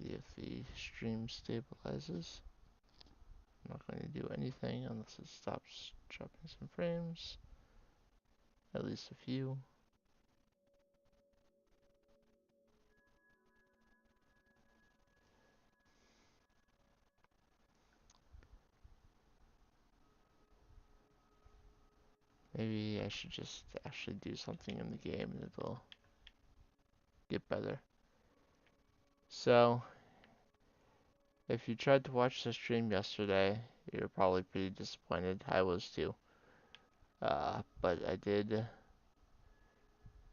see if the stream stabilizes. I'm not going to do anything unless it stops dropping some frames. At least a few. Maybe I should just actually do something in the game and it'll get better. So, if you tried to watch the stream yesterday, you're probably pretty disappointed. I was too. But I did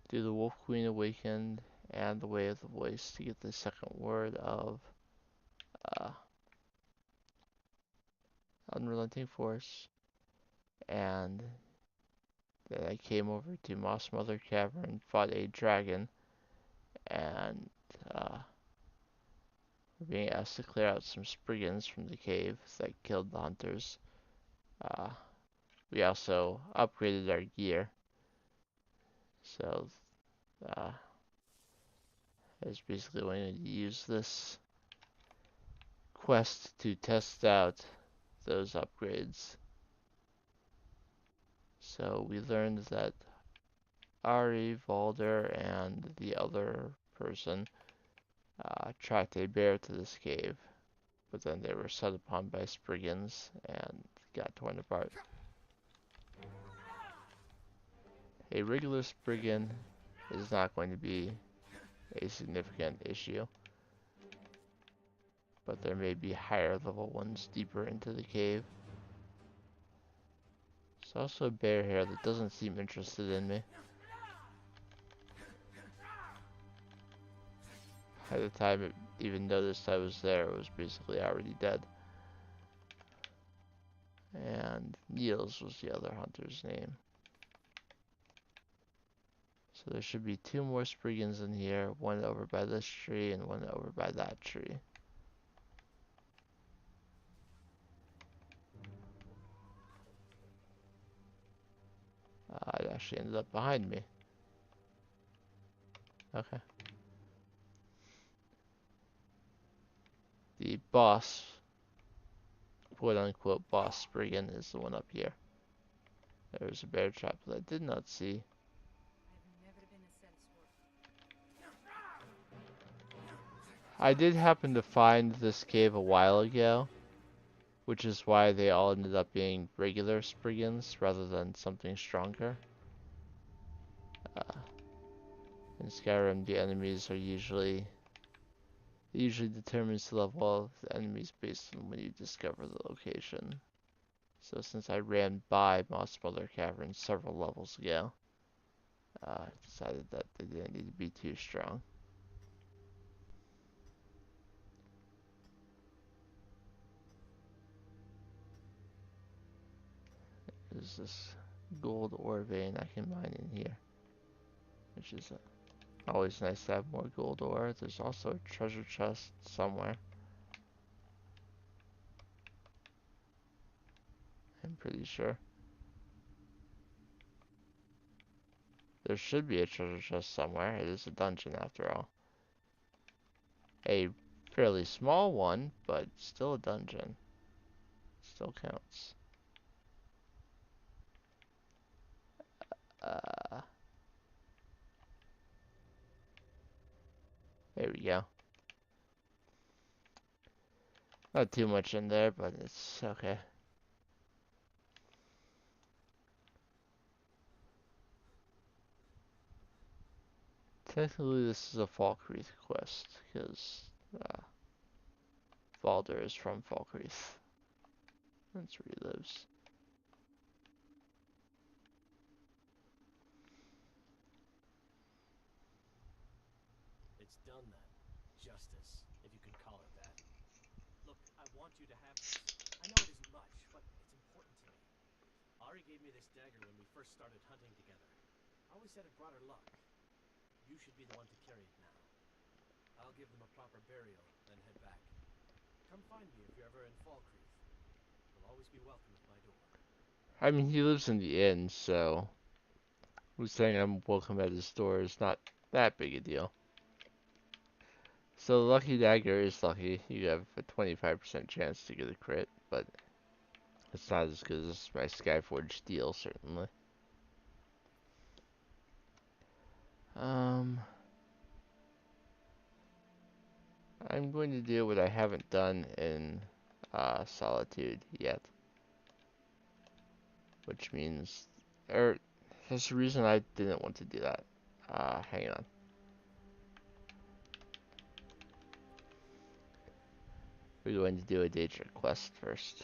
do the Wolf Queen Awakened and the Way of the Voice to get the second word of uh, Unrelenting Force. And then I came over to Moss Mother Cavern, fought a dragon, and we're being asked to clear out some Spriggans from the cave that killed the hunters. Uh, we also upgraded our gear, so I was basically going to use this quest to test out those upgrades. So we learned that Ari, Valder, and the other person tracked a bear to this cave, but then they were set upon by Spriggans and got torn apart. A regular Spriggan is not going to be a significant issue, but there may be higher level ones deeper into the cave. There's also a bear here that doesn't seem interested in me. By the time it even noticed I was there, it was basically already dead. And Niels was the other hunter's name. So there should be two more Spriggans in here, one over by this tree and one over by that tree. It actually ended up behind me. Okay. The boss, quote unquote boss Spriggan, is the one up here. There's a bear trap that I did not see. I did happen to find this cave a while ago, which is why they all ended up being regular Spriggans rather than something stronger. In Skyrim, the enemies are usually determines the level of the enemies based on when you discover the location. So since I ran by Moss Mother Cavern several levels ago, I decided that they didn't need to be too strong. There's this gold ore vein I can mine in here, which is always nice to have more gold ore. There's also a treasure chest somewhere. I'm pretty sure. There should be a treasure chest somewhere. It is a dungeon after all. A fairly small one, but still a dungeon. Still counts. Uh, there we go. Not too much in there, but it's okay. Technically, this is a Falkreath quest, because Baldur is from Falkreath. That's where he lives. It's done then. Justice, if you can call it that. Look, I want you to have this. I know it isn't much, but it's important to me. Ari gave me this dagger when we first started hunting together. I always said it brought her luck. You should be the one to carry it now. I'll give them a proper burial, then head back. Come find me if you're ever in Falkreath. You'll always be welcome at my door. I mean, he lives in the inn, so who's saying I'm welcome at his door is not that big a deal. So the lucky dagger is lucky. You have a 25% chance to get a crit, but it's not as good as my Skyforge steel, certainly. Um, I'm going to do what I haven't done in Solitude yet, which means, or there's a reason I didn't want to do that. Hang on. We're going to do a Daedra quest first.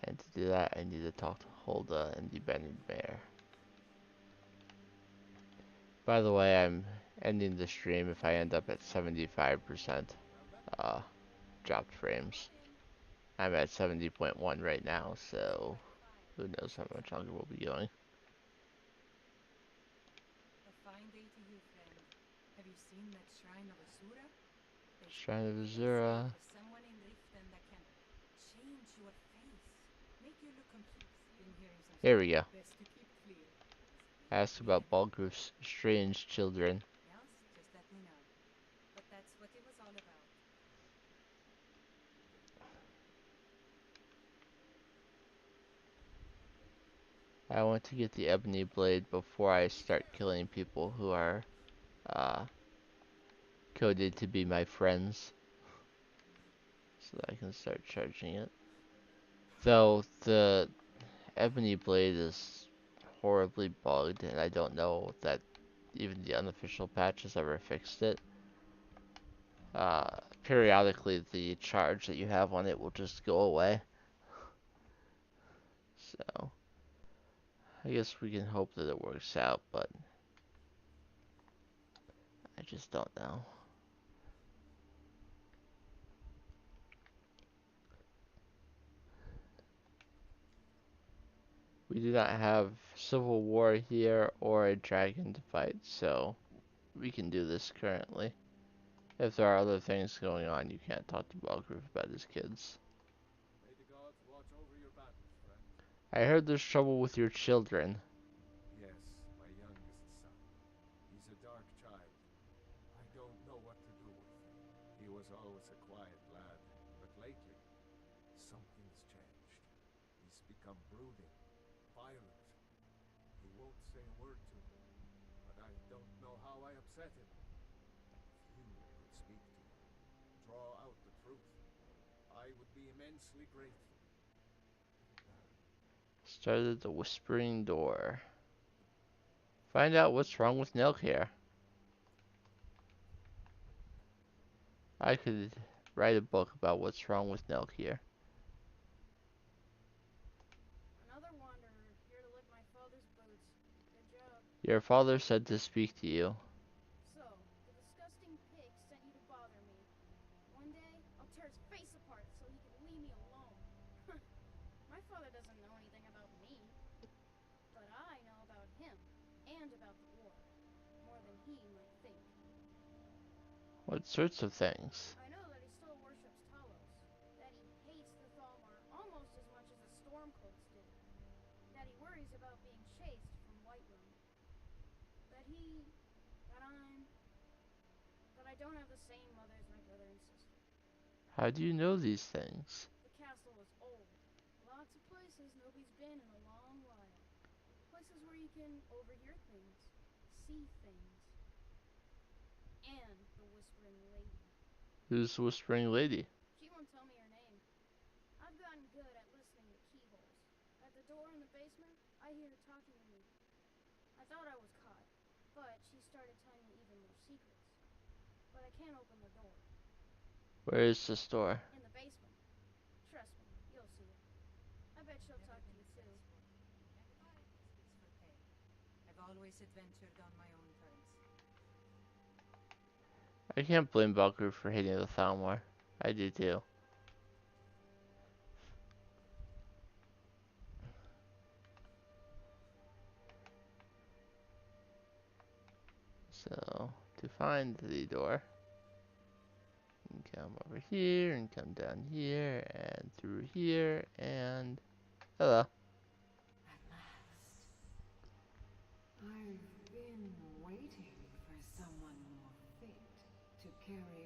And to do that, I need to talk to Hulda and the Banded Mare. By the way, I'm ending the stream if I end up at 75% uh, dropped frames. I'm at 70.1 right now, so who knows how much longer we'll be going. A fine day to you, friend. Have you seen that shrine of Asura? Shrine of They say Azura. there's someone in Riften that can change your face, make you look complete. Been hearing some Here stuff. we go. Best to keep clear. Ask about Balgruuf's strange children. Else, just let me know. But that's what it was all about. I want to get the ebony blade before I start killing people who are uh, coded to be my friends, so that I can start charging it. Though the ebony blade is horribly bugged, and I don't know that even the unofficial patch has ever fixed it. Uh, Periodically, the charge that you have on it will just go away. So, I guess we can hope that it works out, but I just don't know. We do not have civil war here or a dragon to fight, so we can do this currently. If there are other things going on, you can't talk to Balgruuf about his kids. May the gods watch over your battles, friend. I heard there's trouble with your children. Yes, my youngest son. He's a dark child. I don't know what to do with him. He was always a quiet lad, but lately, something's changed. He's become brooding, violent. He won't say a word to me, but I don't know how I upset him. If you could speak to him, draw out the truth, I would be immensely grateful. Started the whispering door. Find out what's wrong with Nelk. I could write a book about what's wrong with Nelk. Another wanderer, here to lick my father's boots. Good job. Your father said to speak to you. So, the disgusting pig sent you to bother me. One day, I'll tear his face apart so he can leave me alone. My father doesn't know anything about me. But I know about him, and about the war. More than he might think. What sorts of things? I know that he still worships Talos. That he hates the Thalmor almost as much as the Stormcloaks did. That he worries about being chased from Whiterun. That I don't have the same mother as my brother and sister. How do you know these things? The castle is old. Lots of places nobody's been in a long while. Places where you can overhear things, see things. And the Whispering Lady. Who's the Whispering Lady? She won't tell me her name. I've gotten good at listening to keyholes. At the door in the basement, I hear her talking to me. I thought I was caught, but she started telling me even more secrets. But I can't open the door. Where is this door? In the basement. Trust me, you'll see it. I bet she'll talk to you too. Everybody speaks for pay. I've always adventured on my own terms. I can't blame Balgruuf for hating the Thalmor. I do too. So, to find the door, you can come over here, and come down here, and through here, and... Hello. At last. I've been waiting for someone more fit to carry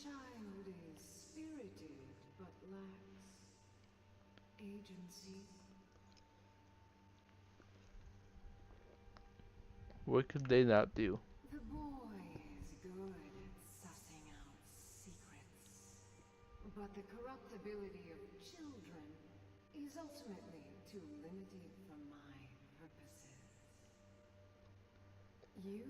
child is spirited but lacks agency. What could they not do? The boy is good at sussing out secrets, but the corruptibility of children is ultimately too limited for my purposes. You,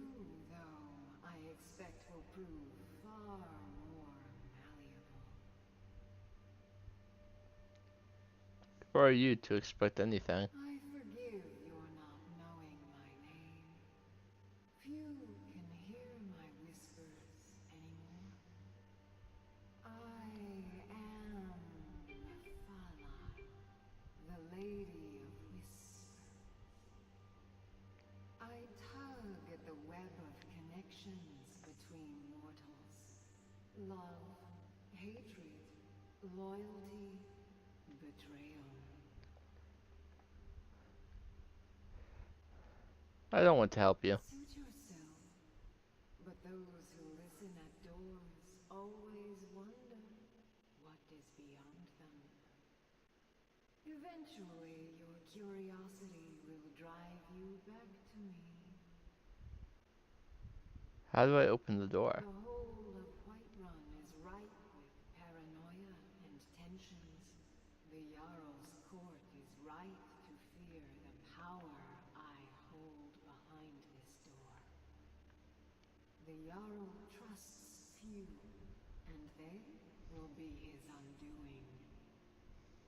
though, I expect will prove far more malleable. Who are you to expect anything? I forgive your not knowing my name. Few can hear my whispers anymore. I am Fala, the Lady of Whispers. I tug at the web of connections between mortals. Love, hatred, loyalty, betrayal. I don't want to help you. Suit yourself. But those who listen at doors always wonder what is beyond them. Eventually, your curiosity will drive you back to me. How do I open the door? The whole of Whiterun is ripe with paranoia and tensions. The Jarl's court is right to fear the power I hold behind this door. The Jarl trusts few, and they will be his undoing.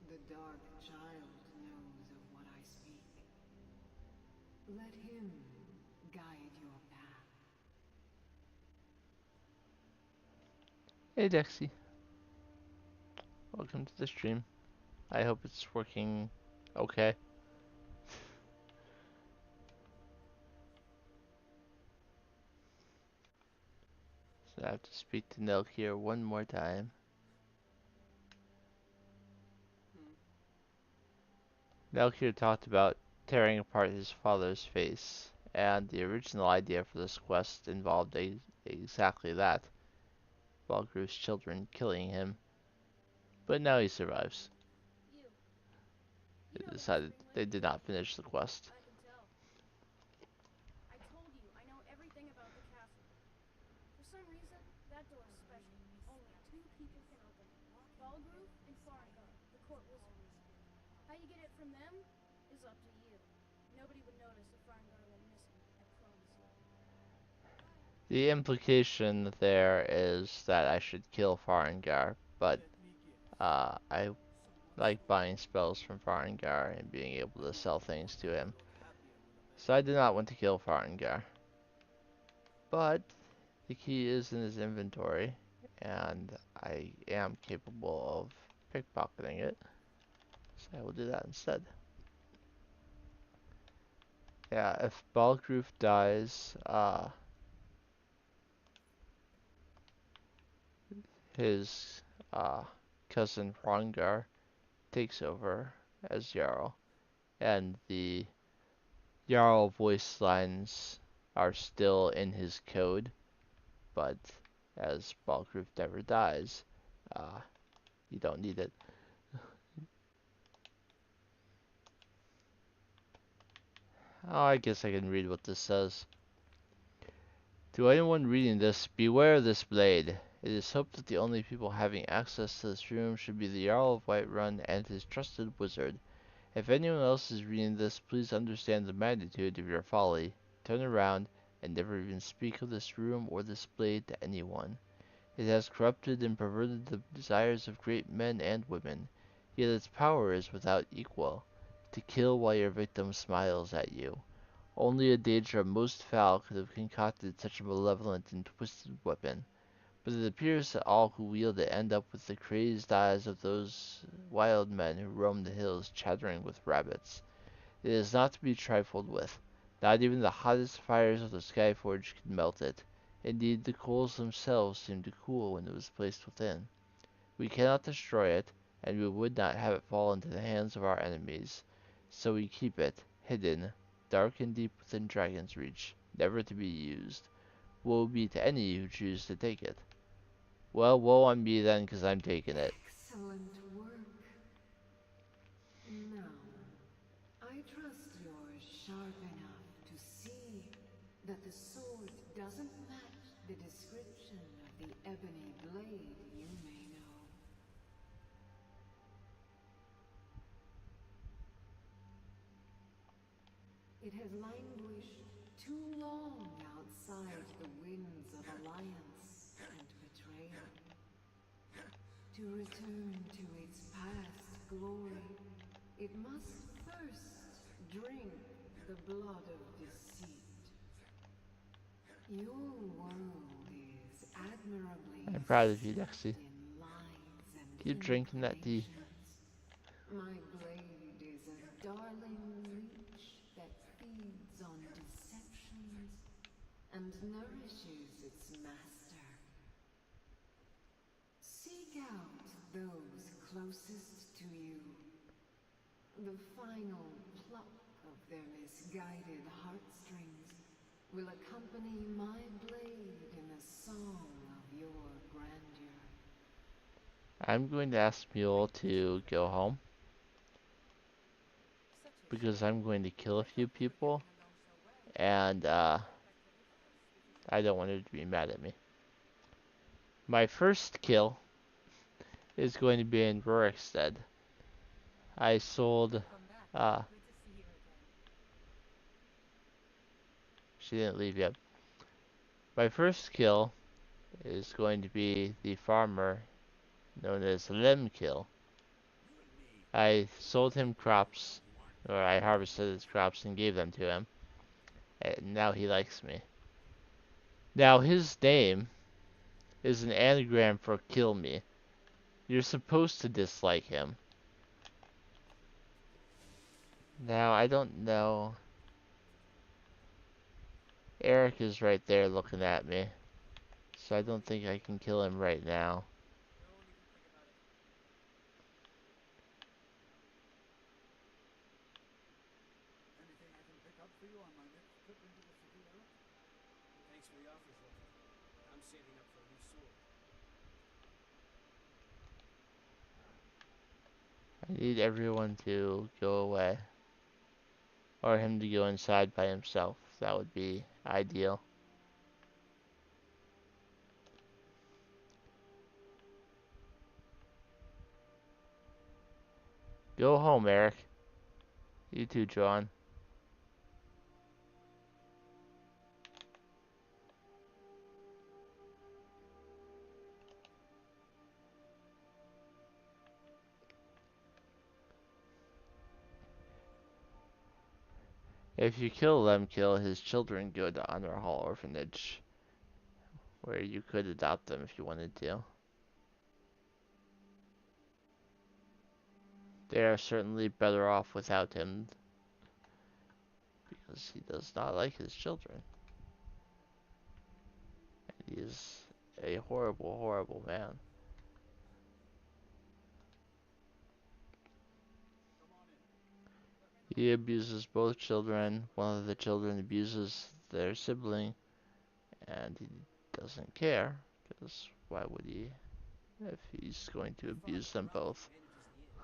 The dark child knows of what I speak. Let him guide your path. Hey Dexy, welcome to the stream. I hope it's working okay. So I have to speak to Nelk here one more time. Nelk here talked about tearing apart his father's face, and the original idea for this quest involved exactly that. Balgruuf's children killing him, but now he survives. You. You They know the decided Whispering they Language? did not finish the quest. I can tell. I told you, I know everything about the castle. For some reason, that door is special. Only two people can open it. Balgroof and Farengar, the court wizard. How you get it from them is up to you. Nobody would notice if Farengar went missing, I promise you. The implication there is that I should kill Farengar, but I like buying spells from Farengar and being able to sell things to him. So I did not want to kill Farengar. But the key is in his inventory, and I am capable of pickpocketing it. So I will do that instead. Yeah, if Balgroof dies, his uh, cousin Hrongar takes over as Jarl, and the Jarl voice lines are still in his code, but as Balgroof never dies, uh, you don't need it. Oh, I guess I can read what this says. To anyone reading this, beware of this blade. It is hoped that the only people having access to this room should be the Jarl of Whiterun and his trusted wizard. If anyone else is reading this, please understand the magnitude of your folly. Turn around and never even speak of this room or this blade to anyone. It has corrupted and perverted the desires of great men and women, yet its power is without equal. To kill while your victim smiles at you. Only a Daedra most foul could have concocted such a malevolent and twisted weapon, but it appears that all who wield it end up with the crazed eyes of those wild men who roam the hills chattering with rabbits. It is not to be trifled with. Not even the hottest fires of the Skyforge could melt it. Indeed, the coals themselves seemed to cool when it was placed within. We cannot destroy it, and we would not have it fall into the hands of our enemies. So we keep it, hidden, dark and deep within Dragon's Reach, never to be used. Woe be to any who choose to take it. Well, woe on me then, because I'm taking it. Excellent work. Now, I trust you're sharp enough to see that the sword doesn't match the description of the ebony blade you may know. It has languished too long outside the winds of alliance and betrayal. To return to its past glory, it must first drink the blood of deceit. Your world is admirably I'm proud of you, steeped Dexy. in lies and Keep drinking that tea. manipulations. My blade is a darling leech that feeds on deceptions and nourishes its master. Seek out those closest to you. The final pluck of their misguided heartstrings will accompany my blade in the song of your grandeur. I'm going to ask Mule to go home Such a because shame. I'm going to kill a I few thought we were people, getting along so well. and Like the reverse, if you I don't want her to be mad at me. My first kill is going to be in Rorikstead. I sold, come back. uh, Good to see you again. she didn't leave yet. My first kill is going to be the farmer known as Lemkill. I sold him crops, or I harvested his crops and gave them to him, and now he likes me. Now his name is an anagram for kill me. You're supposed to dislike him. Now I don't know. Eric is right there looking at me, so I don't think I can kill him right now. Don't even think about it. Anything I can pick up for you on my next trip into the city, Eric? Thanks for the offer, Zoltan. I'm saving up for a new sword. I need everyone to go away, or him to go inside by himself. That would be ideal. Go home, Eric. You too, John. If you kill Lemkill, his children go to Honor Hall Orphanage, where you could adopt them if you wanted to. They are certainly better off without him, because he does not like his children. He is a horrible, horrible man. He abuses both children. One of the children abuses their sibling, and he doesn't care, because why would he if he's going to My father abuse them abruptly both? abandoned his yin.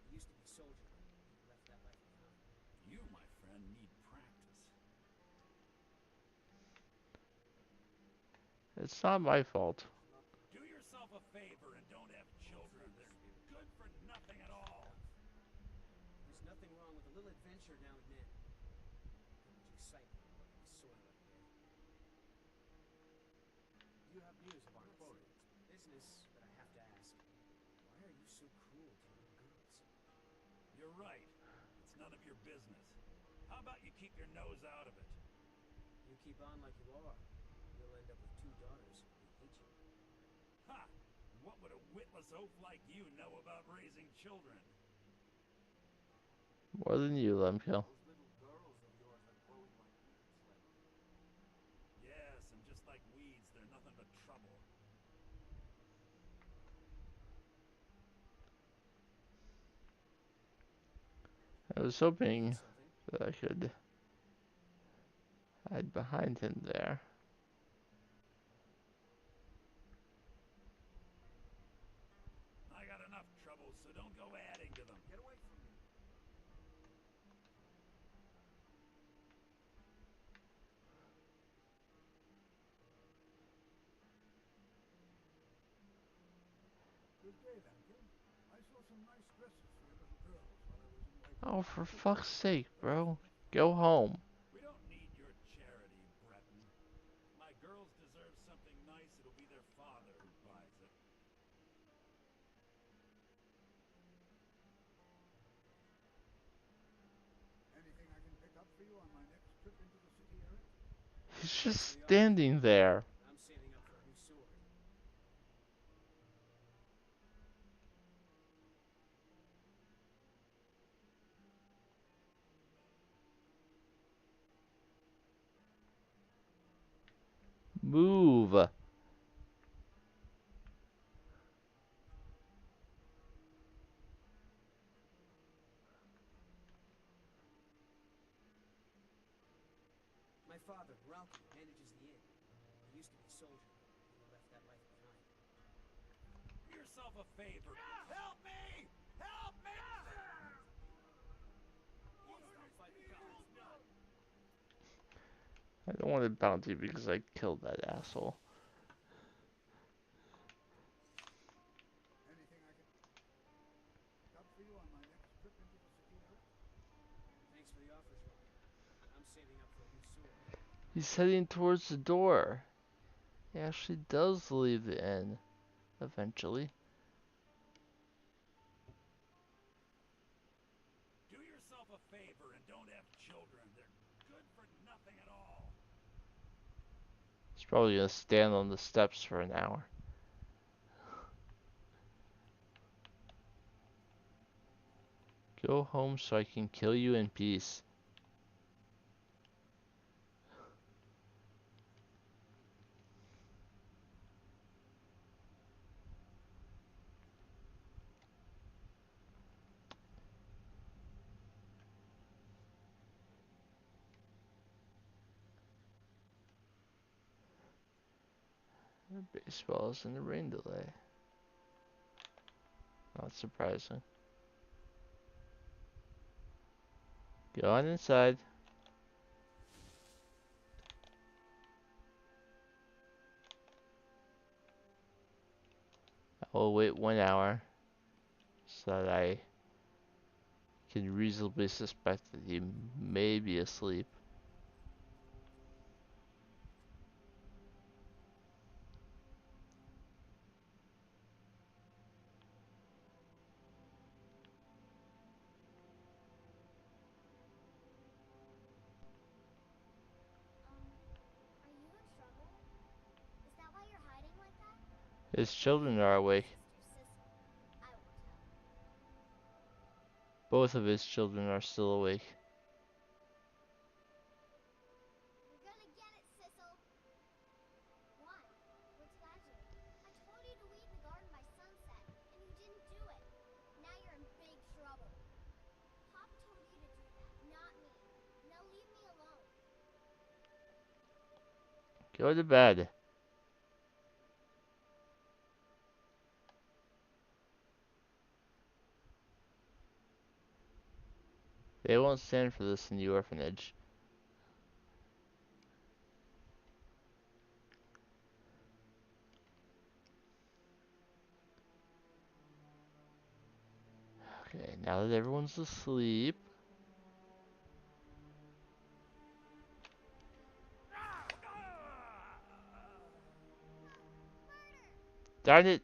He used to be soldierly. He left that life and found me. You, my friend, need practice. It's not my fault. There's nothing Do yourself a favor and don't have children. They're good for nothing at all. There's nothing wrong with a little adventure now and then. Not much excitement about my soil every day. You have news of our quota. Business, but I have to ask. Why are you so cruel to your own girls? You're right. It's none of your business. How about you keep your nose out of it? You keep on like you are. You'll end up with two daughters who hate you. Ha! What would a witless oaf like you know about raising children? More than you, Lemkill. Those little girls of yours are growing like weeds lately. Yes, and just like weeds, they're nothing but trouble. I was You need hoping something? that I could hide behind him there. Good day then, kid. I saw some nice dresses for your little girls while I was in White Oh, Room. for fuck's sake, Let me bro. see. Go home. We don't need your charity, Breton. My girls deserve something nice. It'll be their father who buys it. Anything I can pick up for you on my next trip into the city, Eric? He's Thanks just for the offer, standing there. I'm saving up for a new sword. Move. My father, Ralki, manages the inn. He used to be a soldier, and he left that life behind. Do yourself a favor. Help me! Help me! Stop fighting cops, nut! I don't want a bounty because I killed that asshole. Anything I can pick up for you on my next trip into the city, Eric? Thanks for the offer, Joel. I'm saving up for a new sword. He's heading towards the door. He actually does leave the inn. Eventually. Do yourself a favor and don't have children. They're good for nothing at all. He's probably gonna stand on the steps for an hour. Go home so I can kill you in peace. Baseball's in the rain delay. Not surprising. Go on inside. I will wait 1 hour so that I can reasonably suspect that he may be asleep. Are you in trouble? Is that why you're hiding like that? His children are awake. Sister Sissy. I will tell. Both of his children are still awake. You're gonna get it, Sissel. Why? What's Lazarus? I told you to weed the garden by sunset, and you didn't do it. Now you're in big trouble. Papa told you to do that, not me. Now leave me alone. Go to bed. They won't stand for this in the orphanage. Okay, now that everyone's asleep. Darn it!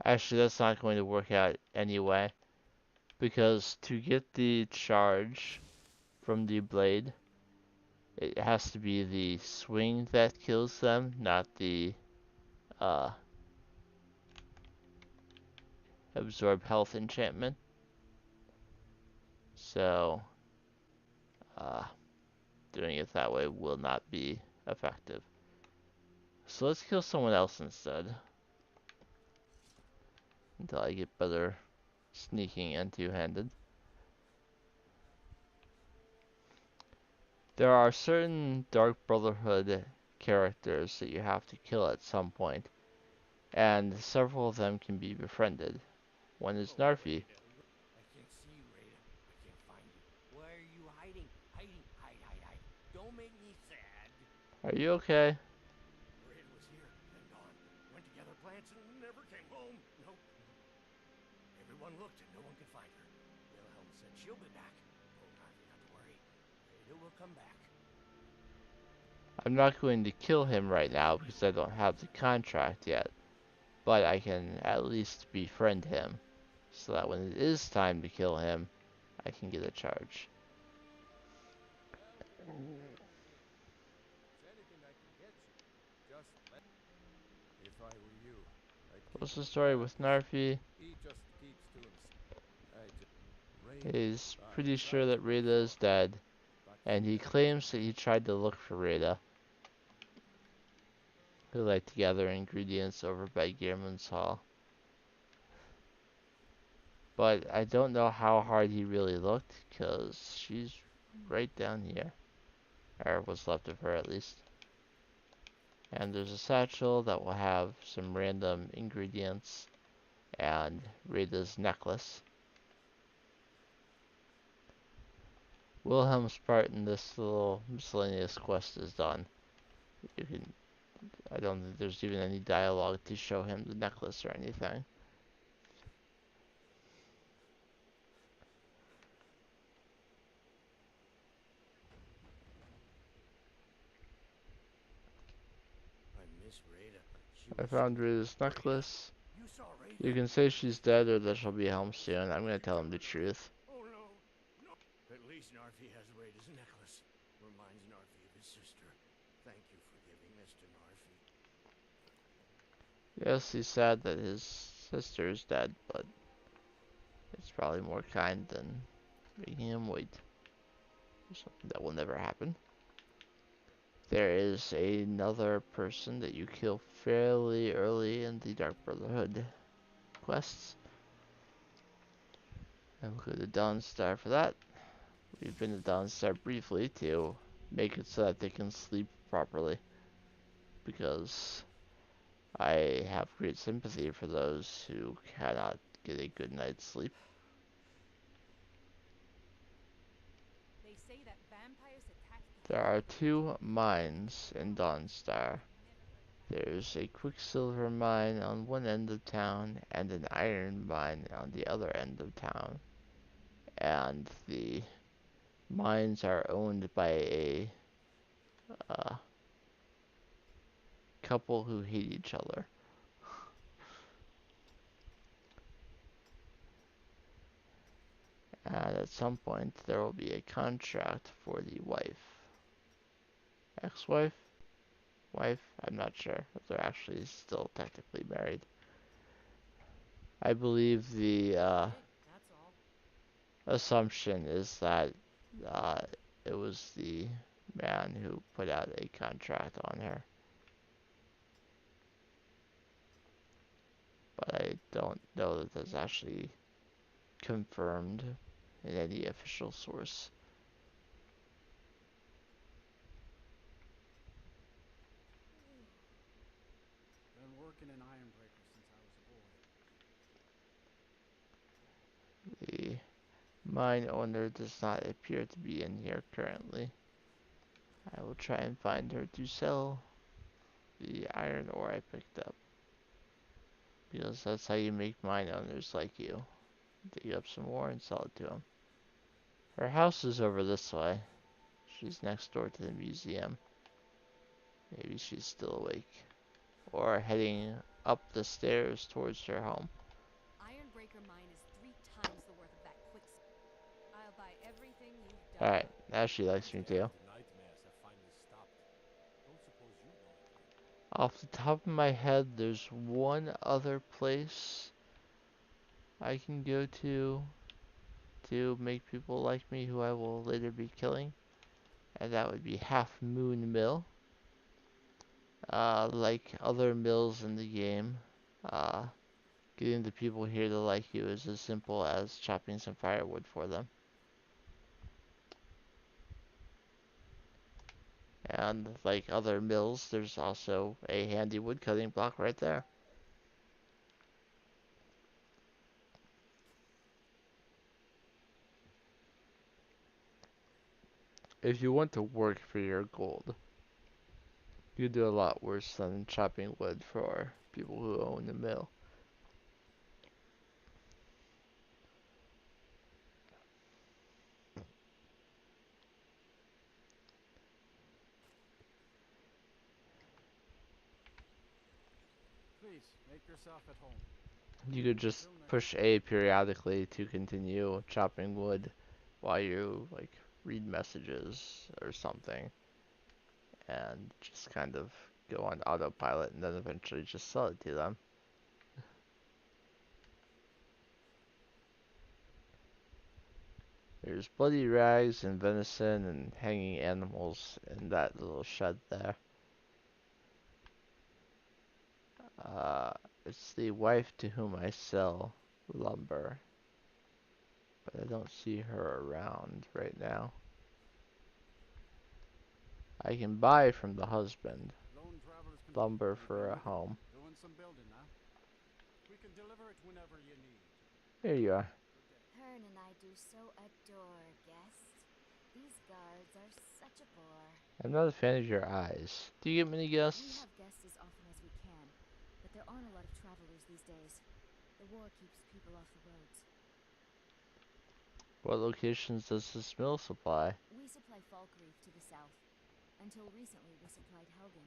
Actually, that's not going to work out anyway. Because to get the charge from the blade, it has to be the swing that kills them, not the uh, absorb health enchantment. So, uh, doing it that way will not be effective. So let's kill someone else instead. Until I get better sneaking and two-handed. There are certain Dark Brotherhood characters that you have to kill at some point, and several of them can be befriended. One is Oh, Narfi. Rada, I can't see you, Rada. I can't find you. Why are you hiding? Hiding, hide, hide, hide. Don't make me sad. Are you okay? Rada was here, then gone. Went to gather plants and never came home. Nope, nope. Everyone looked and no one could find her. Wilhelm said she'll be back. Oh, Narvi, not to worry. Rada will come back. I'm not going to kill him right now because I don't have the contract yet, but I can at least befriend him, so that when it is time to kill him, I can get a charge. It's anything I can get you. Just let. If I were you, I'd keep What's the him story quiet. with Narfi? He just keeps to himself. I just. He's I pretty sure tried that to look Rita for is him, dead, but and he he never claims that came. he tried to look for Rita, who like to gather ingredients over by Gehrman's Hall. But I don't know how hard he really looked, because she's right down here. Or what's left of her, at least. And there's a satchel that will have some random ingredients and Rita's necklace. Wilhelm's part in this little miscellaneous quest is done. You can, I don't think there's even any dialogue to show him the necklace or anything. I miss Rada. She I was so... found Rita's Rada? necklace. You saw You Rada? can say she's dead or that she'll be home soon. I'm gonna tell him the truth. Oh no, no. At least Narfi has Rada's necklace. Reminds Narfi of his sister. Thank you for giving this to Narfi. Yes, he's sad that his sister is dead, but it's probably more kind than making him wait for something that will never happen. There is another person that you kill fairly early in the Dark Brotherhood quests. I included Dawnstar for that. We've been to Dawnstar briefly to make it so that they can sleep properly, because I have great sympathy for those who cannot get a good night's sleep. They say that vampires attack the There are healthy by two killing mines in Dawnstar. There's a quicksilver mine on one end of town and an iron mine on the other end of town. And the mines are owned by a uh, couple who hate each other. And at some point, there will be a contract for the wife. Ex-wife? Wife? I'm not sure if they're actually still technically married. I believe the Okay, that's all. assumption is that uh, it was the man who put out a contract on her. But I don't know that that's actually confirmed in any official source. Been working in Ironbreaker since I was a boy. The mine owner does not appear to be in here currently. I will try and find her to sell the iron ore I picked up, because that's how you make mine owners like you. Dig up some ore and sell it to them. Her house is over this way. She's next door to the museum. Maybe she's still awake. Or heading up the stairs towards her home. Ironbreaker mine is 3 times the worth of that quicksilver. I'll buy everything you've dug Alright, up. now she likes me too. The nightmares have finally stopped. Don't suppose you know anything. Off the top of my head, there's one other place I can go to make people like me who I will later be killing. And that would be Half Moon Mill. Like other mills in the game, uh, getting the people here to like you is as simple as chopping some firewood for them. And like other mills, there's also a handy wood cutting block right there. If you want to work for your gold, you do a lot worse than chopping wood for people who own the mill. Please, make yourself at home. You could just Until next push A periodically to continue chopping wood while you like read messages or something, and just kind of go on autopilot and then eventually just sell it to them. There's bloody rags and venison and hanging animals in that little shed there. Uh, it's the wife to whom I sell lumber, but I don't see her around right now. I can buy from the husband lone travelers can lumber You've for been a looking, home. doing some building, huh? We can deliver it whenever you need. Here you are. Good day. Hearn and I do so adore guests. These guards are such a bore. I'm not a fan of your eyes. Do you get many We guests? have guests as often as we can, but there aren't a lot of travelers these days. The war keeps people off the roads. What locations does this mill supply? We supply Falkreath to the south. Until recently, we supplied Helgen.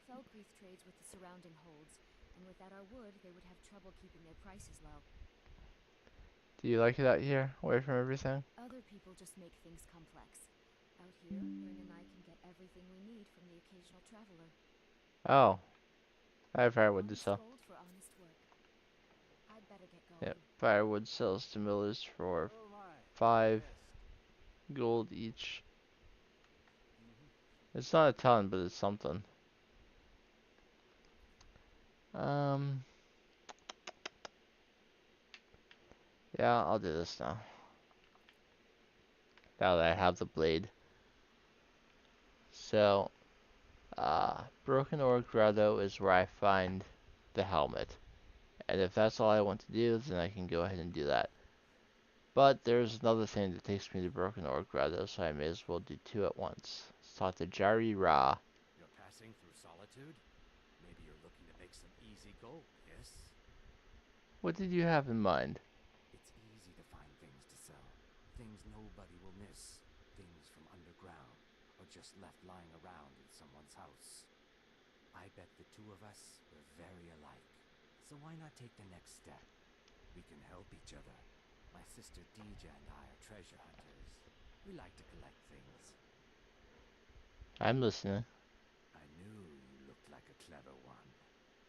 Falkreath trades with the surrounding holds, and without our wood, they would have trouble keeping their prices low. Do you like it out here, away from everything? Other people just make things complex. Out here, Hearn and I can get everything we need from the occasional traveler. Oh, I have firewood to Honest sell. gold for honest work. I'd better get Yep, going. firewood sells to millers for Oh my. 5 Yes. gold each. Mm-hmm. It's not a ton, but it's something. Um, yeah, I'll do this now. Now that I have the blade. So, Broken Ore Grotto is where I find the helmet. And if that's all I want to do, then I can go ahead and do that. But there's another thing that takes me to Broken Ore Grotto, so I may as well do two at once. Let's talk to Jari Ra. You're passing through solitude? Maybe you're looking to make some easy gold, yes? What did you have in mind? It's easy to find things to sell. Things nobody will miss. Things from underground, or just left lying around in someone's house. I bet the two of us were very alike. So why not take the next step? We can help each other. My sister Deja and I are treasure hunters. We like to collect things. I'm listening. I knew you looked like a clever one.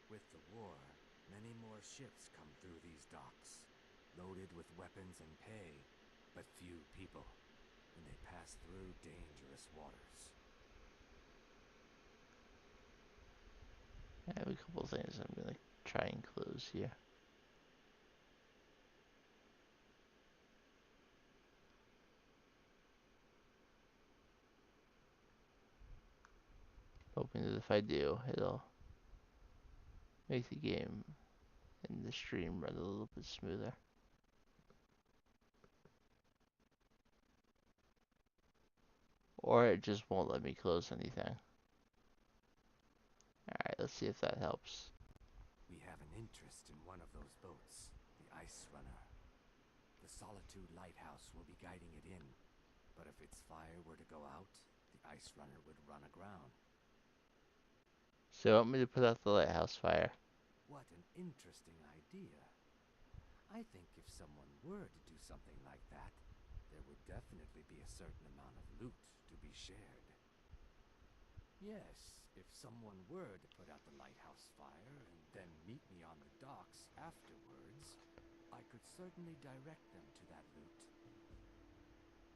With the war, many more ships come through these docks, loaded with weapons and pay, but few people, and they pass through dangerous waters. I have a couple things I'm gonna try and close here. Hoping that if I do, it'll make the game and the stream run a little bit smoother. Or it just won't let me close anything. Alright, let's see if that helps. We have an interest in one of those boats, the Ice Runner. The Solitude Lighthouse will be guiding it in, but if its fire were to go out, the Ice Runner would run aground. So you want me to put out the lighthouse fire? What an interesting idea. I think if someone were to do something like that, there would definitely be a certain amount of loot to be shared. Yes, if someone were to put out the lighthouse fire and then meet me on the docks afterwards, I could certainly direct them to that loot.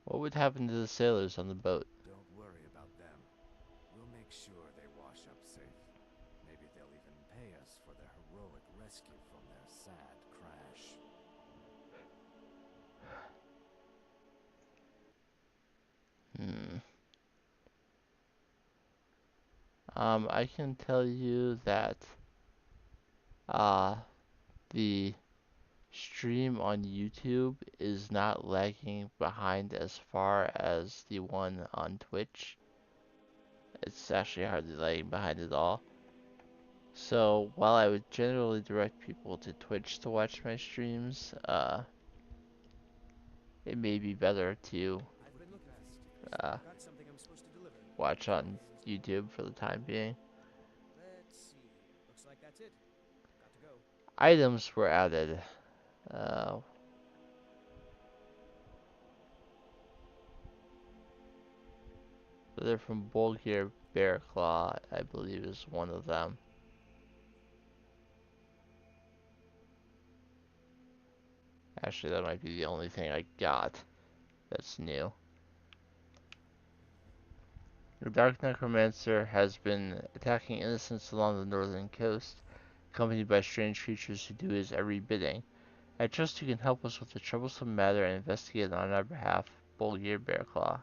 What would happen to the sailors on the boat? Don't worry about them. We'll make sure they wash up safe. Maybe they'll even pay us for their heroic rescue from their sad crash. Hmm. I can tell you that uh, the stream on YouTube is not lagging behind as far as the one on Twitch. It's actually hardly lagging behind at all. So while I would generally direct people to Twitch to watch my streams, it may be better to uh, watch on YouTube for the time being. Let's see. Looks like that's it. Got to go. Items were added. Uh, they're from Bulgir Bear Claw, I believe is one of them. Actually, that might be the only thing I got that's new. The Dark Necromancer has been attacking innocents along the northern coast, accompanied by strange creatures who do his every bidding. I trust you can help us with the troublesome matter and investigate on our behalf. Bulgir Bearclaw.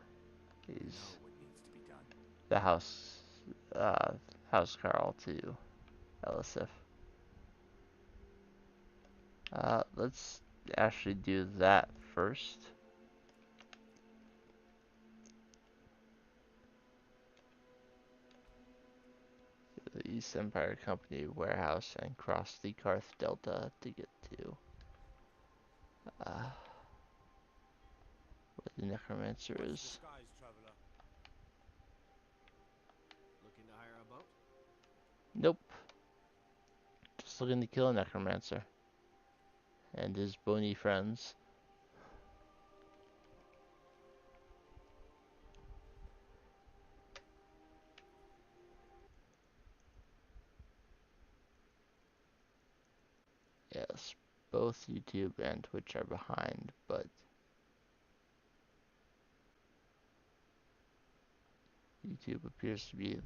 He's the uh, house Carl to Elisif. Let's actually do that first. The East Empire Company warehouse and cross the Karth Delta to get to where the Necromancer is. Looking to hire a boat? Nope. Just looking to kill a Necromancer and his bony friends. Yes, both YouTube and Twitch are behind, but YouTube appears to be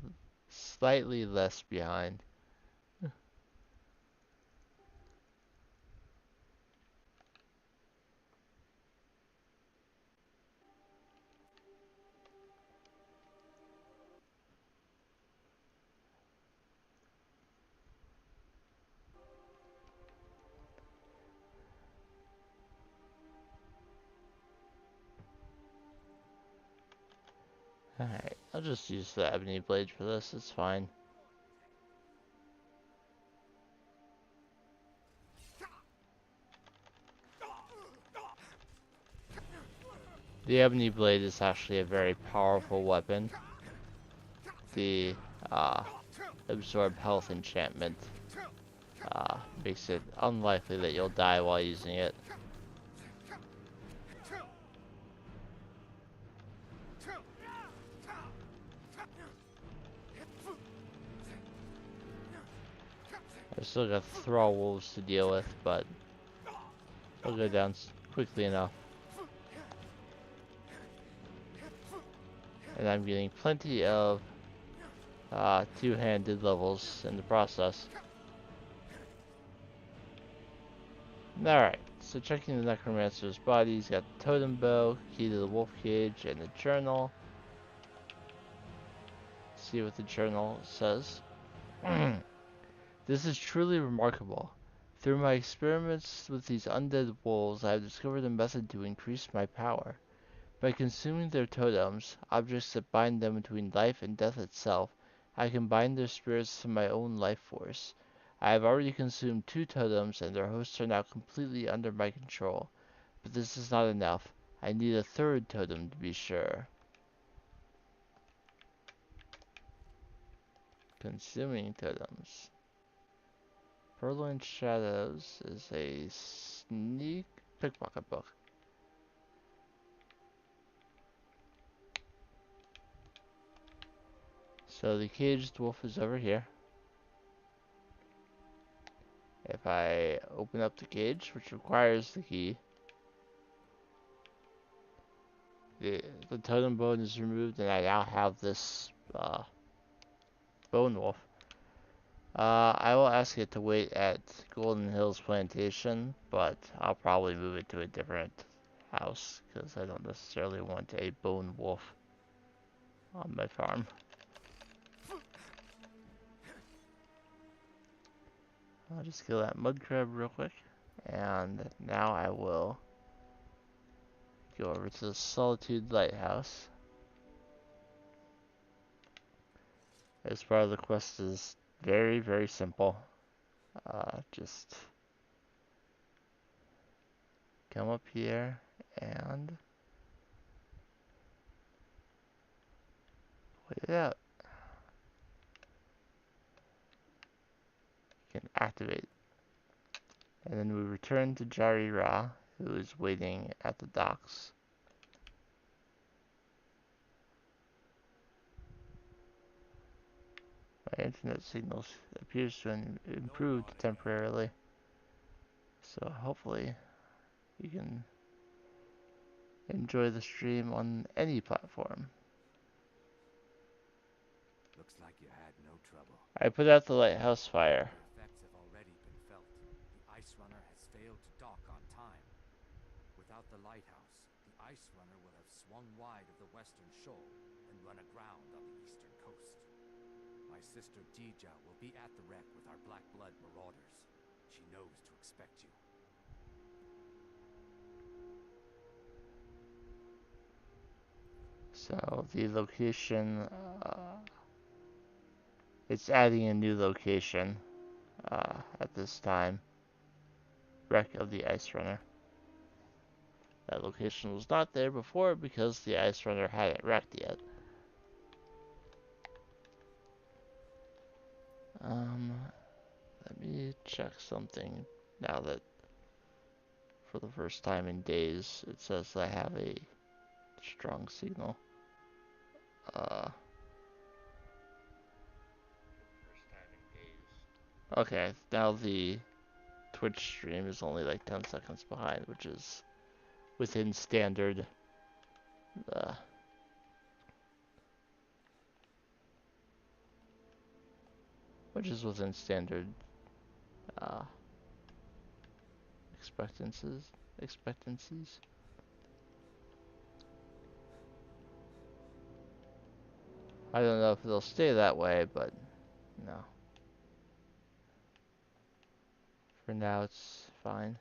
slightly less behind. Alright, I'll just use the ebony blade for this, it's fine. The ebony blade is actually a very powerful weapon. The absorb health enchantment makes it unlikely that you'll die while using it. I've still got thrall wolves to deal with, but they'll go down quickly enough. And I'm getting plenty of two-handed levels in the process. Alright, so checking the Necromancer's body, he's got the totem bow, key to the wolf cage, and the journal. See what the journal says. This is truly remarkable. Through my experiments with these undead wolves, I have discovered a method to increase my power. By consuming their totems, objects that bind them between life and death itself, I can bind their spirits to my own life force. I have already consumed 2 totems, and their hosts are now completely under my control. But this is not enough. I need a 3rd totem to be sure. Consuming totems. Purloined Shadows is a sneak pickpocket book. So the caged wolf is over here. If I open up the cage, which requires the key, the totem bone is removed, and I now have this bone wolf. I will ask it to wait at Golden Hills Plantation, but I'll probably move it to a different house because I don't necessarily want a bone wolf on my farm. I'll just kill that mud crab real quick. And now I will go over to the Solitude Lighthouse. As part of the quest is very, very simple. Just come up here and wait it out. You can activate. And then we return to Jari Ra, who is waiting at the docks. My internet signal appears to have improved temporarily. So hopefully you can enjoy the stream on any platform. Looks like you had no trouble. I put out the lighthouse fire. The effects have already been felt. The ice runner has failed to dock on time. Without the lighthouse, the ice runner will have swung wide of the western shoal and run aground on the eastern coast. My sister Dija will be at the wreck with our Black Blood marauders. She knows to expect you. So the location, it's adding a new location at this time. Wreck of the Ice Runner. That location was not there before because the Ice Runner hadn't wrecked yet. Let me check something now that for the first time in days it says I have a strong signal. Okay, now the Twitch stream is only like 10 seconds behind, which is within standard uh, expectancies. I don't know if it'll stay that way, but no. For now, it's fine.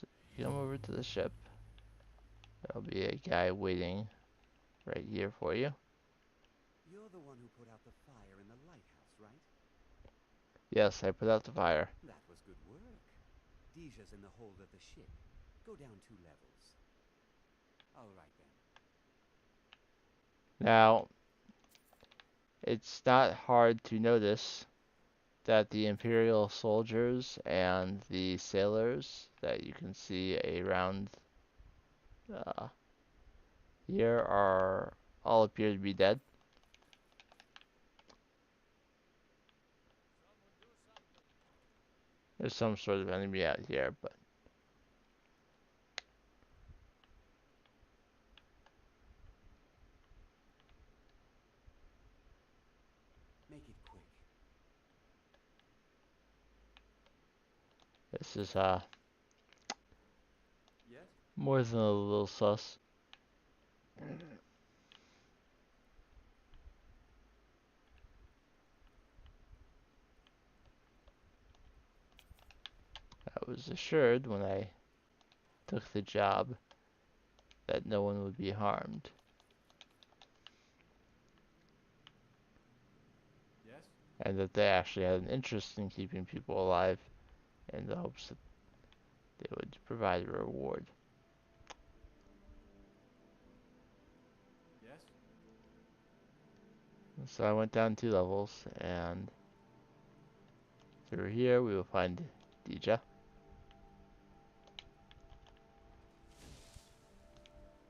So you come over to the ship. There'll be a guy waiting right here for you. You're the one who put out the fire in the lighthouse, right? Yes, I put out the fire. That was good work. Dija's in the hold of the ship. Go down 2 levels. All right then. Now, it's not hard to notice that the Imperial soldiers and the sailors that you can see around here are all appear to be dead. There's some sort of enemy out here, but Make it quick. this is Yes? more than a little sus. I was assured when I took the job that no one would be harmed. Yes? And that they actually had an interest in keeping people alive in the hopes that they would provide a reward. Yes? So I went down 2 levels, and through here we will find Dija.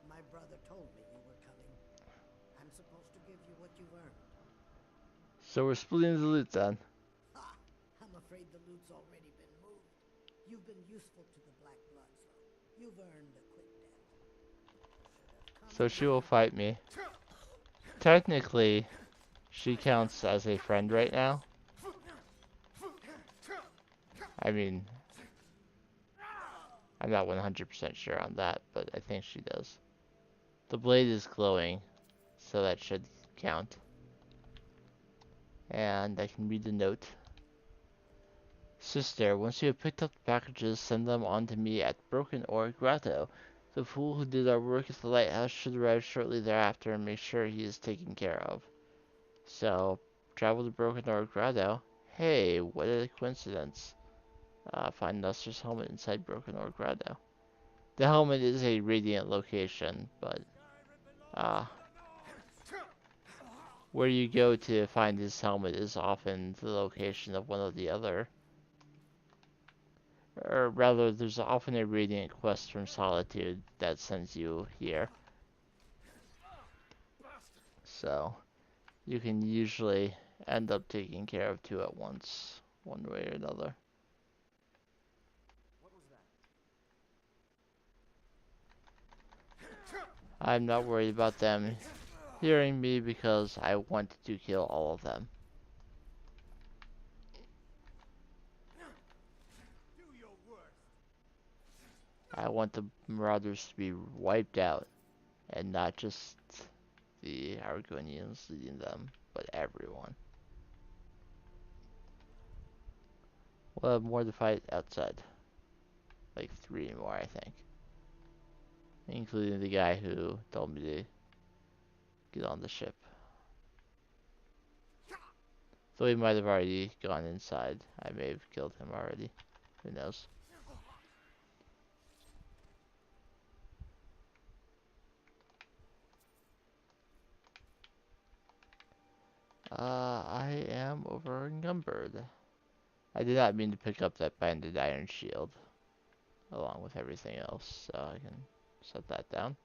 My brother told me you were coming. I'm supposed to give you what you've earned. So we're splitting the loot then. Ha! I'm afraid the loot's already been moved. You've been useful to the Black Bloods, though. You've earned a quick death. So she will fight me. Technically, she counts as a friend right now. I mean, I'm not 100% sure on that, but I think she does. The blade is glowing, so that should count. And I can read the note. Sister, once you have picked up the packages, send them on to me at Broken Ore Grotto. The fool who did our work at the lighthouse should arrive shortly thereafter and make sure he is taken care of. So, travel to Broken Ore Grotto. Hey, what a coincidence. Find Nuster's helmet inside Broken Ore Grotto. The helmet is a radiant location, but where you go to find his helmet is often the location of one of the other. Or rather, there's often a radiant quest from Solitude that sends you here. So, you can usually end up taking care of two at once, one way or another. I'm not worried about them hearing me because I want to kill all of them. I want the Marauders to be wiped out, and not just the Argonians leading them, but everyone. We'll have more to fight outside. Like 3 more, I think. Including the guy who told me to get on the ship. Though he might have already gone inside. I may have killed him already. Who knows? I am over encumbered. I did not mean to pick up that banded iron shield along with everything else, so I can set that down.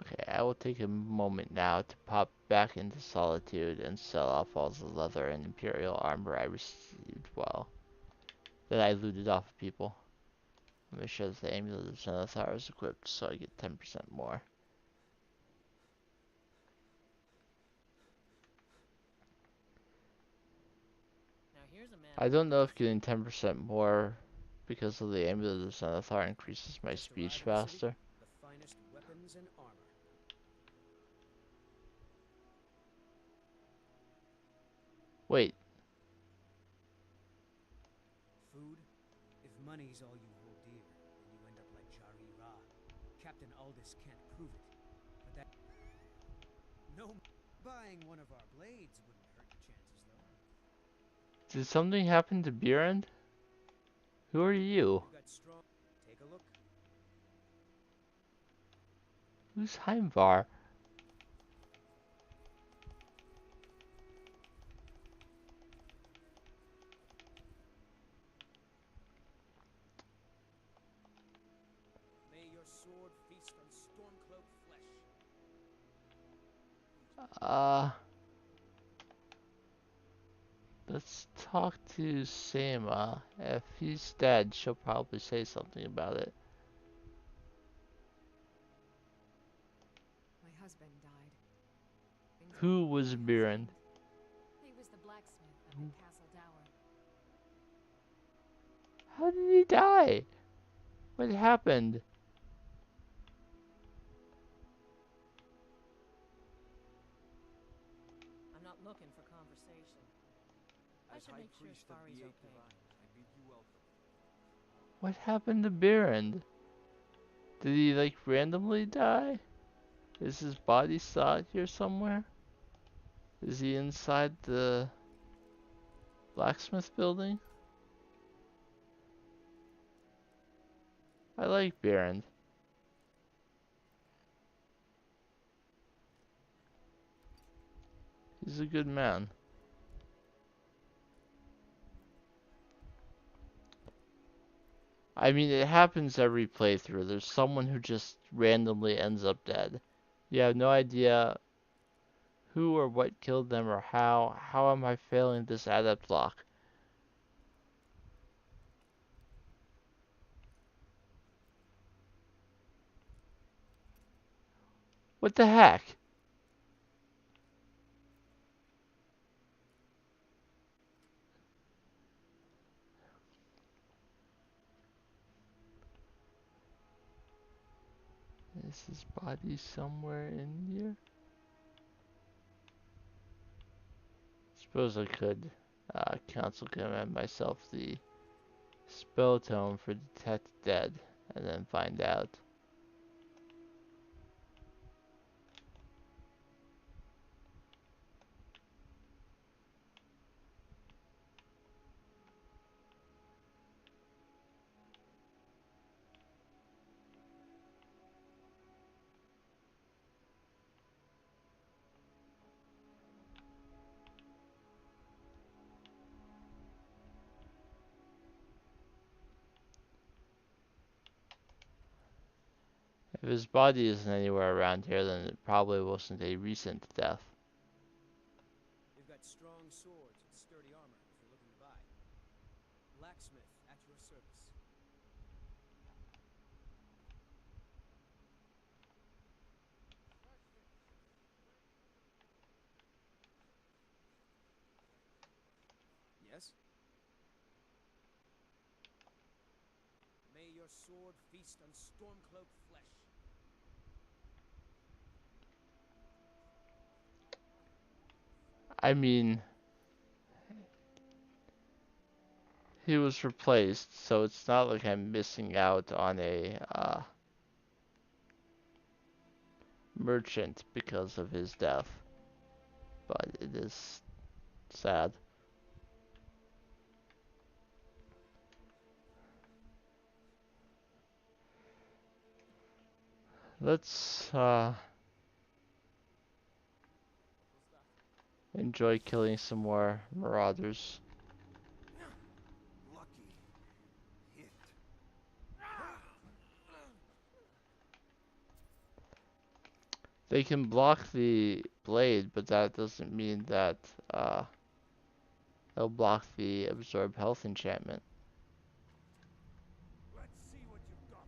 Okay, I will take a moment now to pop back into Solitude and sell off all the leather and Imperial armor I received that I looted off of people. Let me show that the Amulet of Zenithar is equipped so I get 10% more. Now here's a man I don't know if getting 10% more because of the Amulet of Zenithar increases my speech faster. The finest weapons and armor. Wait, Food? If money's all you hold dear, then you end up like Jari Ra. Captain Aldous can't prove it, but that... No, buying one of our blades wouldn't hurt your chances, though. did something happen to Bjorn? Who are you? You got strong... Take a look. Who's Heimvar? May your sword feast on storm-cloaked flesh. Let's talk to Sama. If he's dead, she'll probably say something about it. My husband died. Things Who was my Bjorn? husband. He was the blacksmith at the castle dower. How did he die? What happened? I'm not looking for conversation. I should make sure Spari's okay. I bid you welcome. What happened to Bjorn? Did he like randomly die? Is his body still out here somewhere? Is he inside the blacksmith building? I like Bjorn. He's a good man. I mean, it happens every playthrough. There's someone who just randomly ends up dead. You have no idea who or what killed them or how. How am I failing this adept lock? What the heck? Is his body somewhere in here? Suppose I could counsel command myself the spell tome for detect dead and then find out. If his body isn't anywhere around here, then it probably wasn't a recent death. We've got strong swords and sturdy armor if you're looking to buy. Blacksmith at your service. Yes? May your sword feast on storm-cloaked flesh. I mean, he was replaced, so it's not like I'm missing out on a merchant because of his death. But it is sad. Let's enjoy killing some more marauders. Lucky hit. They can block the blade, but that doesn't mean that they'll block the absorb health enchantment. Let's see what you've got.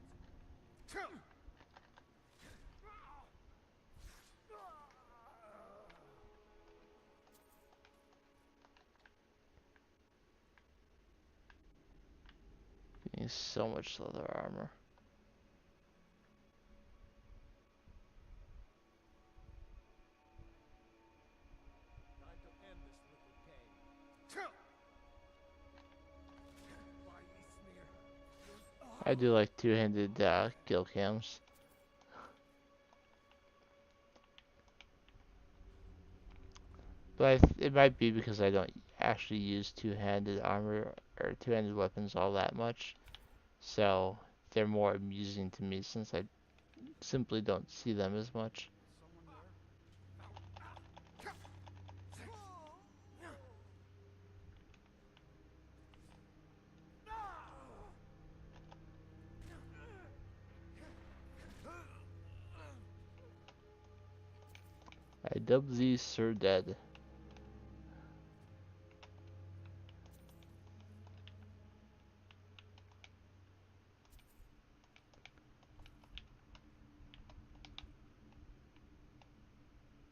Getting so much leather armor. Time to end this wicked game. I do like two-handed kill cams. But it might be because I don't actually use two-handed armor or two-handed weapons all that much. So they're more amusing to me since I simply don't see them as much. Someone there? I dub thee Sir Dead.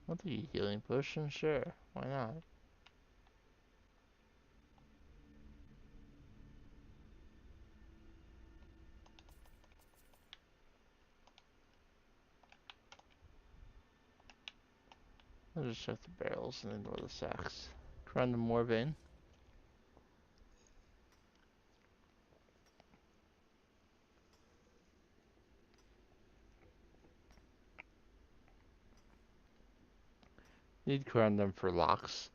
Want a healing potion? Sure, why not? I'll just check the barrels and ignore the sacks. Crown the Morbane. Need crown them for locks.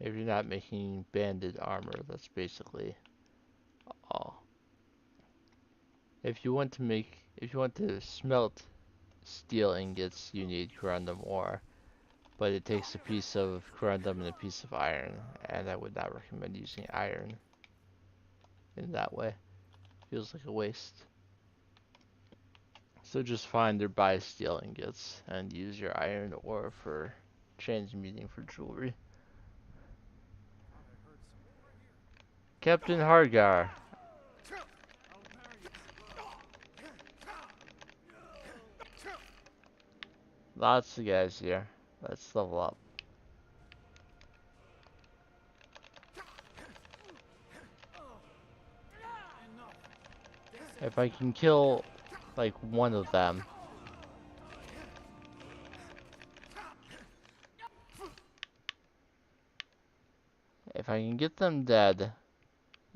If you're not making banded armor, that's basically all. If you want to smelt steel ingots, you need corundum ore, but it takes a piece of corundum and a piece of iron, and I would not recommend using iron in that way. Feels like a waste. So just find or buy steel ingots and use your iron ore for transmuting for jewelry. Thought I Captain Hargar. Lots of guys here. Let's level up. If I can kill, like, one of them. If I can get them dead,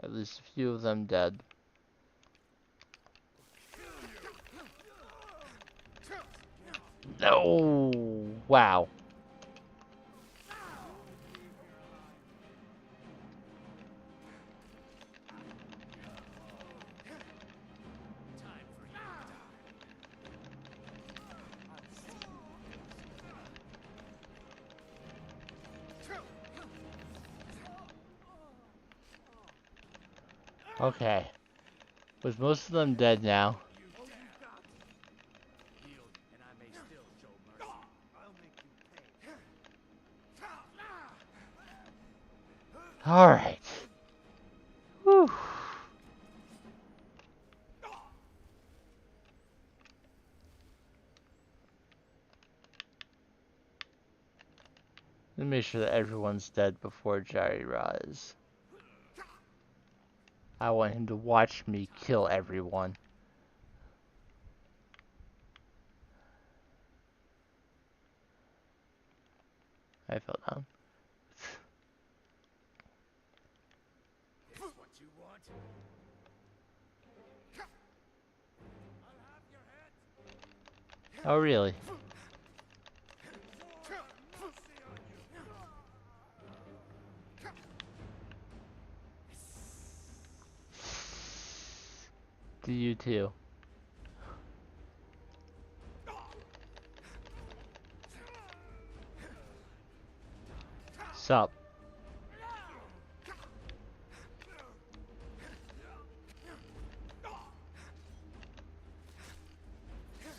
at least a few of them dead. Oh, wow. Okay. With most of them dead now. Alright. Whew. Let me make sure that everyone's dead before Jaira is. I want him to watch me kill everyone. I fell down. Oh, really? Do you too? Sup?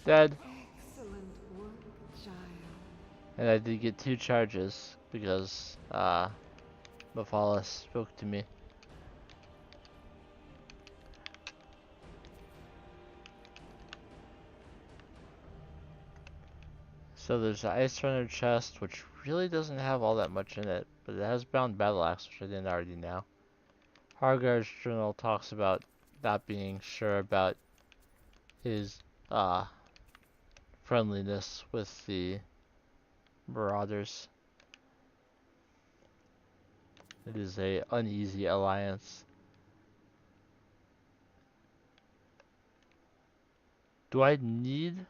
Dead. Excellent work, child. And I did get 2 charges because Mephala spoke to me. So there's the Ice Runner chest, which really doesn't have all that much in it, but it has Bound Battle Axe, which I didn't already know. Hargar's journal talks about not being sure about his friendliness with the Marauders. It is a uneasy alliance. Do I need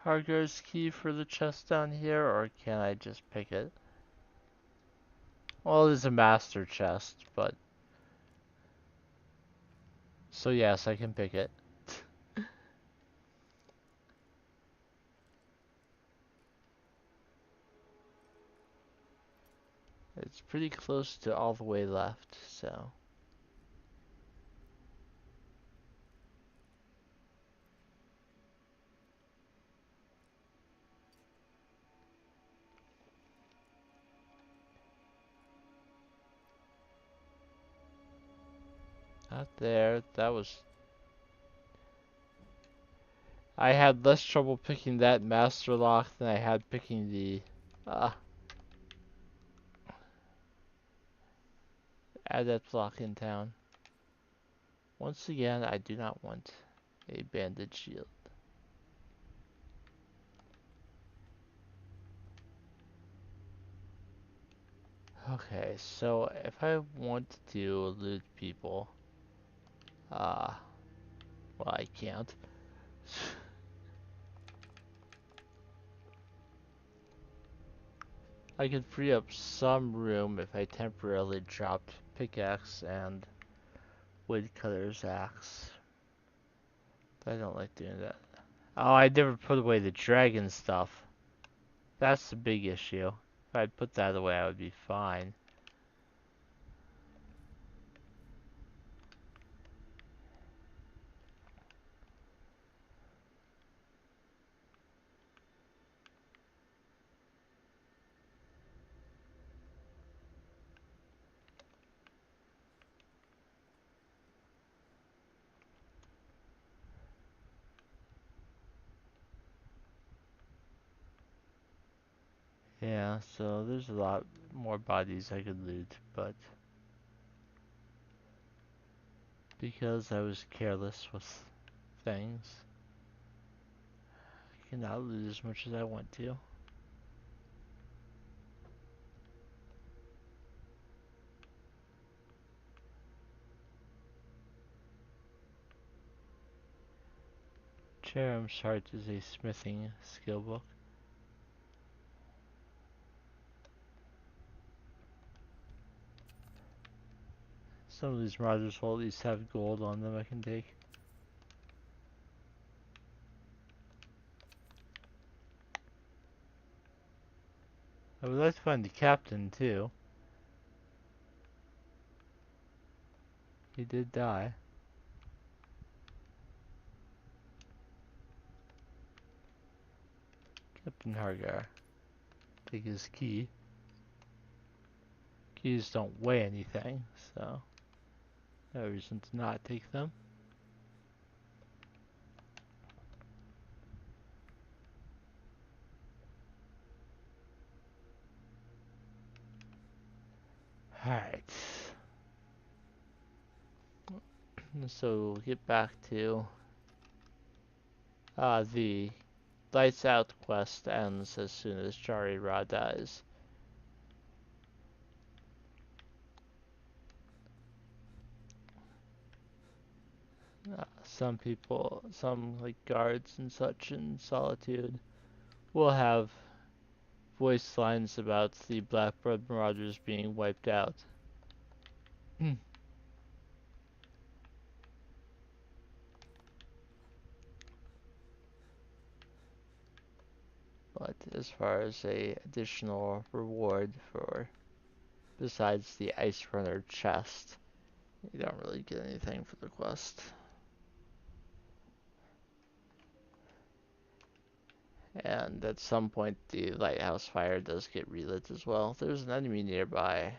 Hargar's key for the chest down here, or can I just pick it? Well, it is a master chest, but... So yes, I can pick it. It's pretty close to all the way left, so... Not there, that was... I had less trouble picking that master lock than I had picking the... adept lock in town. Once again, I do not want a banded shield. Okay, so if I want to loot people, well, I can't. I can free up some room if I temporarily dropped pickaxe and woodcutter's axe. But I don't like doing that. Oh, I never put away the dragon stuff. That's the big issue. If I'd put that away, I would be fine. Yeah, so there's a lot more bodies I could loot, but because I was careless with things, I cannot loot as much as I want to. Cherum's Heart is a smithing skill book. Some of these modules will at least have gold on them I can take. I would like to find the captain too. He did die. Captain Hargar. Take his key. Keys don't weigh anything, so no reason to not take them. Alright. So we'll get back to the Lights Out quest ends as soon as Jari Ra dies. Some people, some like guards and such in Solitude, will have voice lines about the Blackblood Marauders being wiped out. But as far as a additional reward for besides the Ice Runner chest, you don't really get anything for the quest. And at some point the lighthouse fire does get relit as well. There's an enemy nearby,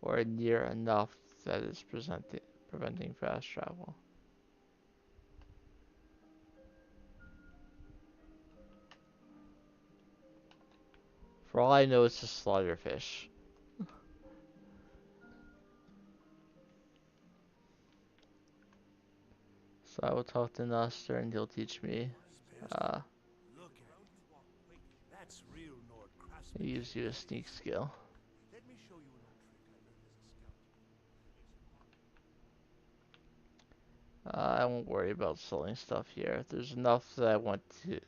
or near enough that is preventing fast travel. For all I know, it's a slaughterfish. So I will talk to Noster and he'll teach me. Look at it. That's real Nord He gives you a sneak skill. Let me show you an old trick I learned as a scout. I won't worry about selling stuff here. There's enough that I want to.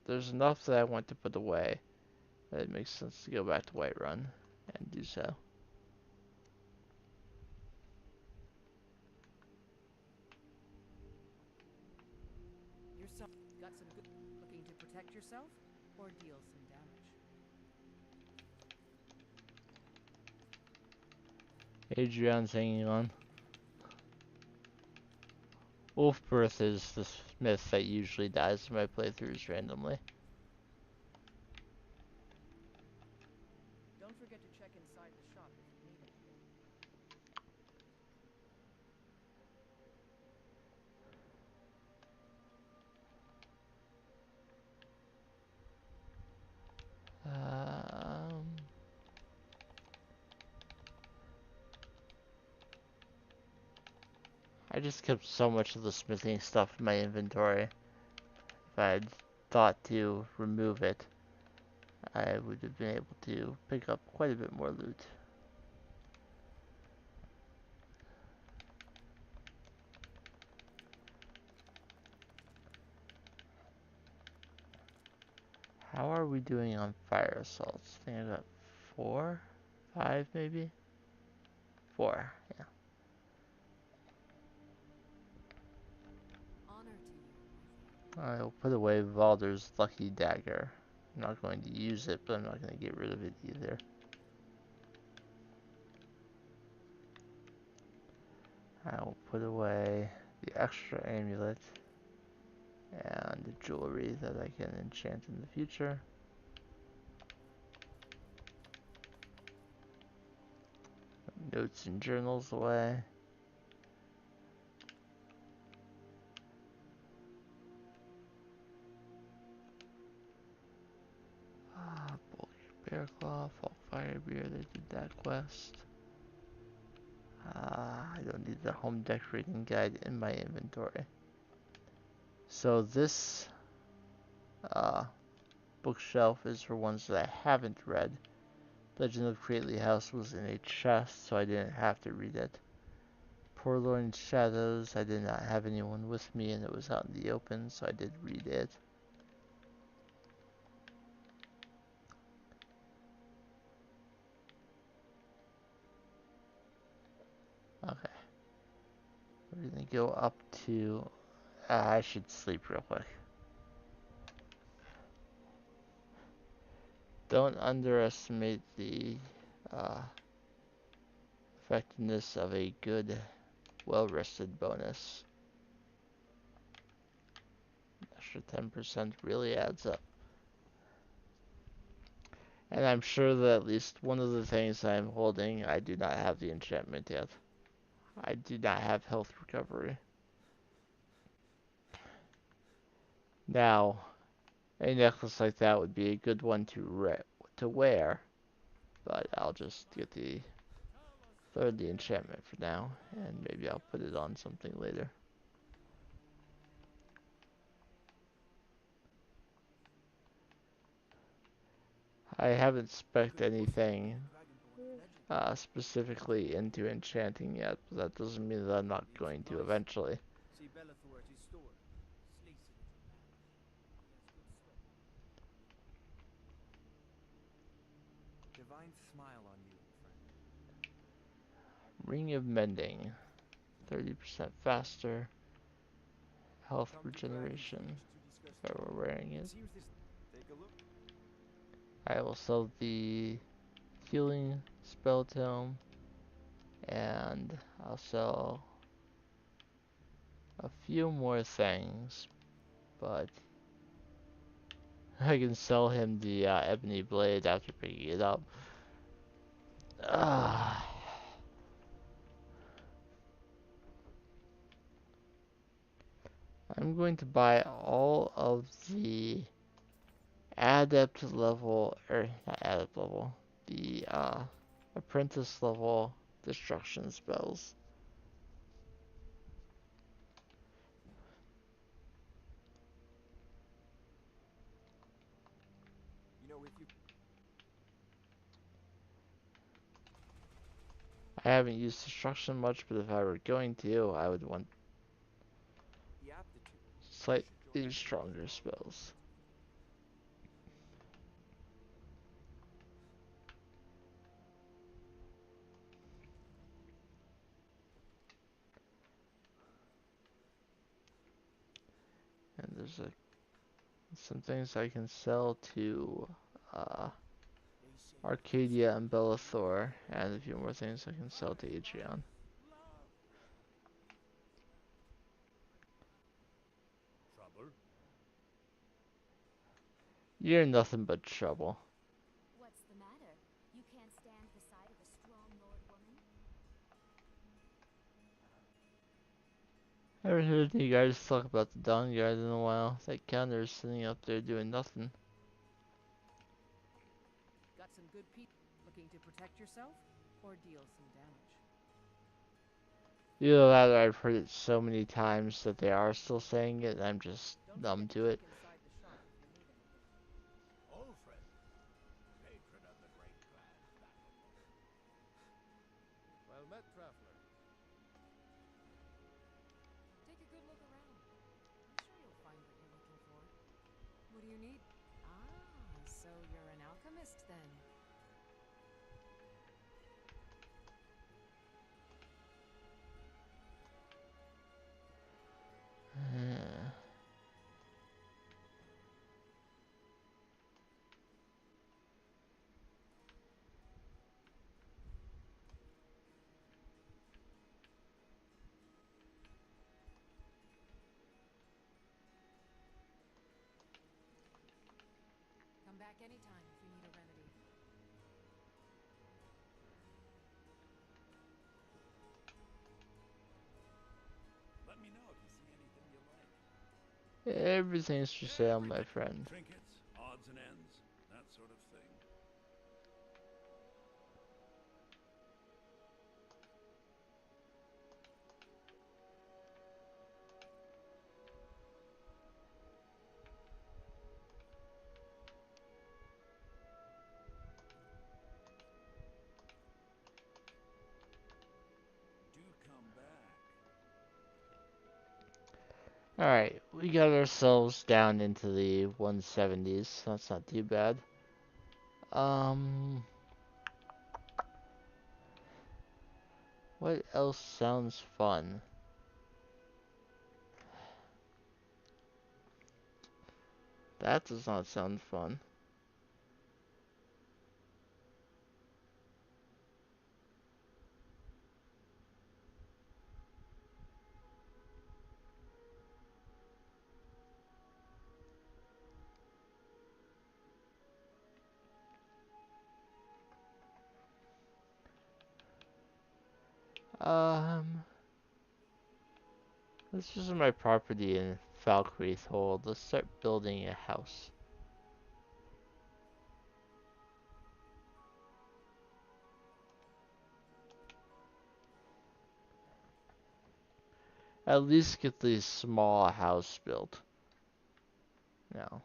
There's enough that I want to put away. That it makes sense to go back to Whiterun and do so. Yourself got some good looking to protect yourself or deal some damage. Adrian's hanging on. Wolfbirth is the smith that usually dies in my playthroughs randomly. Don't forget to check inside the shop if you need anything. I just kept so much of the smithing stuff in my inventory. If I had thought to remove it, I would have been able to pick up quite a bit more loot. How are we doing on fire assaults? I think I got 4? 5 maybe? 4, yeah. Honor to you, my friend. I'll put away Valder's lucky dagger. I'm not going to use it, but I'm not going to get rid of it either. I'll put away the extra amulet and the jewelry that I can enchant in the future. Notes and journals away. Scareclaw, Falk Firebeard, I did that quest. I don't need the home decorating guide in my inventory. So this bookshelf is for ones that I haven't read. Legend of Crately House was in a chest, so I didn't have to read it. Forlorn Shadows, I did not have anyone with me and it was out in the open, so I did read it. Okay. We're gonna go up to... I should sleep real quick. Don't underestimate the effectiveness of a good, well-rested bonus. Extra 10% really adds up. And I'm sure that at least one of the things I'm holding, I do not have the enchantment yet. I do not have health recovery. Now, a necklace like that would be a good one to wear, but I'll just get the enchantment for now, and maybe I'll put it on something later. I haven't spec'd anything specifically into enchanting yet, but that doesn't mean that I'm not going to eventually. See Bellathor at his store. Sleazy little man. He has good sweat. Divine smile on you, friend. Ring of Mending, 30% faster health regeneration if I were wearing it. Take a look. I will sell the healing spell tome, and I'll sell a few more things, but I can sell him the ebony blade after picking it up. I'm going to buy all of the adept level, or not adept level, the apprentice level destruction spells. You know, if you I haven't used destruction much, but if I were going to, I would want the aptitude, slightly stronger spells. And there's some things I can sell to Arcadia and Bellathor, and a few more things I can sell to Adrian. Trouble? You're nothing but trouble. What's the matter? You can't stand the sight of a strong lord woman? I haven't heard you guys talk about the Dawn Guard in a while. That counter's sitting up there doing nothing. Got some good people looking to protect yourself or deal some damage. Either that or I've heard it so many times that they are still saying it and I'm just numb to it. Inside the shop if you need anything. Old friend. Patron of the great grand battle. Well met, traveler. Take a good look around. I'm sure you'll find what you're looking for. What do you need? Ah, so you're an alchemist then. Come back anytime if you need a remedy. Let me know if you see anything you like. Everything's for sale, my friend. Trinkets, odds and ends, that sort of thing. Alright, we got ourselves down into the 170s. That's not too bad. Um, what else sounds fun? That does not sound fun. Um, this is my property in Falkreath Hold. Let's start building a house. At least get the small house built. Now,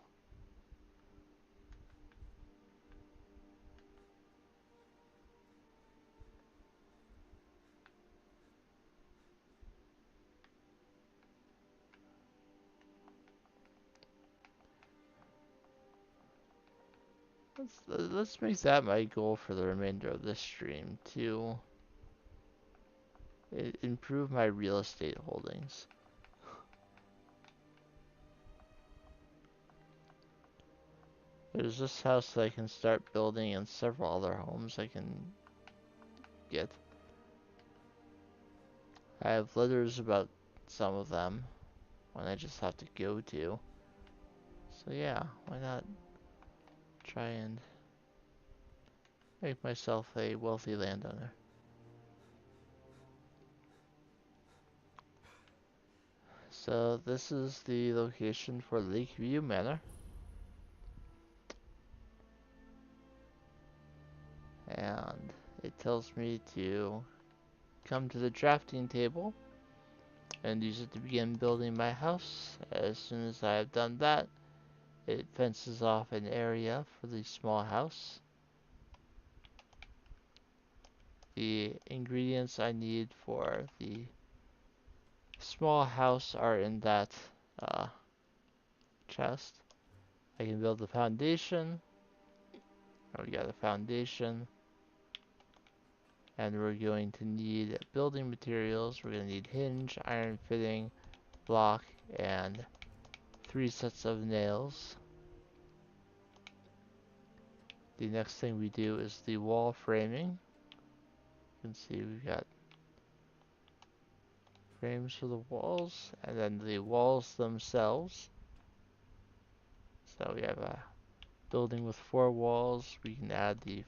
let's make that my goal for the remainder of this stream to improve my real estate holdings. There's this house that I can start building and several other homes I can get. I have letters about some of them, one I just have to go to. So yeah, why not try and make myself a wealthy landowner. So this is the location for Lakeview Manor. And it tells me to come to the drafting table and use it to begin building my house. As soon as I have done that, it fences off an area for the small house. The ingredients I need for the small house are in that uh, chest. I can build the foundation. Oh, we got a foundation. And we're going to need building materials. We're going to need hinge, iron fitting, block, and 3 sets of nails. The next thing we do is the wall framing. You can see we've got frames for the walls, and then the walls themselves. So we have a building with 4 walls. We can add the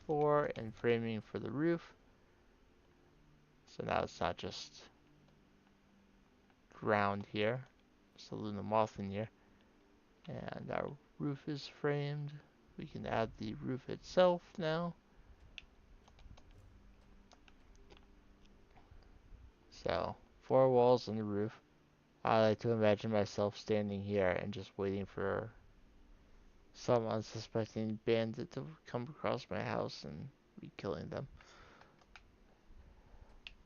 floor and framing for the roof. So now it's not just ground here. Just a Luna Moth in here. And our roof is framed. We can add the roof itself now. So, 4 walls and the roof. I like to imagine myself standing here and just waiting for some unsuspecting bandit to come across my house and be killing them.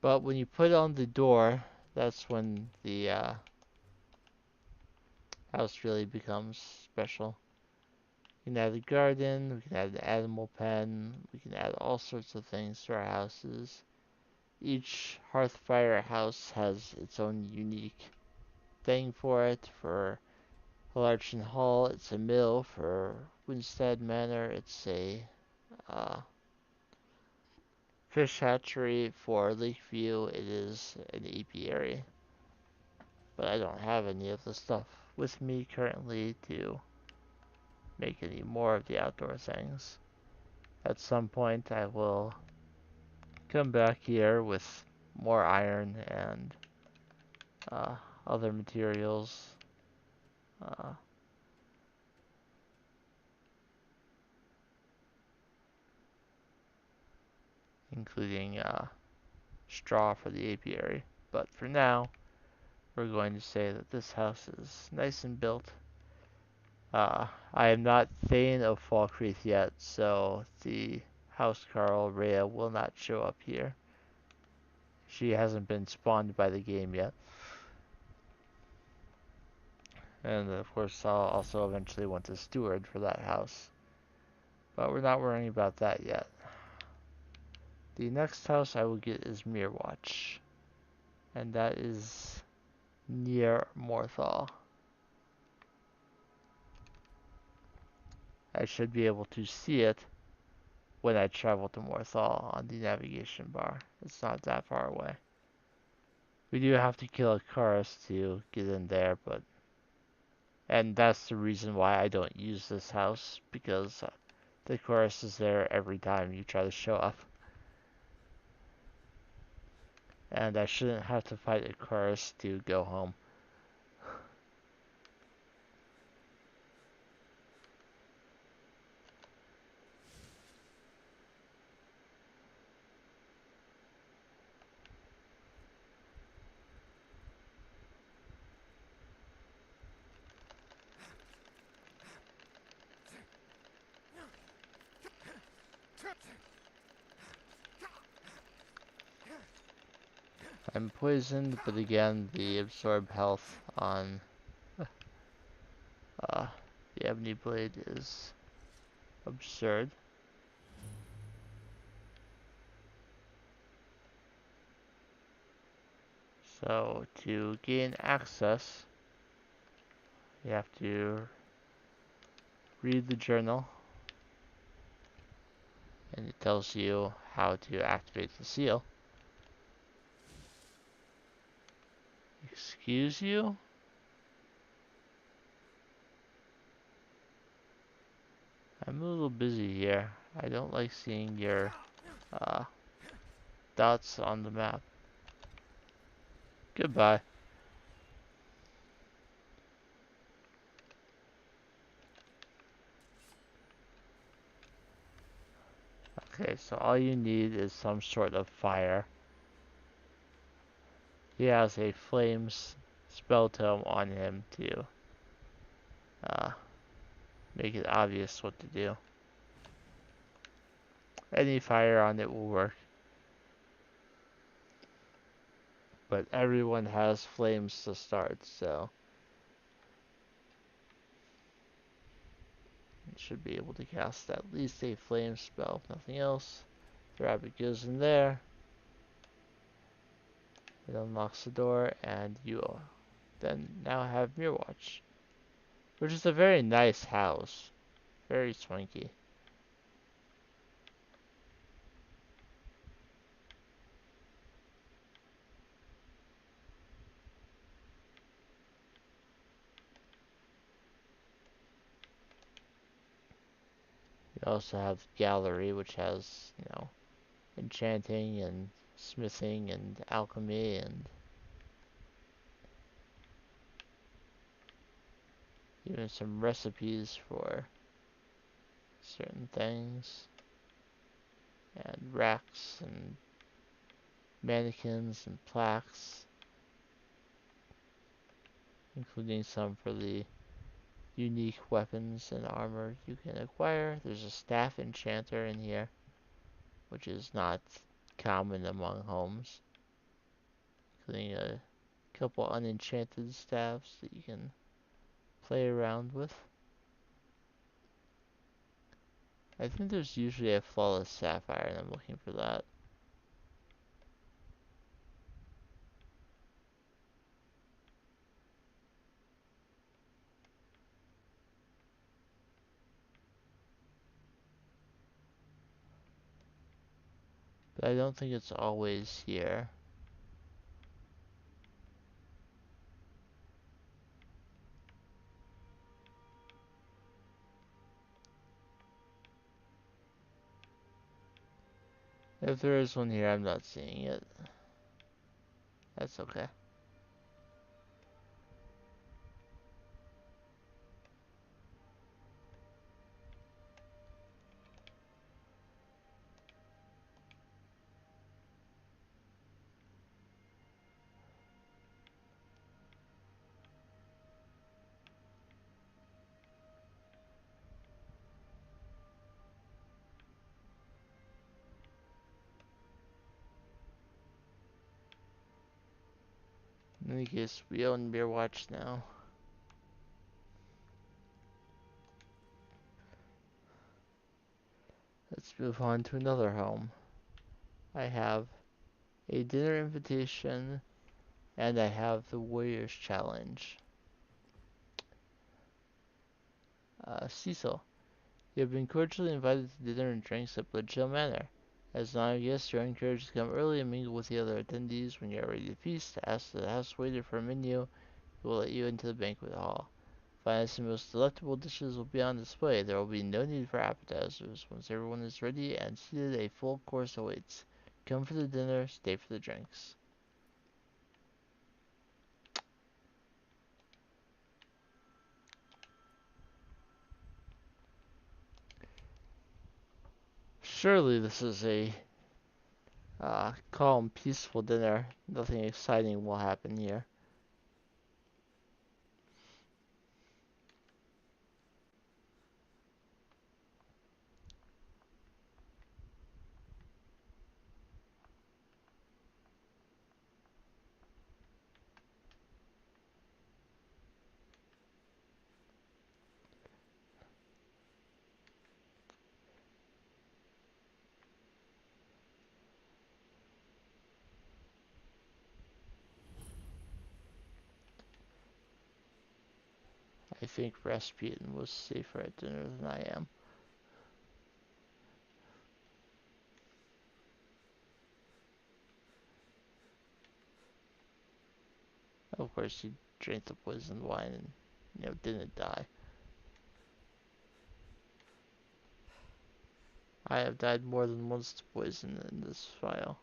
But when you put on the door, that's when the house really becomes special. We can add a garden, we can add an animal pen, we can add all sorts of things to our houses. Each Hearthfire house has its own unique thing for it. For Larchen Hall, it's a mill. For Winstead Manor, it's a fish hatchery. For Lakeview, it is an apiary. But I don't have any of the stuff with me currently to make any more of the outdoor things. At some point, I will come back here with more iron and other materials. Uh, Including straw for the apiary. But for now, we're going to say that this house is nice and built. I am not Thane of Falkreath yet, so the housecarl Rhea will not show up here. She hasn't been spawned by the game yet. And of course, I'll also eventually want to steward for that house. But we're not worrying about that yet. The next house I will get is Mirwatch. And that is near Morthal. I should be able to see it when I travel to Morthal on the navigation bar. It's not that far away. We do have to kill a Chorus to get in there, but... And that's the reason why I don't use this house, because the Chorus is there every time you try to show up. And I shouldn't have to fight a Chorus to go home. I'm poisoned, but again, the absorb health on the Ebony Blade is absurd. So, to gain access, you have to read the journal, and it tells you how to activate the seal. Excuse you? I'm a little busy here. I don't like seeing your dots on the map. Goodbye. Okay, so all you need is some sort of fire. He has a flames spell tome on him to make it obvious what to do. Any fire on it will work. But everyone has flames to start, so you should be able to cast at least a flame spell, if nothing else. The rabbit goes in there. It unlocks the door, and you then now have Mirwatch, which is a very nice house. Very swanky. You also have Gallery, which has, you know, enchanting and smithing and alchemy and even some recipes for certain things, and racks and mannequins and plaques, including some for the unique weapons and armor you can acquire. There's a staff enchanter in here, which is not common among homes, including a couple unenchanted staffs that you can play around with. I think there's usually a flawless sapphire, and I'm looking for that. But I don't think it's always here. If there is one here, I'm not seeing it. That's okay. In any case, we own Mirwatch now. let's move on to another home. I have a dinner invitation, and I have the Warriors Challenge. Cecil, you have been cordially invited to dinner and drinks at Bloodchill Manor. As an honored guest, you are encouraged to come early and mingle with the other attendees. When you are ready to feast, ask the house waiter for a menu. He will let you into the banquet hall. Finest and most delectable dishes will be on display. There will be no need for appetizers. Once everyone is ready and seated, a full course awaits. Come for the dinner, stay for the drinks. Surely this is a calm, peaceful dinner. Nothing exciting will happen here. I think Rasputin was safer at dinner than I am. Of course, he drank the poisoned wine and, didn't die. I have died more than once to poison in this file.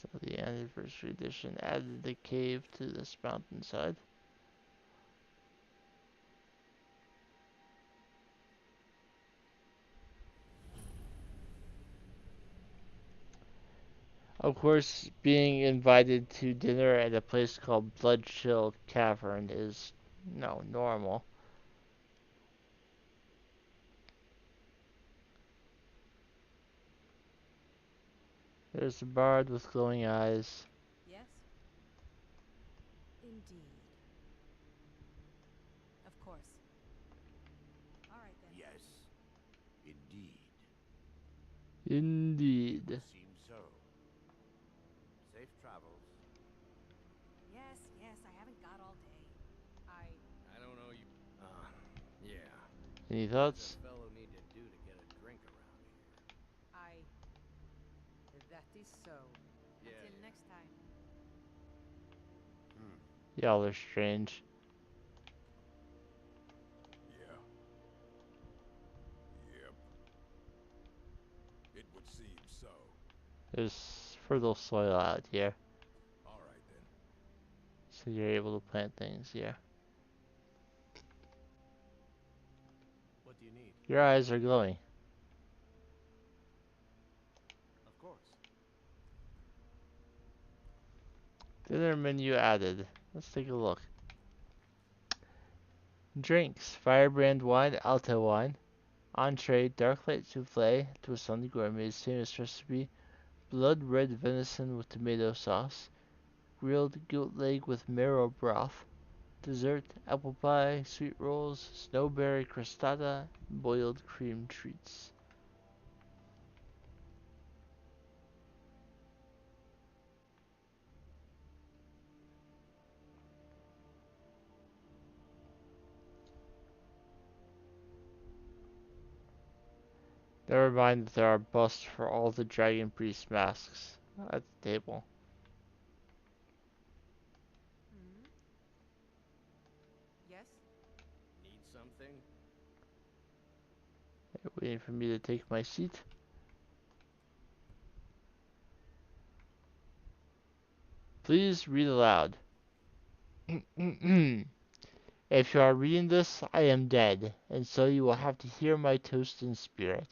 So the anniversary edition added the cave to this mountainside. Of course, being invited to dinner at a place called Bloodchill Cavern is, normal. There's a bard with glowing eyes. Yes? Indeed. Of course. All right then. Yes, indeed. Indeed. It would seem so. Safe travels. Yes, I haven't got all day. I don't know you. Yeah. Any What thoughts? does a fellow need to do to get a drink around here? That is so. Yeah, Until yeah. next time. Y'all are strange. Yeah. Yep. It would seem so. There's fertile soil out here, All right then. so you're able to plant things here. What do you need? Your eyes are glowing. Of course. Dinner menu added. Let's take a look. Drinks: Firebrand wine, Alto wine. Entree: Darklight souffle, twist on the gourmet's famous recipe. Blood red venison with tomato sauce. Grilled goat leg with marrow broth. Dessert: apple pie, sweet rolls, snowberry crostata, boiled cream treats. Never mind that there are busts for all the dragon priest masks at the table. Yes? Need something? Waiting for me to take my seat. Please read aloud. If you are reading this, I am dead, and so you will have to hear my toast in spirit.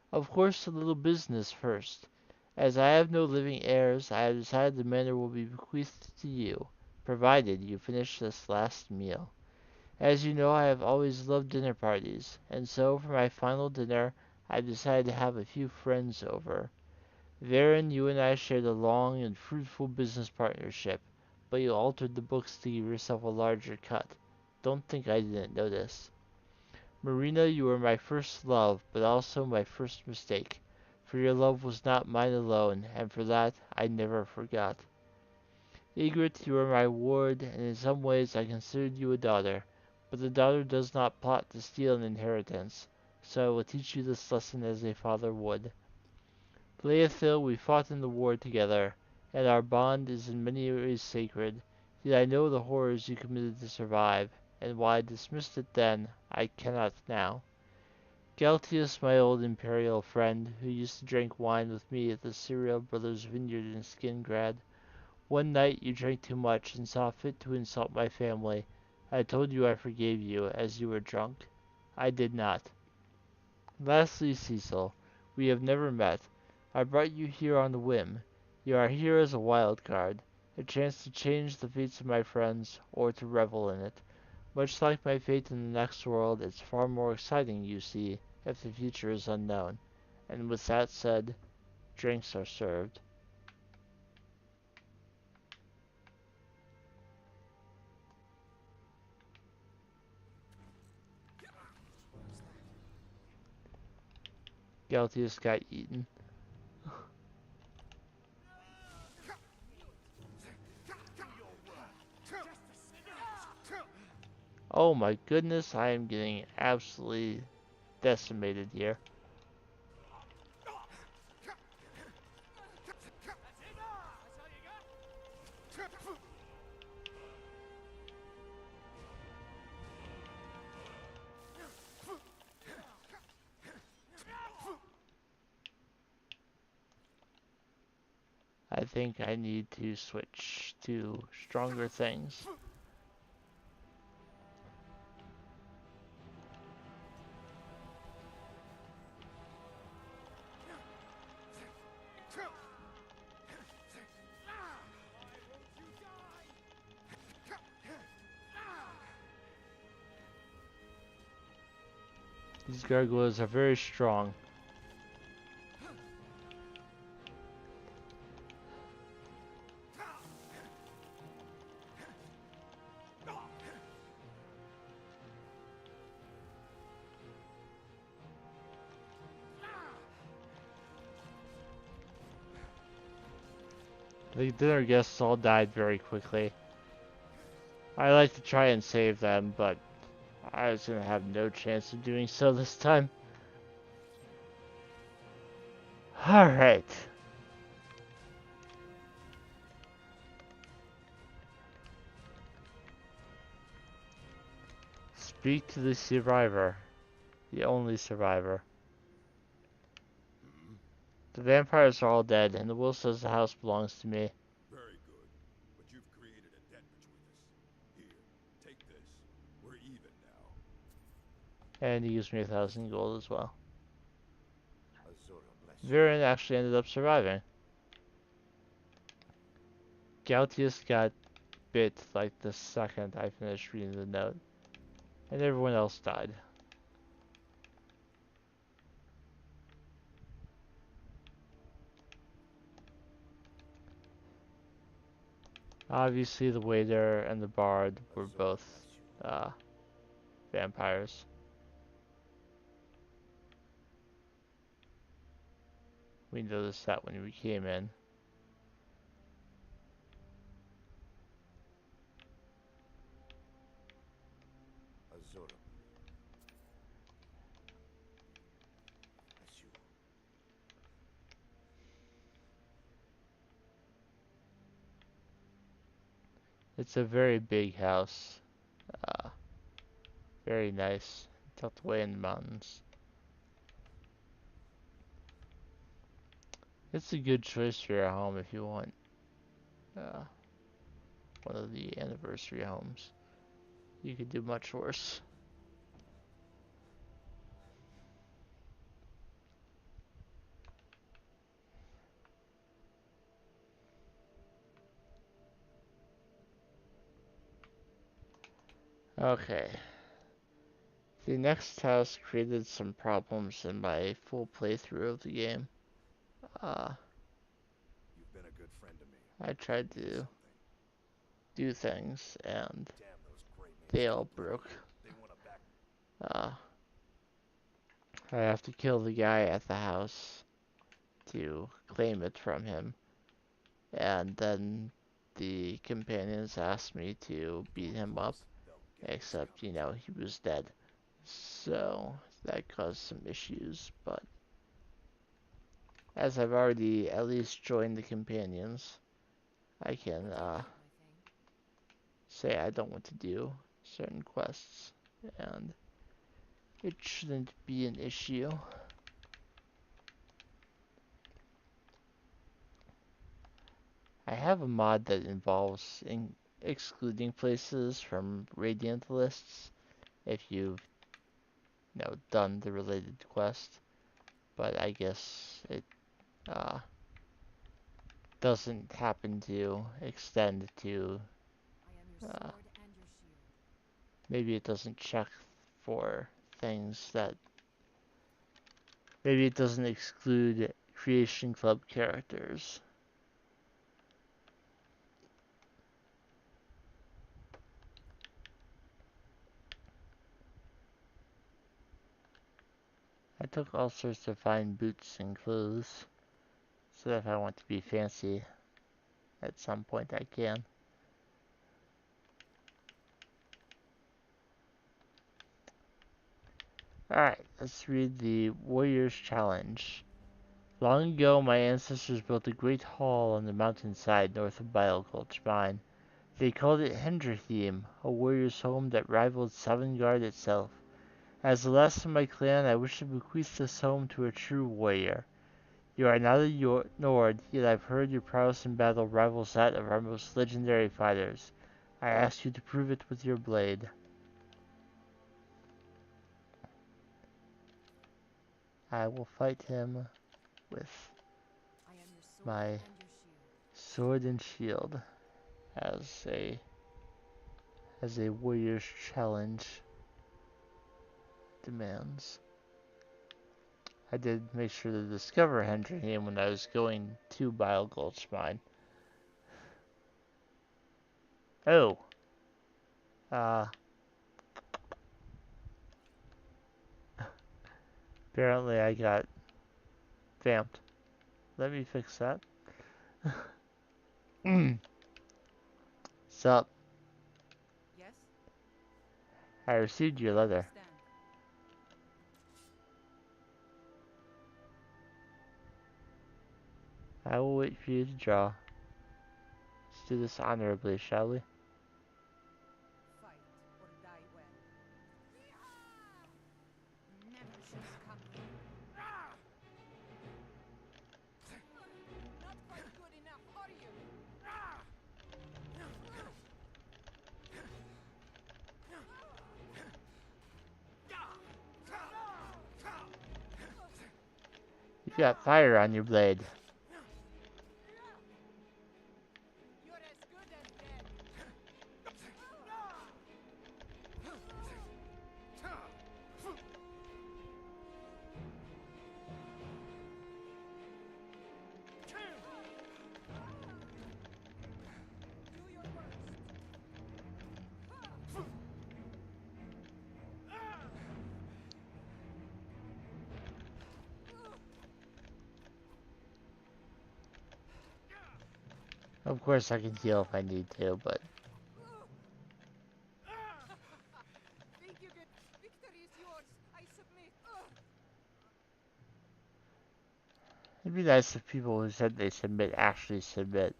Of course, a little business first. As I have no living heirs, I have decided the manor will be bequeathed to you, provided you finish this last meal. As you know, I have always loved dinner parties, and so for my final dinner, I decided to have a few friends over. Therein, you and I shared a long and fruitful business partnership, but you altered the books to give yourself a larger cut. Don't think I didn't notice. Marina, you were my first love, but also my first mistake, for your love was not mine alone, and for that I never forgot. Ygritte, you were my ward, and in some ways I considered you a daughter, but a daughter does not plot to steal an inheritance, so I will teach you this lesson as a father would. Leothil, we fought in the war together, and our bond is in many ways sacred, yet I know the horrors you committed to survive, and while I dismissed it then, I cannot now. Galtius, my old imperial friend, who used to drink wine with me at the Cereal Brothers vineyard in Skingrad, one night you drank too much and saw fit to insult my family. I told you I forgave you, as you were drunk. I did not. Lastly, Cecil, we have never met. I brought you here on a whim. You are here as a wild card, a chance to change the fates of my friends, or to revel in it. Much like my fate in the next world, it's far more exciting, you see, if the future is unknown. And with that said, drinks are served. Galtius got eaten. Oh my goodness, I am getting absolutely decimated here. I think I need to switch to stronger things. These gargoyles are very strong. The dinner guests all died very quickly. I like to try and save them, but I was gonna have no chance of doing so this time. Alright. Speak to the survivor. The only survivor. The vampires are all dead, and the will says the house belongs to me. Very good. But you've created a debt between us. Here, take this. We're even now. And he gives me 1,000 gold as well. Azura bless you. Viren actually ended up surviving. Galtius got bit like the second I finished reading the note. And everyone else died. Obviously the waiter and the bard were Azura both bless you. vampires. We noticed that when we came in. Azura bless you. It's a very big house. Uh, Very nice. Tucked away in the mountains. It's a good choice for your home if you want uh, one of the anniversary homes. You could do much worse. Okay. The next task created some problems in my full playthrough of the game. Uh, You've been a good friend to me. I tried Need to something. do things and Damn those Greymanes they to all broke. oblivion. They want to back. Uh, I have to kill the guy at the house to claim it from him. And then the companions asked me to beat him up, except, he was dead. So that caused some issues, but as I've already at least joined the companions, I can say I don't want to do certain quests, and it shouldn't be an issue. I have a mod that involves excluding places from Radiant lists if you've done the related quest, but I guess it uh, doesn't happen to extend to uh, maybe it doesn't check for things that maybe it doesn't exclude Creation Club characters. I took all sorts of fine boots and clothes, so that if I want to be fancy at some point I can. Alright, let's read the Warrior's Challenge. Long ago, my ancestors built a great hall on the mountainside north of Bile Gulch Mine. They called it Hendratheim, a warrior's home that rivaled Sovngarde itself. As the last of my clan, I wish to bequeath this home to a true warrior. You are not a Nord, yet I've heard your prowess in battle rivals that of our most legendary fighters. I ask you to prove it with your blade. I will fight him with my sword and shield as a warrior's challenge demands. I did make sure to discover Hendrickheim when I was going to Bile Gulch Mine. Oh. Apparently I got vamped. Let me fix that. Sup? Yes? I received your letter. Understand. I will wait for you to draw. Let's do this honorably, shall we? Fight or die well. Never should have come here. Not quite good enough, are you? You've got fire on your blade. You're as good as dead. Do your worst. Of course I can heal if I need to, but Think you get victory is yours. I submit. it'd be nice if people who said they submit actually submit.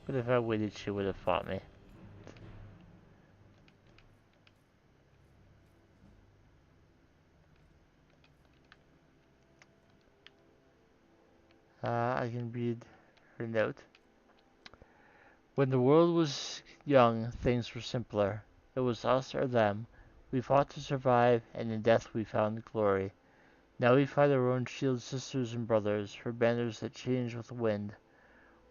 But if I waited, she would have fought me. I can read her note. When the world was young, things were simpler. It was us or them. We fought to survive, and in death we found glory. Now we fight our own shield sisters and brothers, for banners that change with the wind.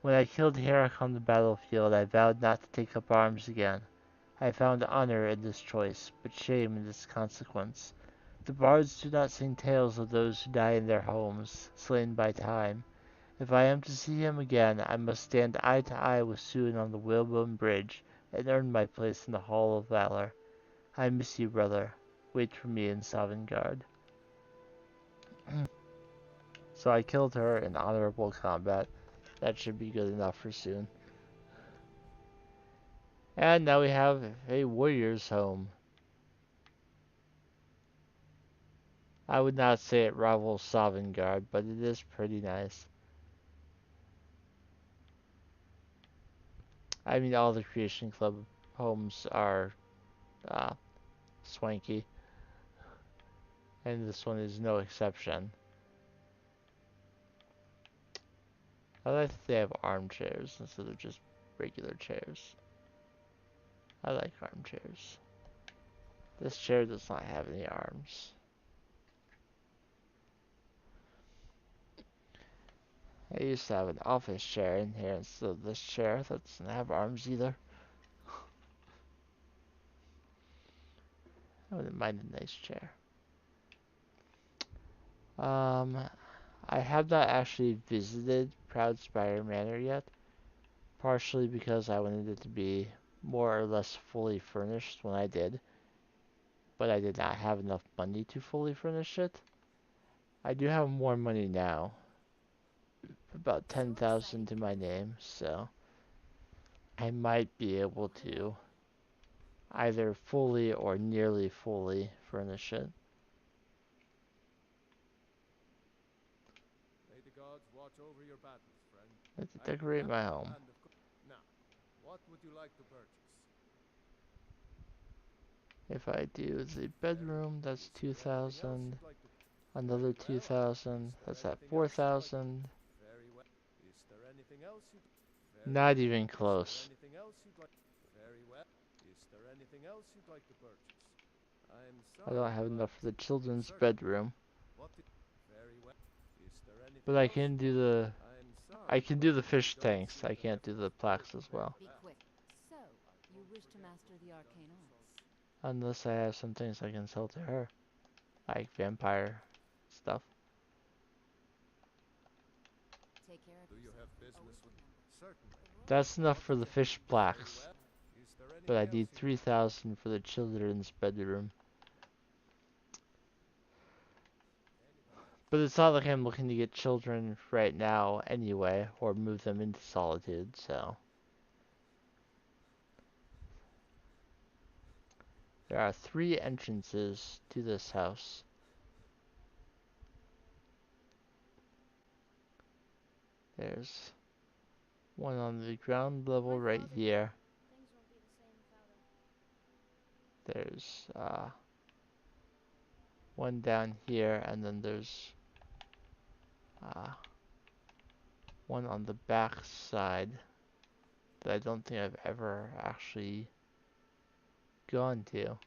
When I killed Herrick on the battlefield, I vowed not to take up arms again. I found honor in this choice, but shame in its consequence. The bards do not sing tales of those who die in their homes, slain by time. If I am to see him again, I must stand eye to eye with Suin on the Whalebone Bridge, and earn my place in the Hall of Valor. I miss you, brother. Wait for me in Sovngarde. So I killed her in honorable combat. That should be good enough for Suin. And now we have a warrior's home. I would not say it rivals Sovngarde, but it is pretty nice. I mean, all the Creation Club homes are uh, swanky, and this one is no exception. I like that they have armchairs instead of just regular chairs. I like armchairs. This chair does not have any arms. I used to have an office chair in here instead of this chair that doesn't have arms either. I wouldn't mind a nice chair. I have not actually visited Proudspire Manor yet, partially because I wanted it to be more or less fully furnished when I did, but I did not have enough money to fully furnish it. I do have more money now, about 10,000 to my name, so I might be able to either fully or nearly fully furnish it. May the gods watch over your battles, friend. Let's decorate my home. Now, what would you like to purchase? If I do the bedroom, that's 2,000. Another 2,000. That's at 4,000. Very well. Is there anything else Not even close. Very well. Is there anything else you'd like to purchase? I'm I sorry. don't have enough for the children's bedroom. Very well. Is there anything But I can do the fish tanks. I can't do the plaques as well. Be quick. So, you wish to master the arcane arts? Unless I have some things I can sell to her. Like vampire stuff. Take care of Do you have business with certainly? That's enough for the fish plaques. But I need 3,000 for the children's bedroom. But it's not like I'm looking to get children right now anyway, or move them into solitude, so. There are 3 entrances to this house. There's one on the ground level right here. Things won't be the same without him. There's one down here, and then there's one on the back side that I don't think I've ever actually gone to.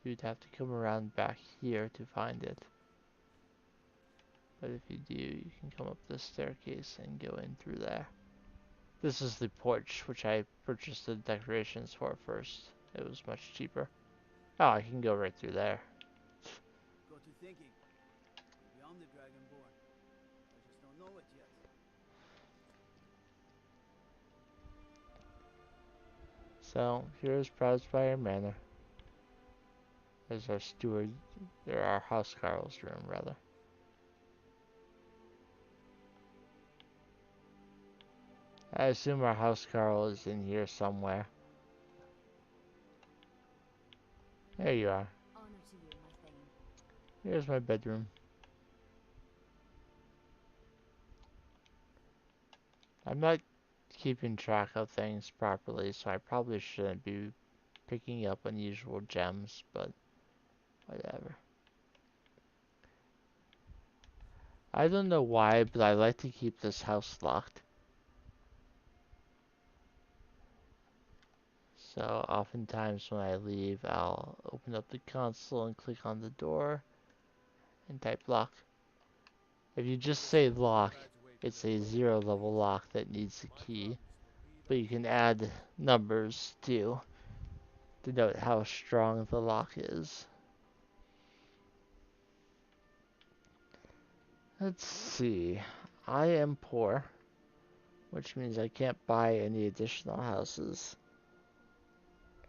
You'd have to come around back here to find it. But if you do, you can come up this staircase and go in through there. This is the porch, which I purchased the decorations for first. It was much cheaper. Oh, I can go right through there. Got you thinking. Maybe I'm the Dragonborn. I just don't know it yet. So, here's Proudspire Manor. There's our steward, or our housecarl's room, rather. I assume our housecarl is in here somewhere. There you are. honor to you, my thane. Here's my bedroom. I'm not keeping track of things properly, so I probably shouldn't be picking up unusual gems, but whatever. I don't know why, but I like to keep this house locked. So oftentimes when I leave, I'll open up the console and click on the door and type lock. If you just say lock, it's a 0 level lock that needs a key, but you can add numbers too denote how strong the lock is. Let's see. I am poor, which means I can't buy any additional houses.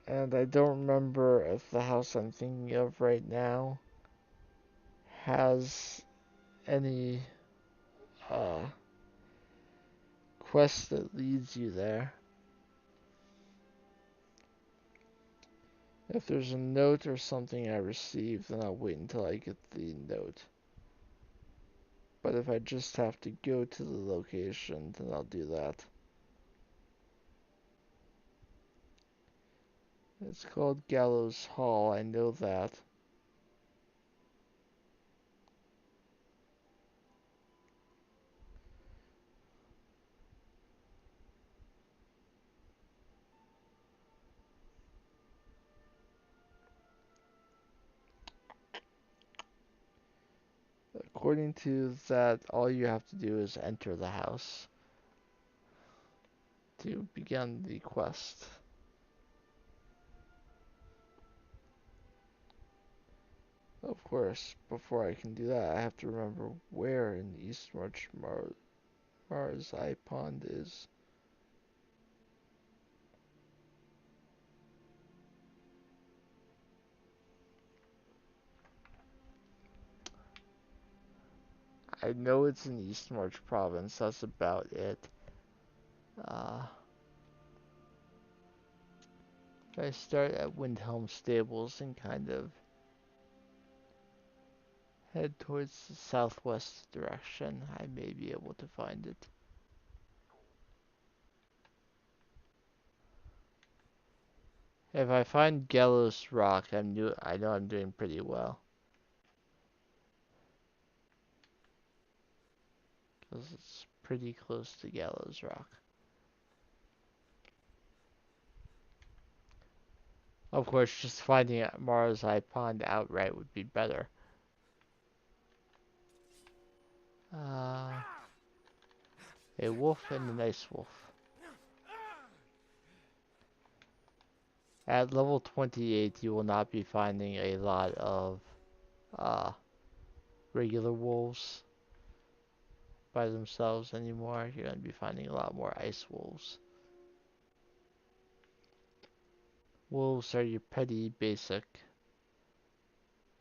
And I don't remember if the house I'm thinking of right now has any quest that leads you there. If there's a note or something I receive, then I'll wait until I get the note. But if I just have to go to the location, then I'll do that. It's called Gallows Hall, I know that. According to that, all you have to do is enter the house to begin the quest. Of course, before I can do that, I have to remember where in East Mars Eye Pond is. I know it's in East March Province, that's about it. If I start at Windhelm Stables and kind of head towards the southwest direction, I may be able to find it. If I find Gallows Rock, I know I'm doing pretty well. Because it's pretty close to Gallows Rock. Of course, just finding Mars Eye Pond outright would be better. A wolf and a nice wolf. At level 28, you will not be finding a lot of regular wolves by themselves anymore. You're going to be finding a lot more ice wolves. Wolves are your petty, basic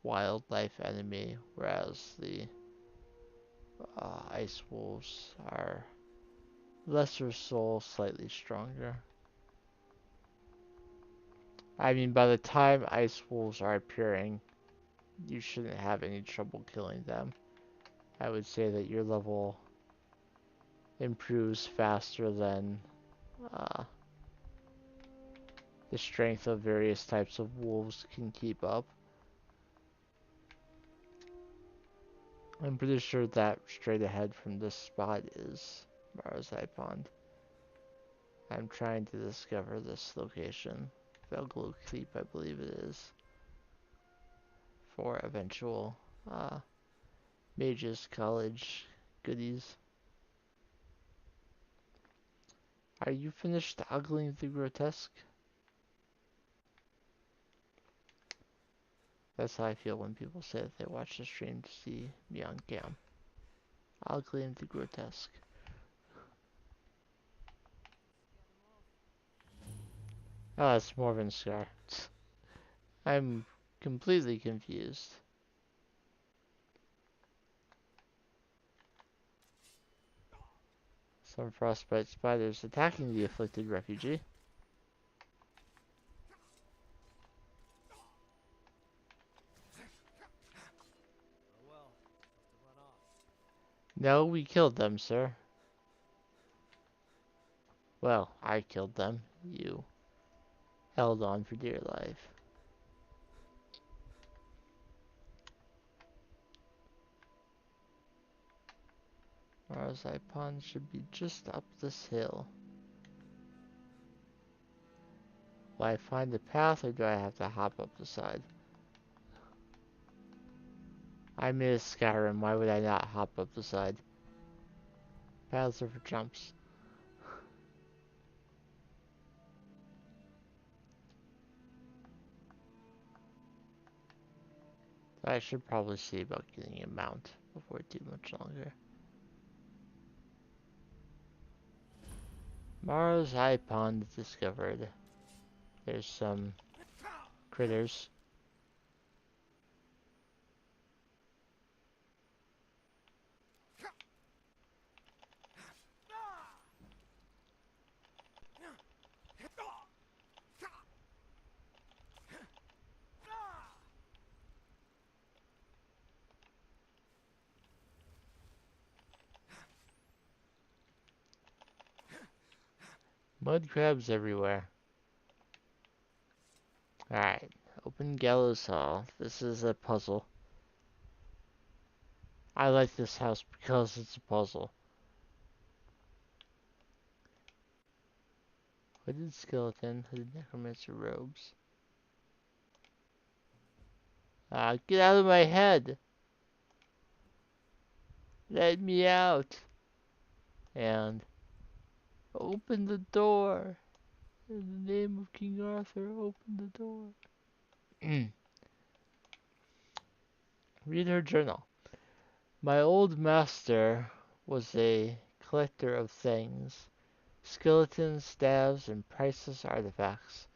wildlife enemy, whereas the ice wolves are lesser soul, slightly stronger. I mean, by the time ice wolves are appearing, you shouldn't have any trouble killing them. I would say that your level improves faster than the strength of various types of wolves can keep up. I'm pretty sure that straight ahead from this spot is Mars Eye Pond. I'm trying to discover this location. Velglow Keep, I believe it is. For eventual Mages College goodies. Are you finished ogling the grotesque? That's how I feel when people say that they watch the stream to see me on cam. Ogling the grotesque. Oh, that's Morven Scar. I'm completely confused. Some frostbite spiders attacking the afflicted refugee. Oh well, just to run off. No, we killed them, sir. Well, I killed them. You held on for dear life. Mars Eye Pond should be just up this hill. Will I find the path, or do I have to hop up the side? I made a Skyrim, why would I not hop up the side? Paths are for jumps. I should probably see about getting a mount before too much longer. Mars High Pond discovered. There's some critters. Mud crabs everywhere. Alright, open Gallows Hall. This is a puzzle. I like this house because it's a puzzle. Hooded skeleton, hooded necromancer robes. Get out of my head! Let me out! And open the door! In the name of King Arthur, open the door. Read her journal. My old master was a collector of things, skeletons, staves, and priceless artifacts,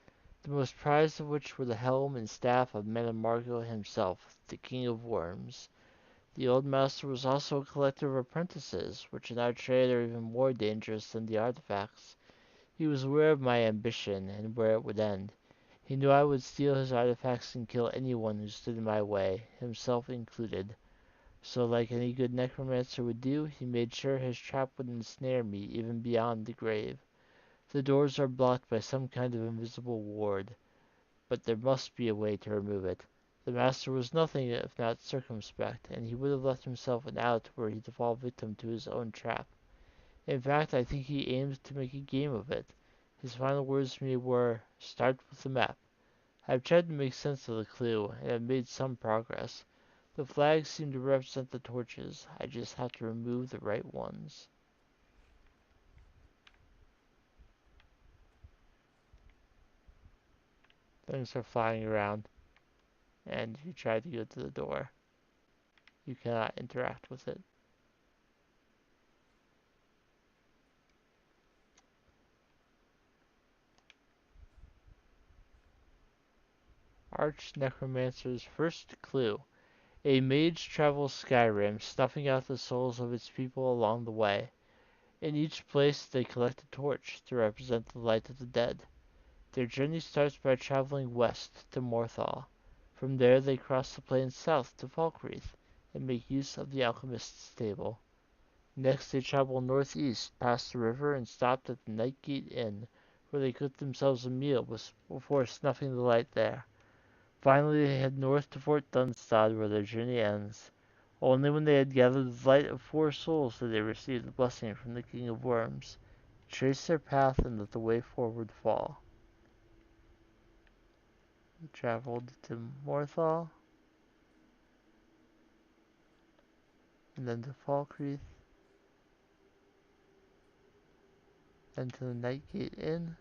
the most prized of which were the helm and staff of Menemargo himself, the king of worms. The old master was also a collector of apprentices, which in our trade are even more dangerous than the artifacts. He was aware of my ambition, and where it would end. He knew I would steal his artifacts and kill anyone who stood in my way, himself included. So, like any good necromancer would do, he made sure his trap would ensnare me even beyond the grave. The doors are blocked by some kind of invisible ward, but there must be a way to remove it. The master was nothing if not circumspect, and he would have left himself an out were he to fall victim to his own trap. In fact, I think he aimed to make a game of it. His final words to me were, "Start with the map." I've tried to make sense of the clue, and have made some progress. The flags seem to represent the torches. I just have to remove the right ones. Things are flying around, and if you try to go to the door, you cannot interact with it. Arch Necromancer's first clue. A mage travels Skyrim, snuffing out the souls of its people along the way. In each place they collect a torch to represent the light of the dead. Their journey starts by traveling west to Morthal. From there they cross the plains south to Falkreath, and make use of the alchemist's stable. Next they travel northeast, past the river, and stopped at the Nightgate Inn, where they cook themselves a meal before snuffing the light there. Finally they head north to Fort Dunstad, where their journey ends. Only when they had gathered the light of 4 souls did they receive the blessing from the King of Worms. Trace their path and let the way forward fall. We traveled to Morthal, and then to Falkreath, then to the Nightgate Inn,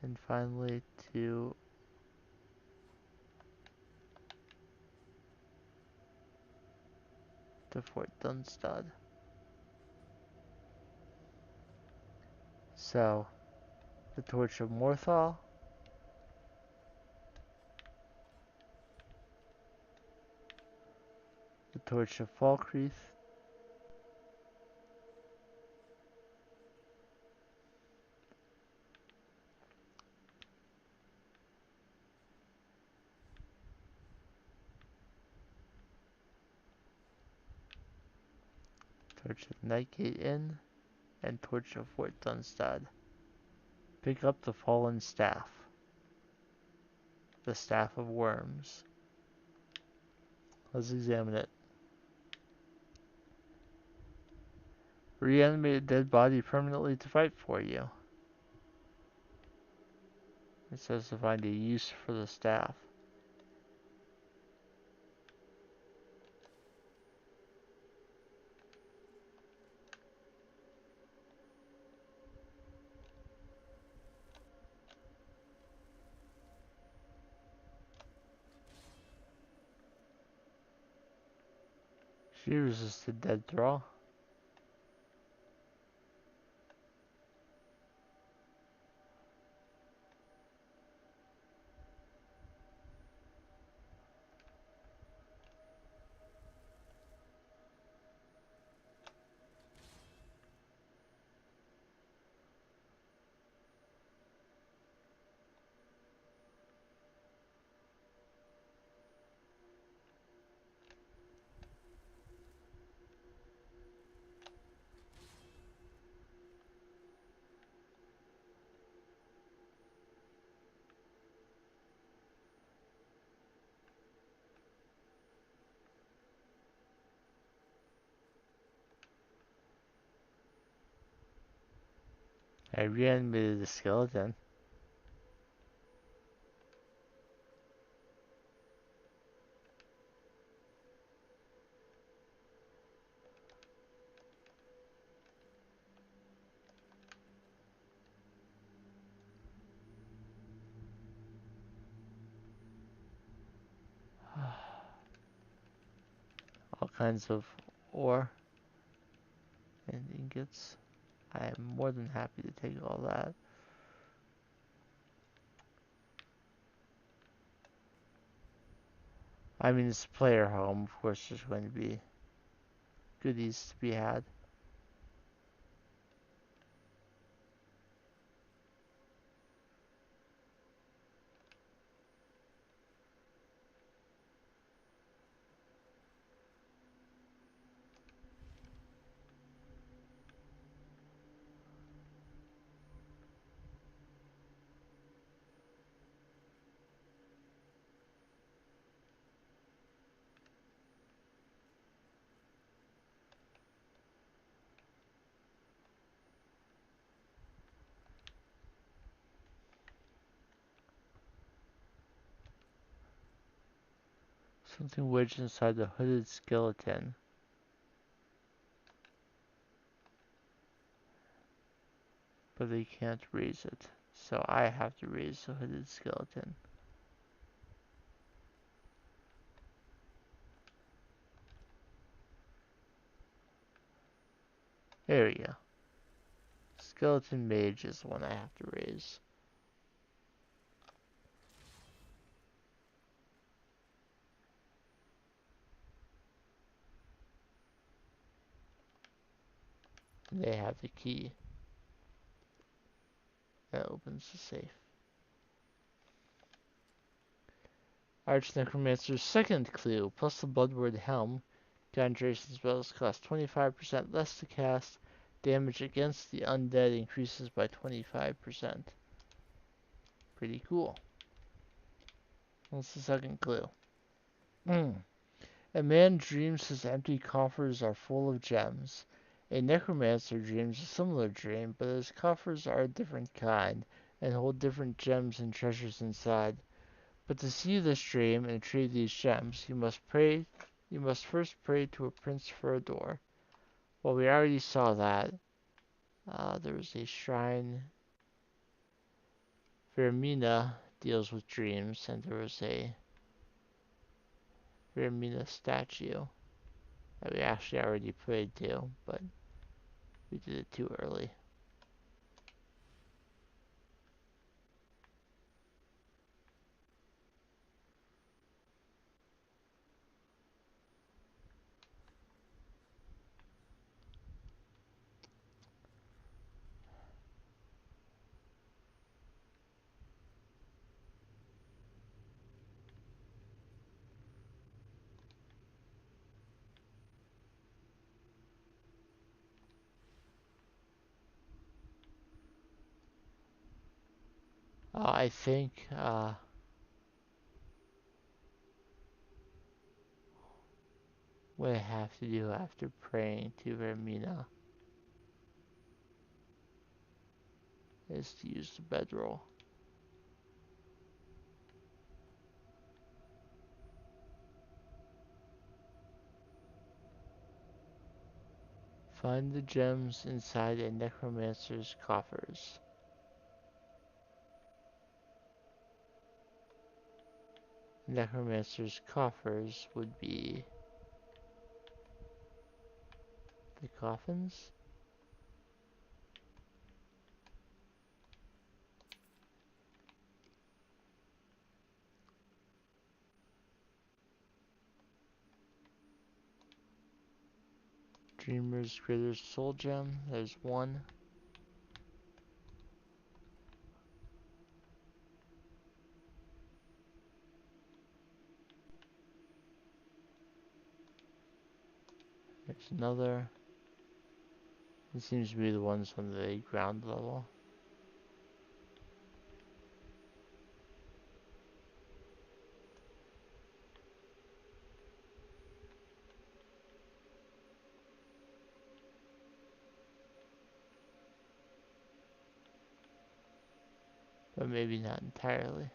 and finally to Fort Dunstad. So, the Torch of Morthal, the Torch of Falkreath, Torch of Nightgate Inn, and Torch of Fort Dunstad. Pick up the fallen staff, the Staff of Worms. Let's examine it. Reanimate a dead body permanently to fight for you. It says to find a use for the staff. She resisted death throw. I reanimated the skeleton. All kinds of ore and ingots. I am more than happy to take all that. I mean, it's a player home. Of course, there's going to be goodies to be had. Something wedged inside the hooded skeleton. But they can't raise it. So I have to raise the hooded skeleton. There we go. Skeleton mage is the one I have to raise. They have the key that opens the safe. Arch Necromancer's second clue, plus the Bloodward Helm. Conjuration spells cost 25% less to cast. Damage against the undead increases by 25%. Pretty cool. What's the second clue? A man dreams his empty coffers are full of gems. A necromancer dreams a similar dream, but his coffers are a different kind and hold different gems and treasures inside. But to see this dream and retrieve these gems, you must first pray to a prince for a door. Well, we already saw that. There was a shrine. Vermina deals with dreams, and there was a Vermina statue that we actually already prayed to, but we did it too early. I think what I have to do after praying to Vermina is to use the bedroll. Find the gems inside a necromancer's coffers. Necromancer's coffers would be The coffins? Dreamer's Greater Soul Gem. There's one. There's another. This seems to be the ones on the ground level. But maybe not entirely.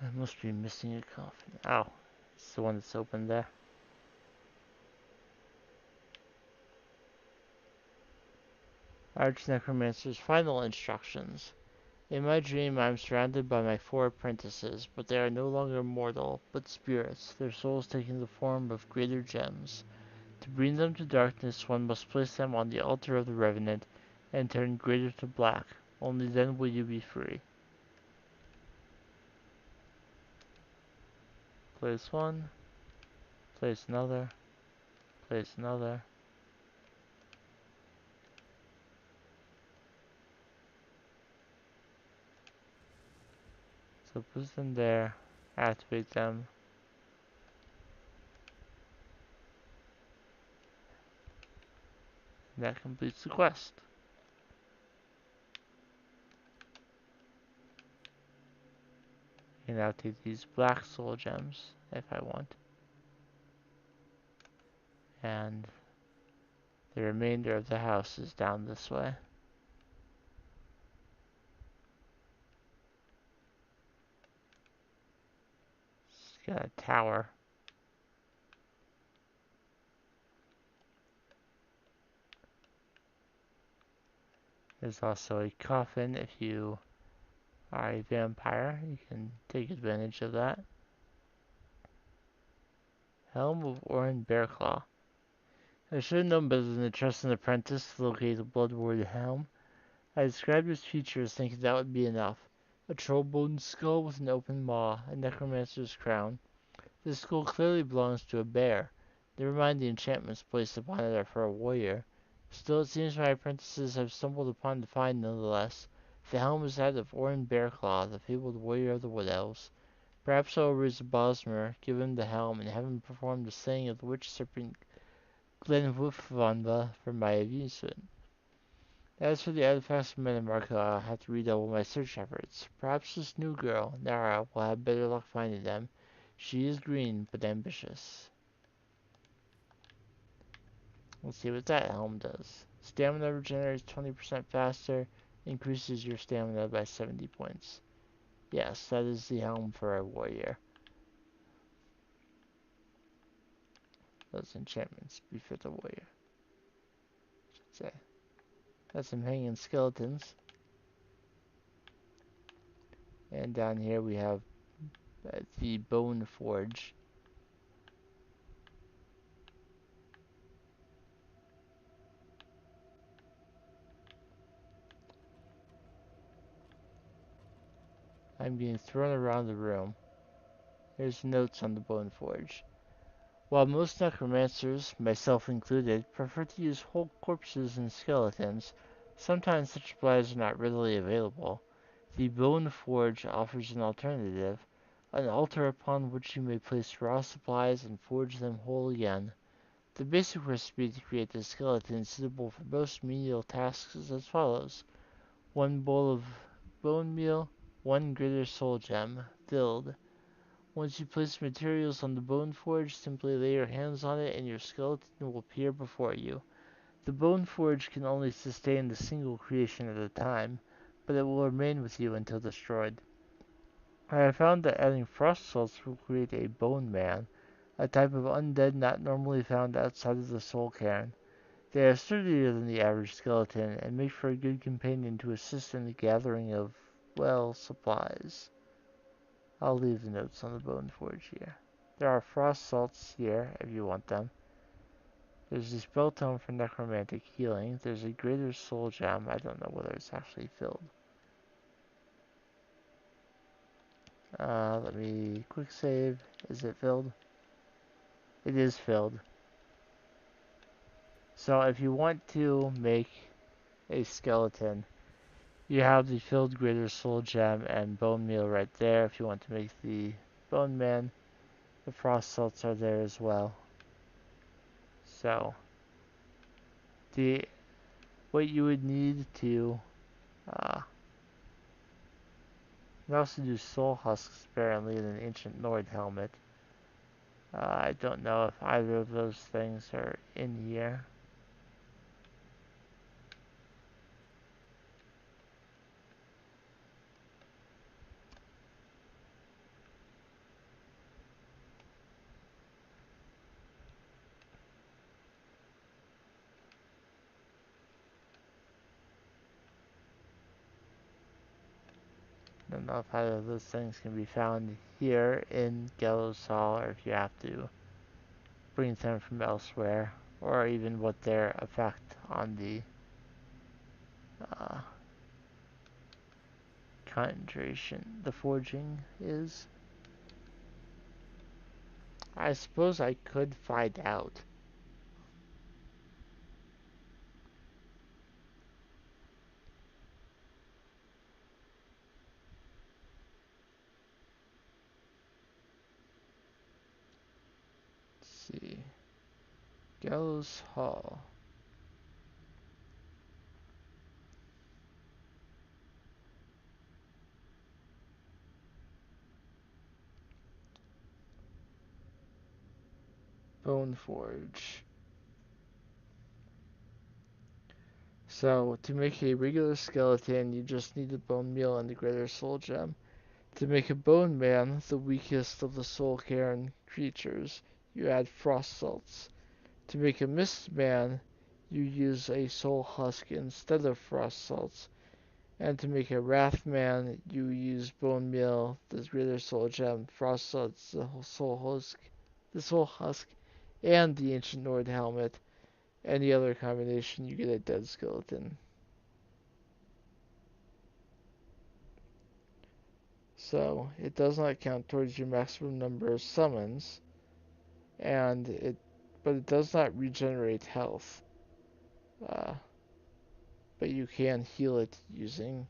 I must be missing a coffin. Oh, it's the one that's open there. Arch Necromancer's final instructions. In my dream, I am surrounded by my 4 apprentices, but they are no longer mortal, but spirits, their souls taking the form of greater gems. To bring them to darkness, one must place them on the altar of the Revenant and turn greater to black. Only then will you be free. Place one, place another, place another. So put them there, activate them. And that completes the quest. And I'll take these black soul gems if I want. And the remainder of the house is down this way. It's got a tower. There's also a coffin. If you are a vampire, you can take advantage of that. Helm of Orin Bearclaw. I should have known better than to trust an apprentice to locate the blood-warded helm. I described its features, thinking that would be enough. A troll-boned skull with an open maw, a necromancer's crown. This skull clearly belongs to a bear. Never mind the enchantments placed upon it are for a warrior. Still, it seems my apprentices have stumbled upon the find nonetheless. The helm is that of Orin Bearclaw, the fabled warrior of the Wood Elves. Perhaps I will raise a Bosmer, give him the helm, and have him perform the slaying of the witch serpent Glenwulfvanda for my amusement. As for the artifacts from Metamarca, I'll have to redouble my search efforts. Perhaps this new girl, Nara, will have better luck finding them. She is green, but ambitious. Let's see what that helm does. Stamina regenerates 20% faster, increases your stamina by 70 points. Yes, that is the helm for a warrior. Those enchantments befit the warrior, I should say. Got some hanging skeletons. And down here we have the Bone Forge. I'm being thrown around the room. There's notes on the Bone Forge. While most necromancers, myself included, prefer to use whole corpses and skeletons, sometimes such supplies are not readily available. The Bone Forge offers an alternative. an altar upon which you may place raw supplies and forge them whole again. The basic recipe to create this skeleton suitable for most menial tasks is as follows: 1 bowl of bone meal, 1 greater soul gem, filled. Once you place materials on the bone forge, simply lay your hands on it and your skeleton will appear before you. The bone forge can only sustain a single creation at a time, but it will remain with you until destroyed. I have found that adding frost salts will create a bone man, a type of undead not normally found outside of the soul cairn. They are sturdier than the average skeleton and make for a good companion to assist in the gathering of, well, supplies. I'll leave the notes on the bone forge here. There are frost salts here if you want them. There's a spell tome for necromantic healing. There's a greater soul gem. I don't know whether it's actually filled. Let me quick save. Is it filled? It is filled. So if you want to make a skeleton, you have the filled greater soul gem and bone meal right there. If you want to make the bone man, the frost salts are there as well. So the what you would need to you can also do soul husks apparently in an ancient Nord helmet. I don't know if either of those things are in here. I don't know if either of those things can be found here in Gallows Hall or if you have to bring them from elsewhere, or even what their effect on the uh, concentration, the forging is. I suppose I could find out. Let's see. Gallows Hall. Bone Forge. So, to make a regular skeleton, you just need the bone meal and the greater soul gem. To make a bone man, the weakest of the soul cairn creatures, you add frost salts. To make a mist man, you use a soul husk instead of frost salts. And to make a wrath man, you use bone meal, the greater soul gem, frost salts, the soul husk, and the ancient Nord helmet. Any other combination, you get a dead skeleton. So it does not count towards your maximum number of summons, but it does not regenerate health. Uh, but you can heal it using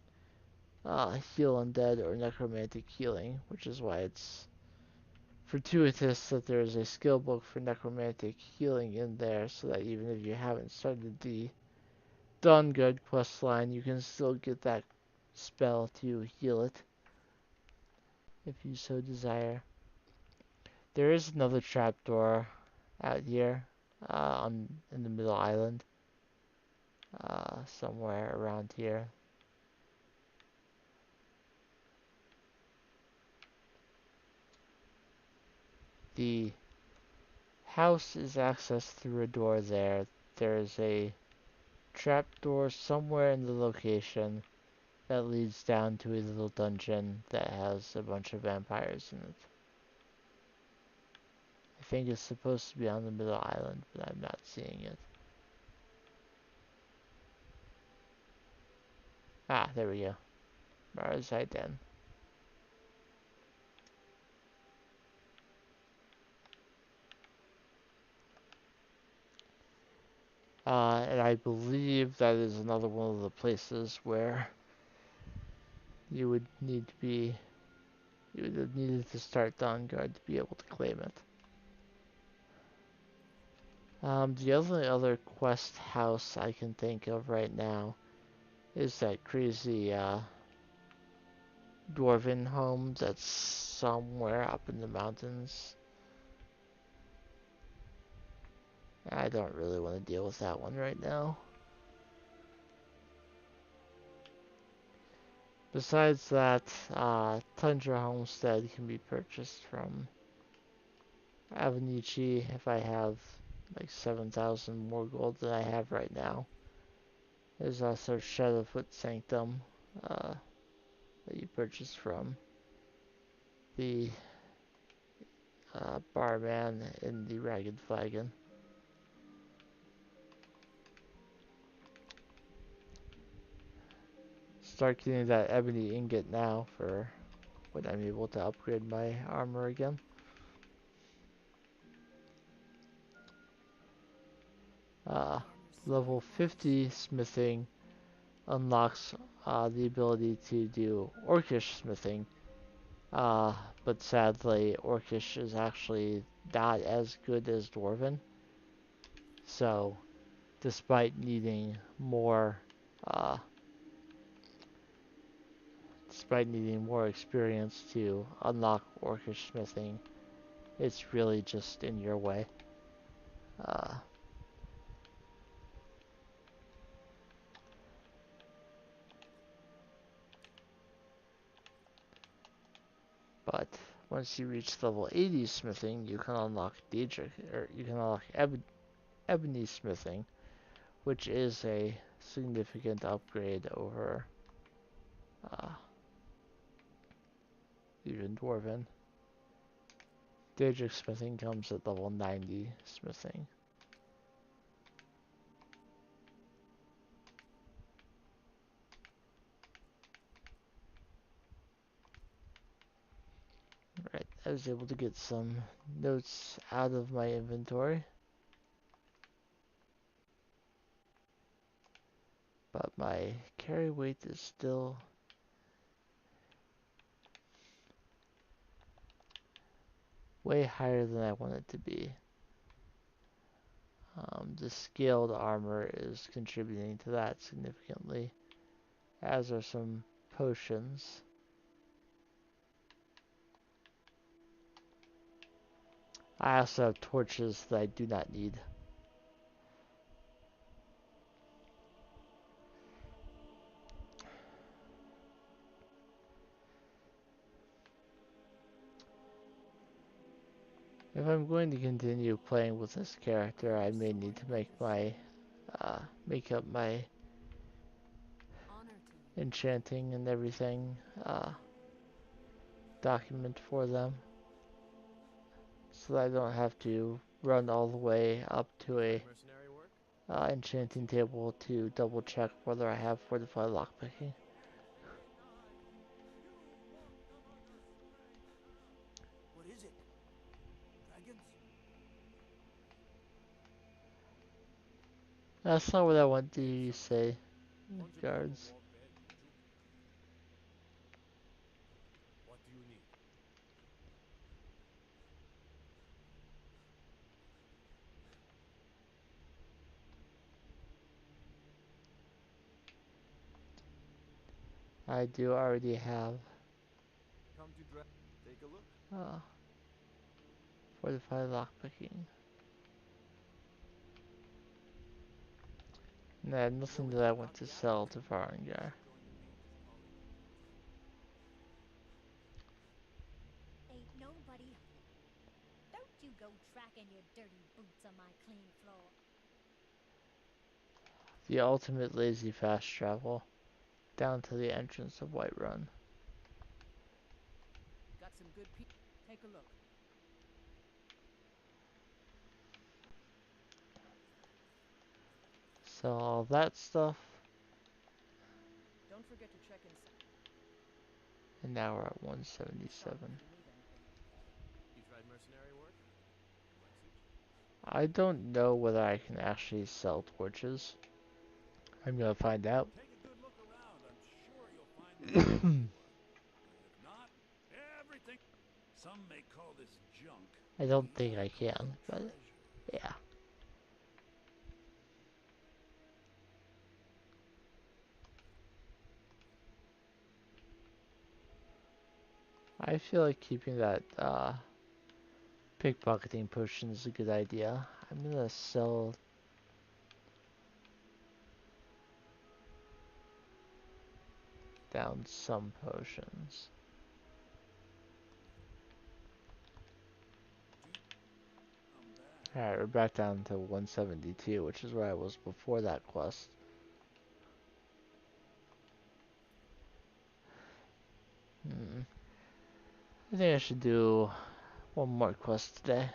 heal undead or necromantic healing, which is why it's fortuitous that there is a skill book for necromantic healing in there, so that even if you haven't started the Done Good quest line, you can still get that spell to heal it if you so desire. There is another trapdoor out here in the middle island, somewhere around here. The house is accessed through a door there. There is a trapdoor somewhere in the location that leads down to a little dungeon that has a bunch of vampires in it. I think it's supposed to be on the middle island, but I'm not seeing it. Ah, there we go. Marzai Den. And I believe that is another one of the places where you would need to be You would have needed to start Dawnguard to be able to claim it. The only other quest house I can think of right now is that crazy dwarven home that's somewhere up in the mountains. I don't really want to deal with that one right now. Besides that, Tundra Homestead can be purchased from Avenici if I have like 7,000 more gold than I have right now. There's also Shadowfoot Sanctum that you purchase from the barman in the Ragged Flagon. Start getting that ebony ingot now for when I'm able to upgrade my armor again. Level 50 smithing unlocks the ability to do orcish smithing, but sadly orcish is actually not as good as dwarven. So, despite needing more, experience to unlock orcish smithing, it's really just in your way. But once you reach level 80 smithing, you can unlock ebony smithing, which is a significant upgrade over even dwarven. Daedric smithing comes at level 90 smithing. Right, I was able to get some notes out of my inventory. But my carry weight is still way higher than I want it to be. The scaled armor is contributing to that significantly, as are some potions. I also have torches that I do not need. If I'm going to continue playing with this character, I may need to make up my enchanting and everything document for them, so that I don't have to run all the way up to a enchanting table to double check whether I have fortified lockpicking. What is it? Dragons? That's not what I want to say, guards. What do you need? I do already have Come to take a look. fortified lockpicking. And I had nothing that I want to sell to Varangar. Ain't nobody. Don't you go tracking your dirty boots on my clean floor. The ultimate lazy fast travel down to the entrance of Whiterun. Got some good people. Take a look. So all that stuff. Don't forget to check in. And now we're at 177. You tried mercenary work? Might suit you. I don't know whether I can actually sell torches. I'm gonna find out. Take a good look around. I'm sure you'll find the if not, everything Some may call this junk. I don't think I can, but yeah. I feel like keeping that pickpocketing potion is a good idea. I'm gonna sell down some potions. Alright, we're back down to 172, which is where I was before that quest. I think I should do one more quest today.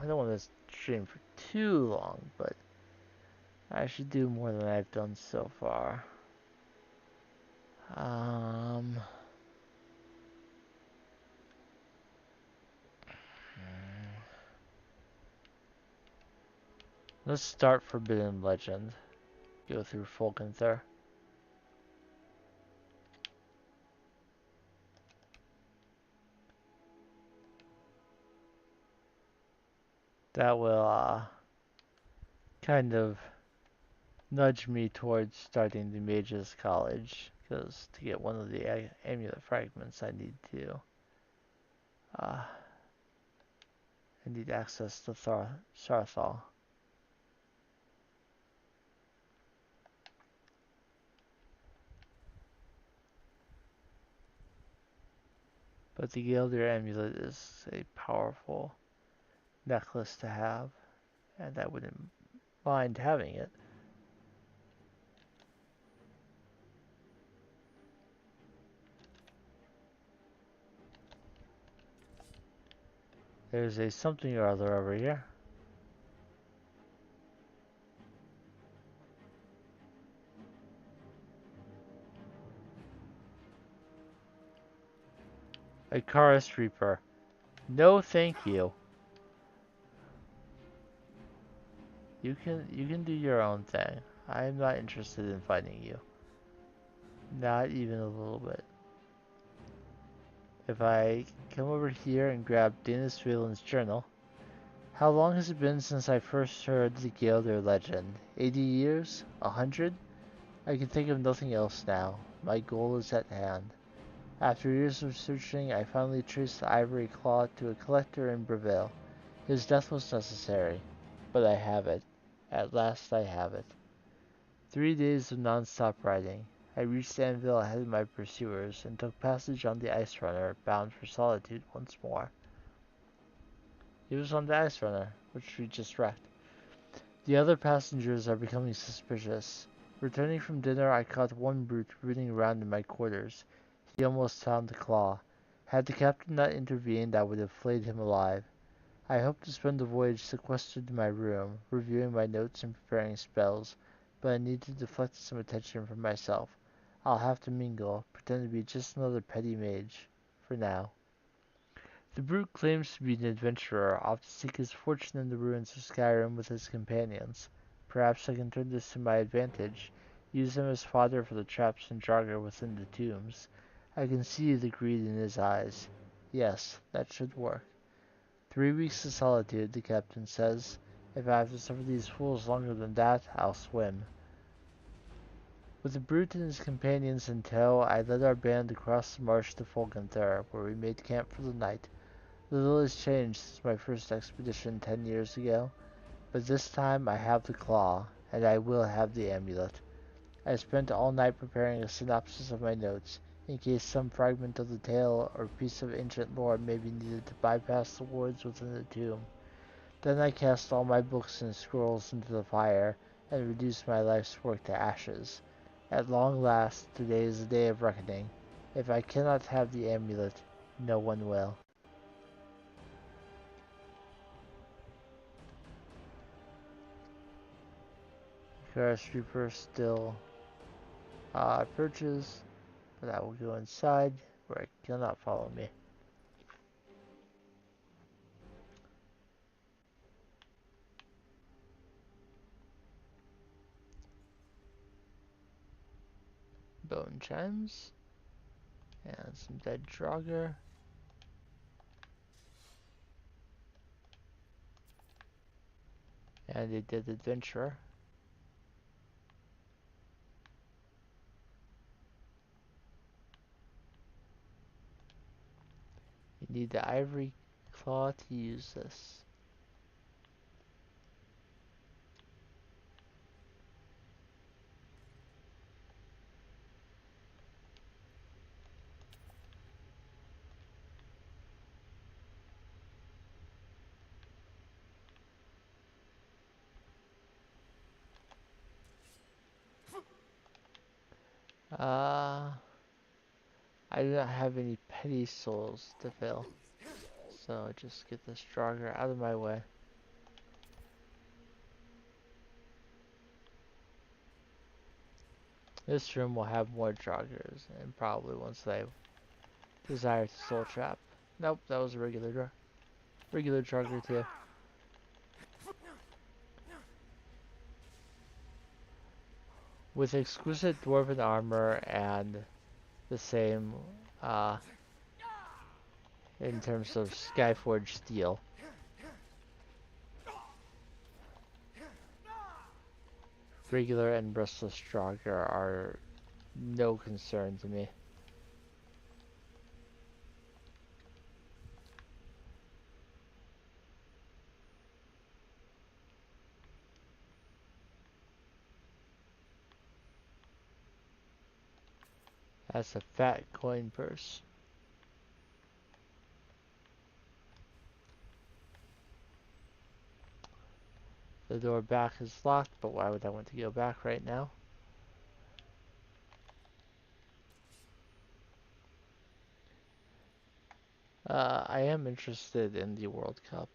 I don't want to stream for too long, but I should do more than I've done so far. Let's start Forbidden Legend. Go through Folkenther. That will kind of nudge me towards starting the Mages College, because to get one of the amulet fragments I need access to Sarthal. But the Gilder amulet is a powerful necklace to have, and I wouldn't mind having it. There's a something or other over here. A Chorus Reaper. No, thank you. You can do your own thing. I am not interested in fighting you. Not even a little bit. If I come over here and grab Dennis Whelan's journal. How long has it been since I first heard the Gilder legend? 80 years? 100? I can think of nothing else now. My goal is at hand. After years of searching, I finally traced the ivory claw to a collector in Breville. His death was necessary, but I have it. At last I have it. 3 days of non-stop riding. I reached Anvil ahead of my pursuers and took passage on the Ice Runner, bound for Solitude once more. He was on the Ice Runner, which we just wrecked. The other passengers are becoming suspicious. Returning from dinner, I caught one brute rooting around in my quarters. He almost found the claw. Had the captain not intervened, I would have flayed him alive. I hoped to spend the voyage sequestered in my room, reviewing my notes and preparing spells, but I need to deflect some attention from myself. I'll have to mingle, pretend to be just another petty mage. For now. The brute claims to be an adventurer, off to seek his fortune in the ruins of Skyrim with his companions. Perhaps I can turn this to my advantage, use him as fodder for the traps and Draugr within the tombs. I can see the greed in his eyes. Yes, that should work. 3 weeks of solitude, the captain says. If I have to suffer these fools longer than that, I'll swim. With the brute and his companions in tow, I led our band across the marsh to Folgenther, where we made camp for the night. Little has changed since my first expedition 10 years ago, but this time I have the claw, and I will have the amulet. I spent all night preparing a synopsis of my notes, in case some fragment of the tale or piece of ancient lore may be needed to bypass the wards within the tomb. Then I cast all my books and scrolls into the fire, and reduced my life's work to ashes. At long last, today is the day of reckoning. If I cannot have the amulet, no one will. Chorus Reaper still approaches, but I will go inside where it cannot follow me. Bone chimes and some dead Draugr. And they did adventurer. You need the ivory claw to use this. I do not have any petty souls to fill. So just get this Draugr out of my way. This room will have more Draugrs, and probably once I desire to soul trap. Nope, that was a regular Draugr too. With exquisite dwarven armor and the same in terms of Skyforged steel. Regular and Restless Draugr are no concern to me. That's a fat coin purse. The door back is locked, but why would I want to go back right now? I am interested in the World Cup.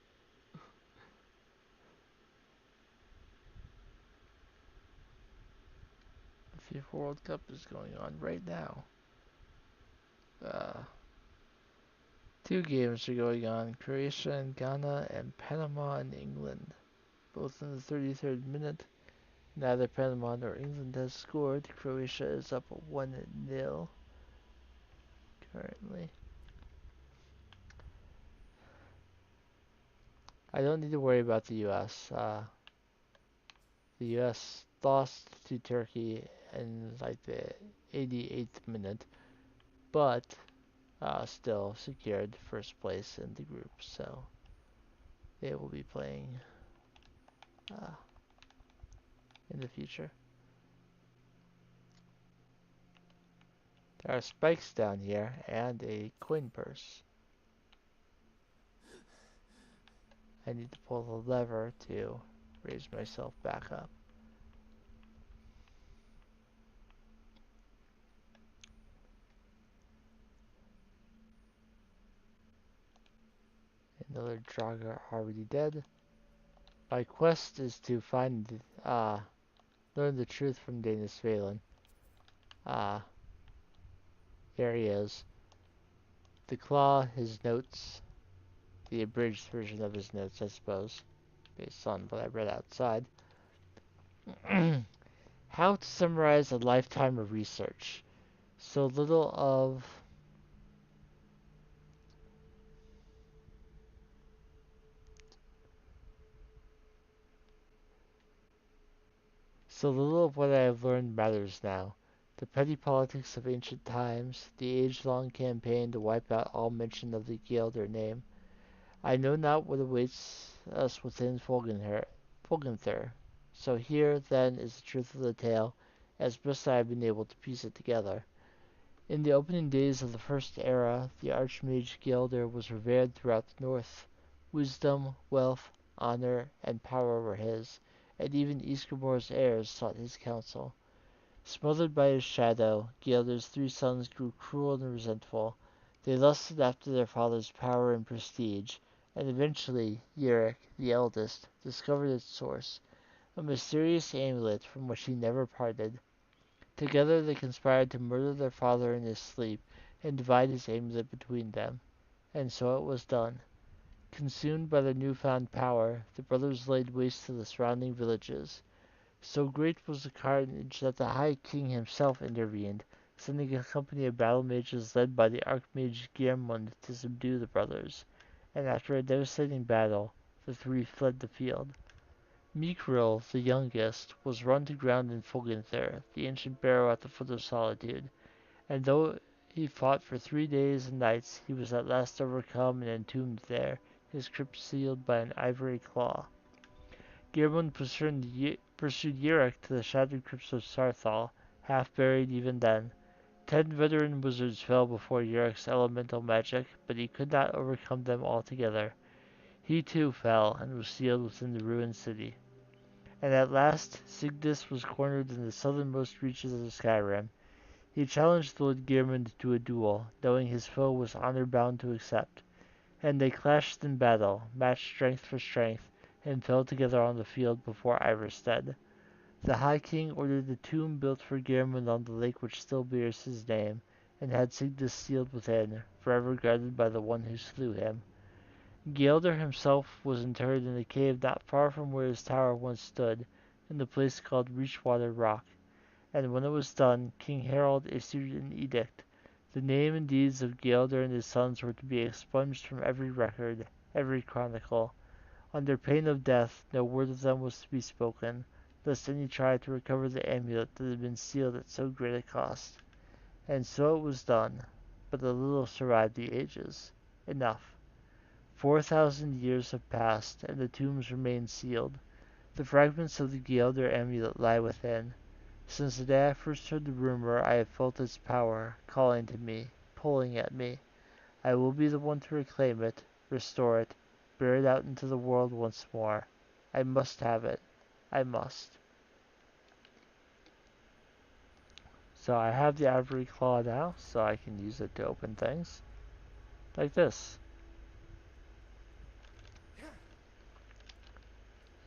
The FIFA World Cup is going on right now. Two games are going on, Croatia and Ghana, and Panama and England. Both in the 33rd minute. Neither Panama nor England has scored. Croatia is up 1-0 currently. I don't need to worry about the U.S. The U.S. lost to Turkey in like the 88th minute, but still secured first place in the group, so they will be playing in the future. There are spikes down here and a coin purse. I need to pull the lever to raise myself back up. Another Draugr already dead. My quest is to find, learn the truth from Danis Valen. There he is. The Claw, his notes, the abridged version of his notes, I suppose, based on what I read outside. How to summarize a lifetime of research. So little of what I have learned matters now. The petty politics of ancient times, the age-long campaign to wipe out all mention of the Gjaldir name. I know not what awaits us within Folgenthur. So here, then, is the truth of the tale, as best I have been able to piece it together. In the opening days of the First Era, the Archmage Gjaldir was revered throughout the North. Wisdom, wealth, honor, and power were his, and even Ysgramor's heirs sought his counsel. Smothered by his shadow, Gjaldir's 3 sons grew cruel and resentful. They lusted after their father's power and prestige, and eventually Uric, the eldest, discovered its source, a mysterious amulet from which he never parted. Together they conspired to murder their father in his sleep and divide his amulet between them. And so it was done. Consumed by their newfound power, the brothers laid waste to the surrounding villages. So great was the carnage that the High King himself intervened, sending a company of battle mages led by the Archmage Geirmund to subdue the brothers, and after a devastating battle, the 3 fled the field. Mikril, the youngest, was run to ground in Fulgenther, the ancient barrow at the foot of Solitude, and though he fought for 3 days and nights, he was at last overcome and entombed there, his crypt sealed by an ivory claw. Geirmund pursued Yurek to the shattered crypts of Sarthal, half buried even then. 10 veteran wizards fell before Yurek's elemental magic, but he could not overcome them altogether. He too fell, and was sealed within the ruined city. And at last Sigdis was cornered in the southernmost reaches of Skyrim. He challenged Lord Geirmund to a duel, knowing his foe was honor-bound to accept. And they clashed in battle, matched strength for strength, and fell together on the field before Ivarstead. The High King ordered a tomb built for Geirmund on the lake which still bears his name, and had Sigdis sealed within, forever guarded by the one who slew him. Gjaldur himself was interred in a cave not far from where his tower once stood, in the place called Reachwater Rock, and when it was done, King Harald issued an edict. The name and deeds of Gjaldur and his sons were to be expunged from every record, every chronicle. Under pain of death, no word of them was to be spoken, lest any try to recover the amulet that had been sealed at so great a cost. And so it was done, but a little survived the ages. Enough. 4,000 years have passed, and the tombs remain sealed. The fragments of the Gjaldur amulet lie within. Since the day I first heard the rumor, I have felt its power, calling to me, pulling at me. I will be the one to reclaim it, restore it, bear it out into the world once more. I must have it. I must. So I have the ivory claw now, so I can use it to open things. Like this.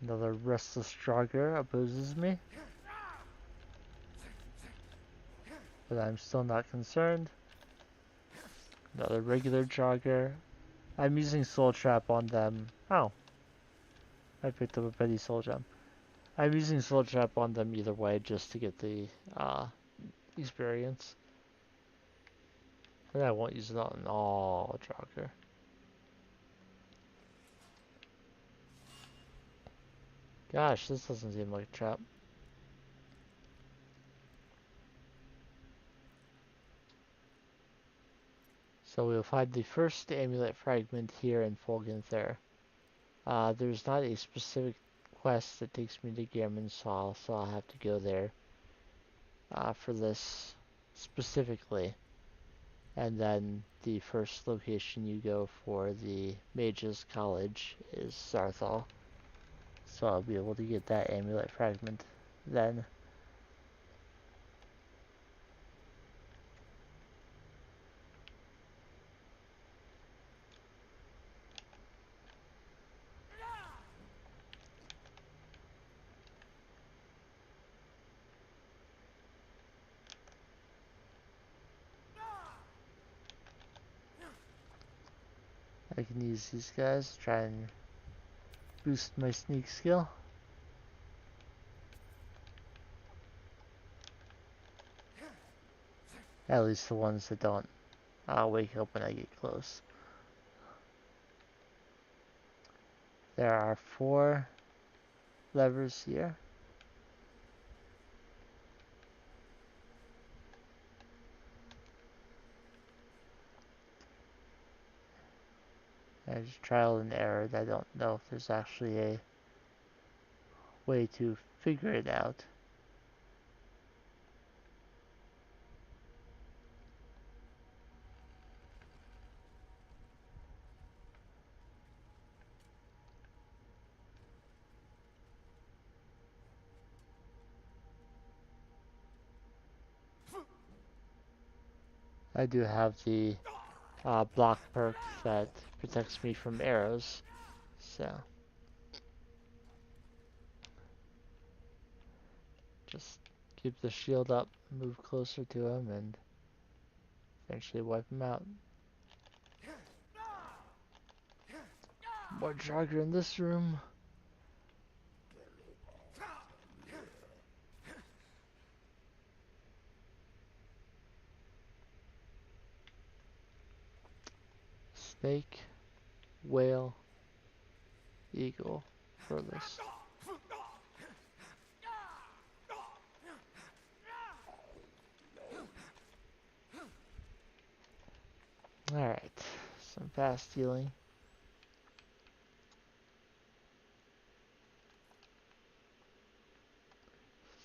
Another restless Draugr opposes me. But I'm still not concerned. Another regular Draugr. I'm using Soul Trap on them. Oh. I picked up a Petty Soul Gem. I'm using Soul Trap on them either way just to get the experience. But I won't use it on all Draugr. Gosh, this doesn't seem like a trap. So we'll find the first amulet fragment here in Fulgenther. There's not a specific quest that takes me to Geirmund's Hall, so I'll have to go there for this specifically. And then the first location you go for the Mage's College is Sarthal. So I'll be able to get that amulet fragment then. I can use these guys to try and boost my sneak skill. At least the ones that don't wake up when I get close. There are 4 levers here. There's trial and error. I don't know if there's actually a way to figure it out. I do have the block perk that protects me from arrows, so just keep the shield up, move closer to him, and eventually wipe him out. More Draugr in this room. Snake, whale, eagle, furthest. Alright, some fast healing.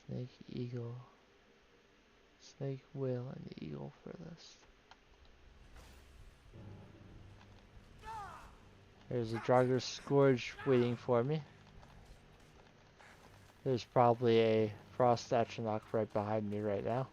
Snake, eagle. Snake, whale, and eagle furthest. There's a Draugr Scourge waiting for me. There's probably a Frost Atronach right behind me right now.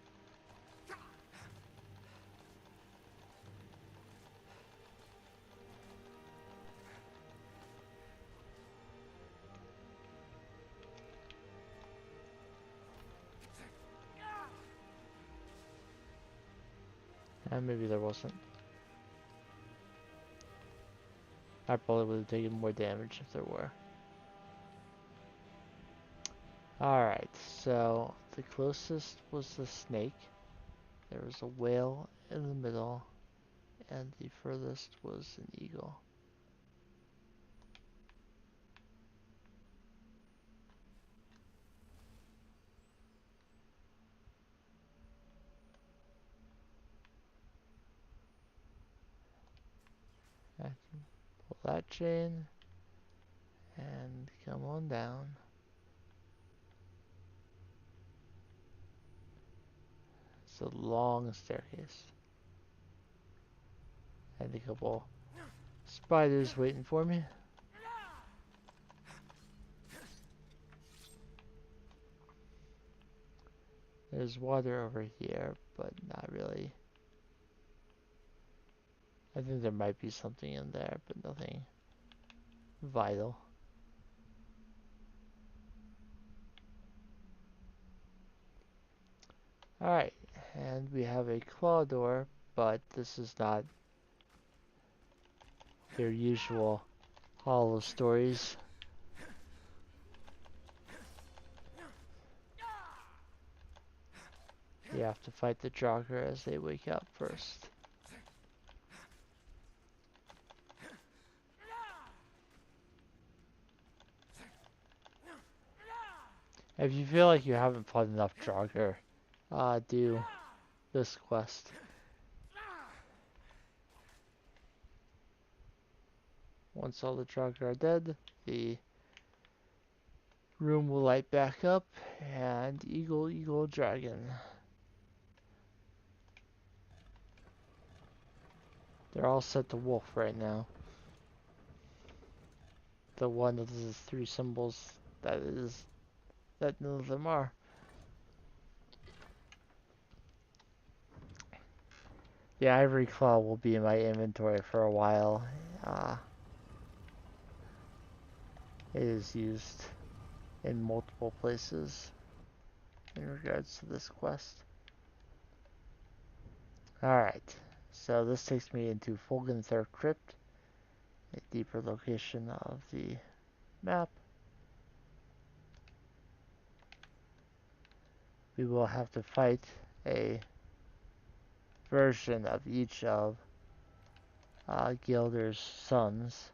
And maybe there wasn't. I probably would have taken more damage if there were. Alright, so the closest was the snake. There was a whale in the middle, and the furthest was an eagle. I can pull that chain and come on down. It's a long staircase. And a couple spiders waiting for me. There's water over here, but not really. I think there might be something in there, but nothing vital. Alright, and we have a claw door, but this is not your usual Hall of Stories. You have to fight the Draugr as they wake up first. If you feel like you haven't fought enough Draugr, do this quest. Once all the Draugr are dead, the room will light back up, and eagle, eagle, dragon. They're all set to wolf right now. The one of the three symbols that none of them are. The ivory claw will be in my inventory for a while. It is used in multiple places in regards to this quest. Alright, so this takes me into Fulgenthur Crypt, a deeper location of the map. We will have to fight a version of each of Gilder's sons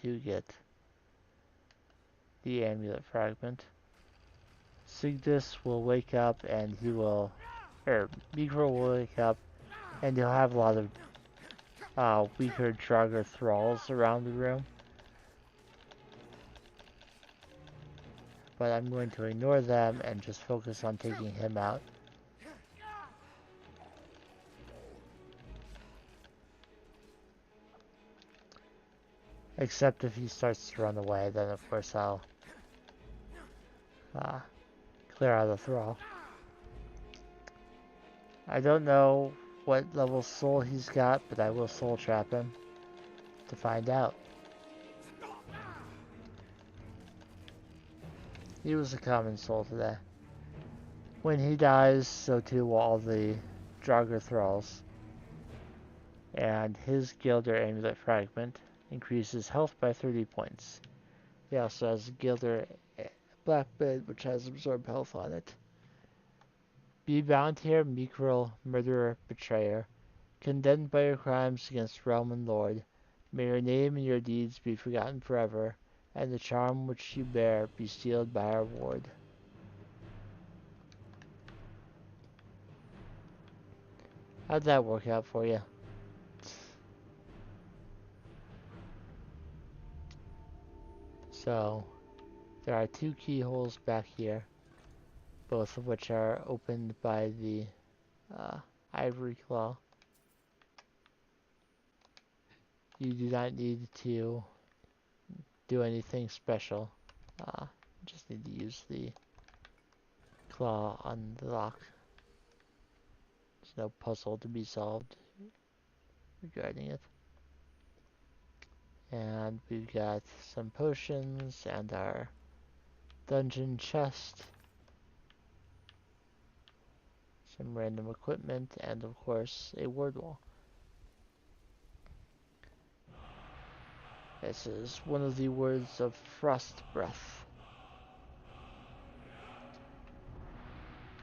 to get the amulet fragment. Sigdis will wake up and he will, Migro will wake up and he'll have a lot of weaker Draugr thralls around the room. But I'm going to ignore them and just focus on taking him out. Except if he starts to run away, then of course I'll clear out the thrall. I don't know what level soul he's got, but I will soul trap him to find out. He was a common soul today. When he dies, so too will all the Draugr thralls. And his Gilder amulet fragment increases health by 30 points. He also has a Gilder Blackbed, which has absorb health on it. Be bound here, Micrel, murderer, betrayer, condemned by your crimes against realm and lord. May your name and your deeds be forgotten forever, and the charm which you bear be sealed by our ward. How'd that work out for you? So there are two keyholes back here, both of which are opened by the ivory claw. You do not need to do anything special. Just need to use the claw on the lock. There's no puzzle to be solved regarding it. And we've got some potions and our dungeon chest. Some random equipment and of course a word wall. This is one of the words of frost breath.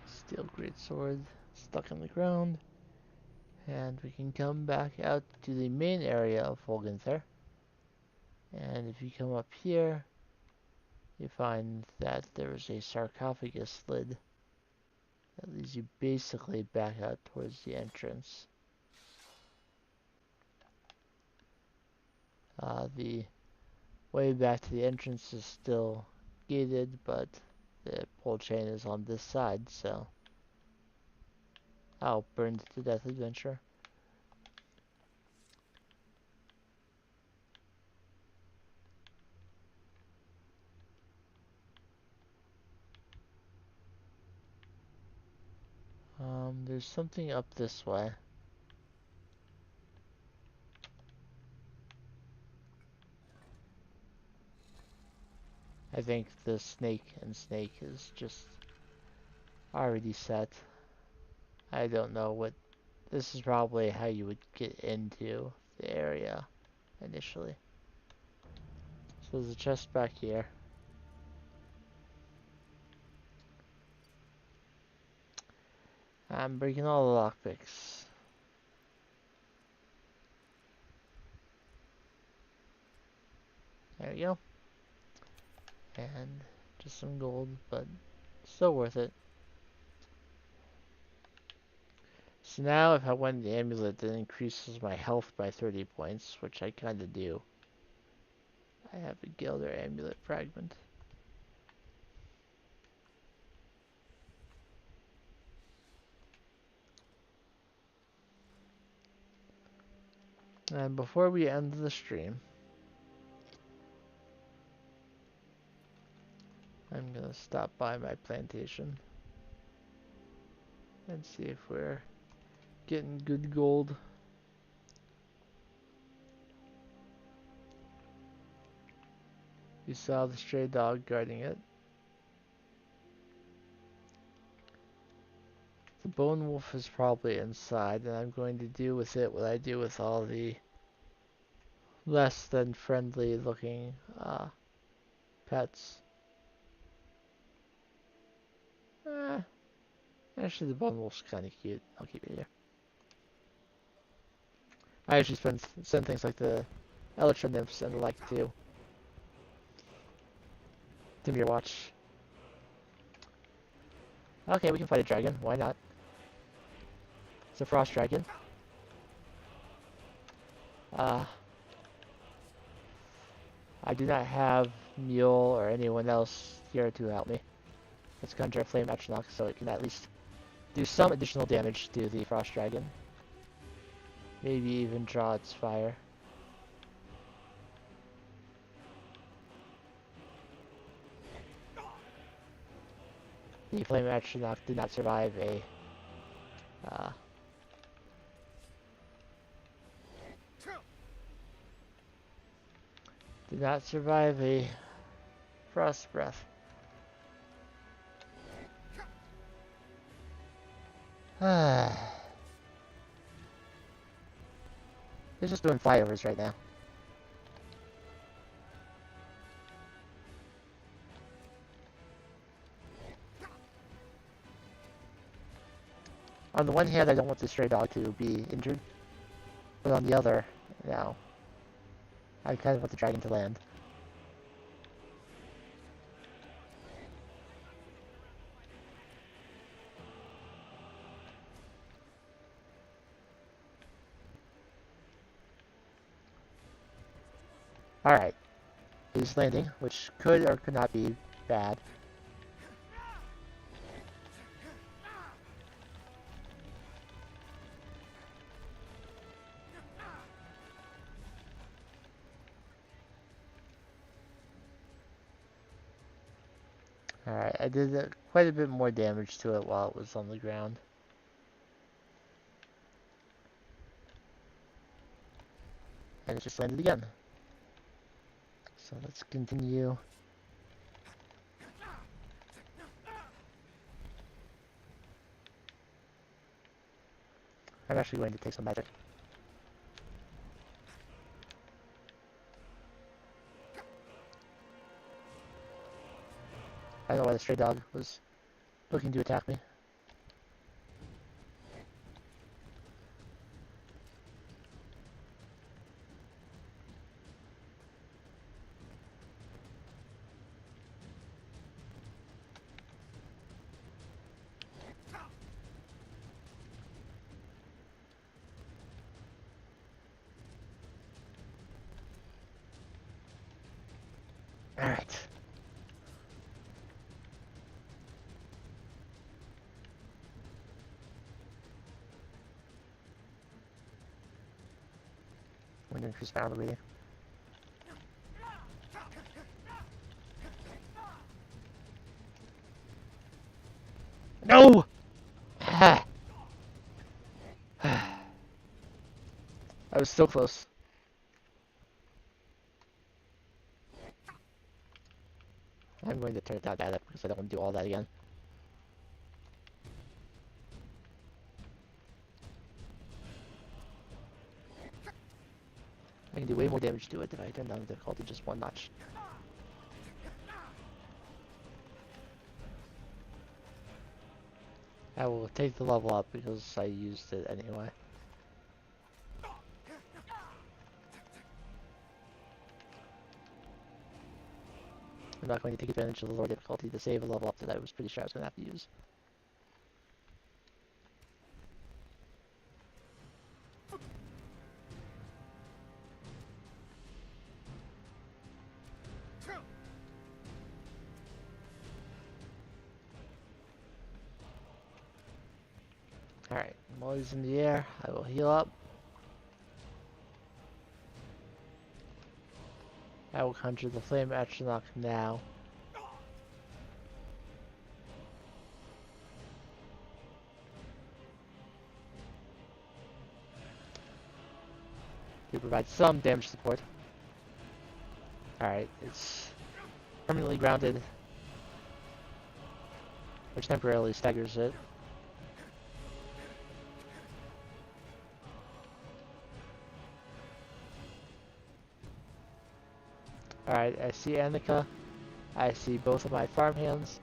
Steel greatsword stuck in the ground. And we can come back out to the main area of Volgenther. And if you come up here, you find that there is a sarcophagus lid that leads you basically back out towards the entrance. The way back to the entrance is still gated, but the pole chain is on this side, so I'll burn to death adventure. There's something up this way. I think the snake and snake is just already set. I don't know what... This is probably how you would get into the area initially. So there's a chest back here. I'm breaking all the lockpicks. There we go. And just some gold, but still worth it. So now if I want the amulet that increases my health by 30 points, which I kinda do, I have a Gilder amulet fragment. And before we end the stream, I'm gonna stop by my plantation and see if we're getting good gold. You saw the stray dog guarding it. The bone wolf is probably inside, and I'm going to do with it what I do with all the less than friendly looking pets. Actually, the bone wolf's kind of cute. I'll keep it here. I actually send things like the elytra nymphs and the like to Dimir Watch. Okay, we can fight a dragon. Why not? It's a frost dragon. I do not have Mule or anyone else here to help me. Let's conjure a Flame Atronach so it can at least do some additional damage to the frost dragon. Maybe even draw its fire. The Flame Atronach did not survive a frost breath. They're just doing flyovers right now. On the one hand, I don't want the stray dog to be injured, but on the other, no. I kind of want the dragon to land. Alright. his landing, which could or could not be bad. Alright, I did quite a bit more damage to it while it was on the ground. And it just landed again. So let's continue. I'm actually going to take some magic. I don't know why the stray dog was looking to attack me. Alright. I'm going to increase my armor rating. No! I was so close. I'm going to turn it down because I don't want to do all that again. I can do way more damage to it if I turn down the difficulty just one notch. I will take the level up because I used it anyway. I'm not going to take advantage of the lower difficulty to save a level up that I was pretty sure I was going to have to use. Alright, while he's in the air, I will heal up. I will conjure the Flame Atronach now. To provide some damage support. Alright, it's permanently grounded, which temporarily staggers it. Alright, I see Annika. I see both of my farmhands.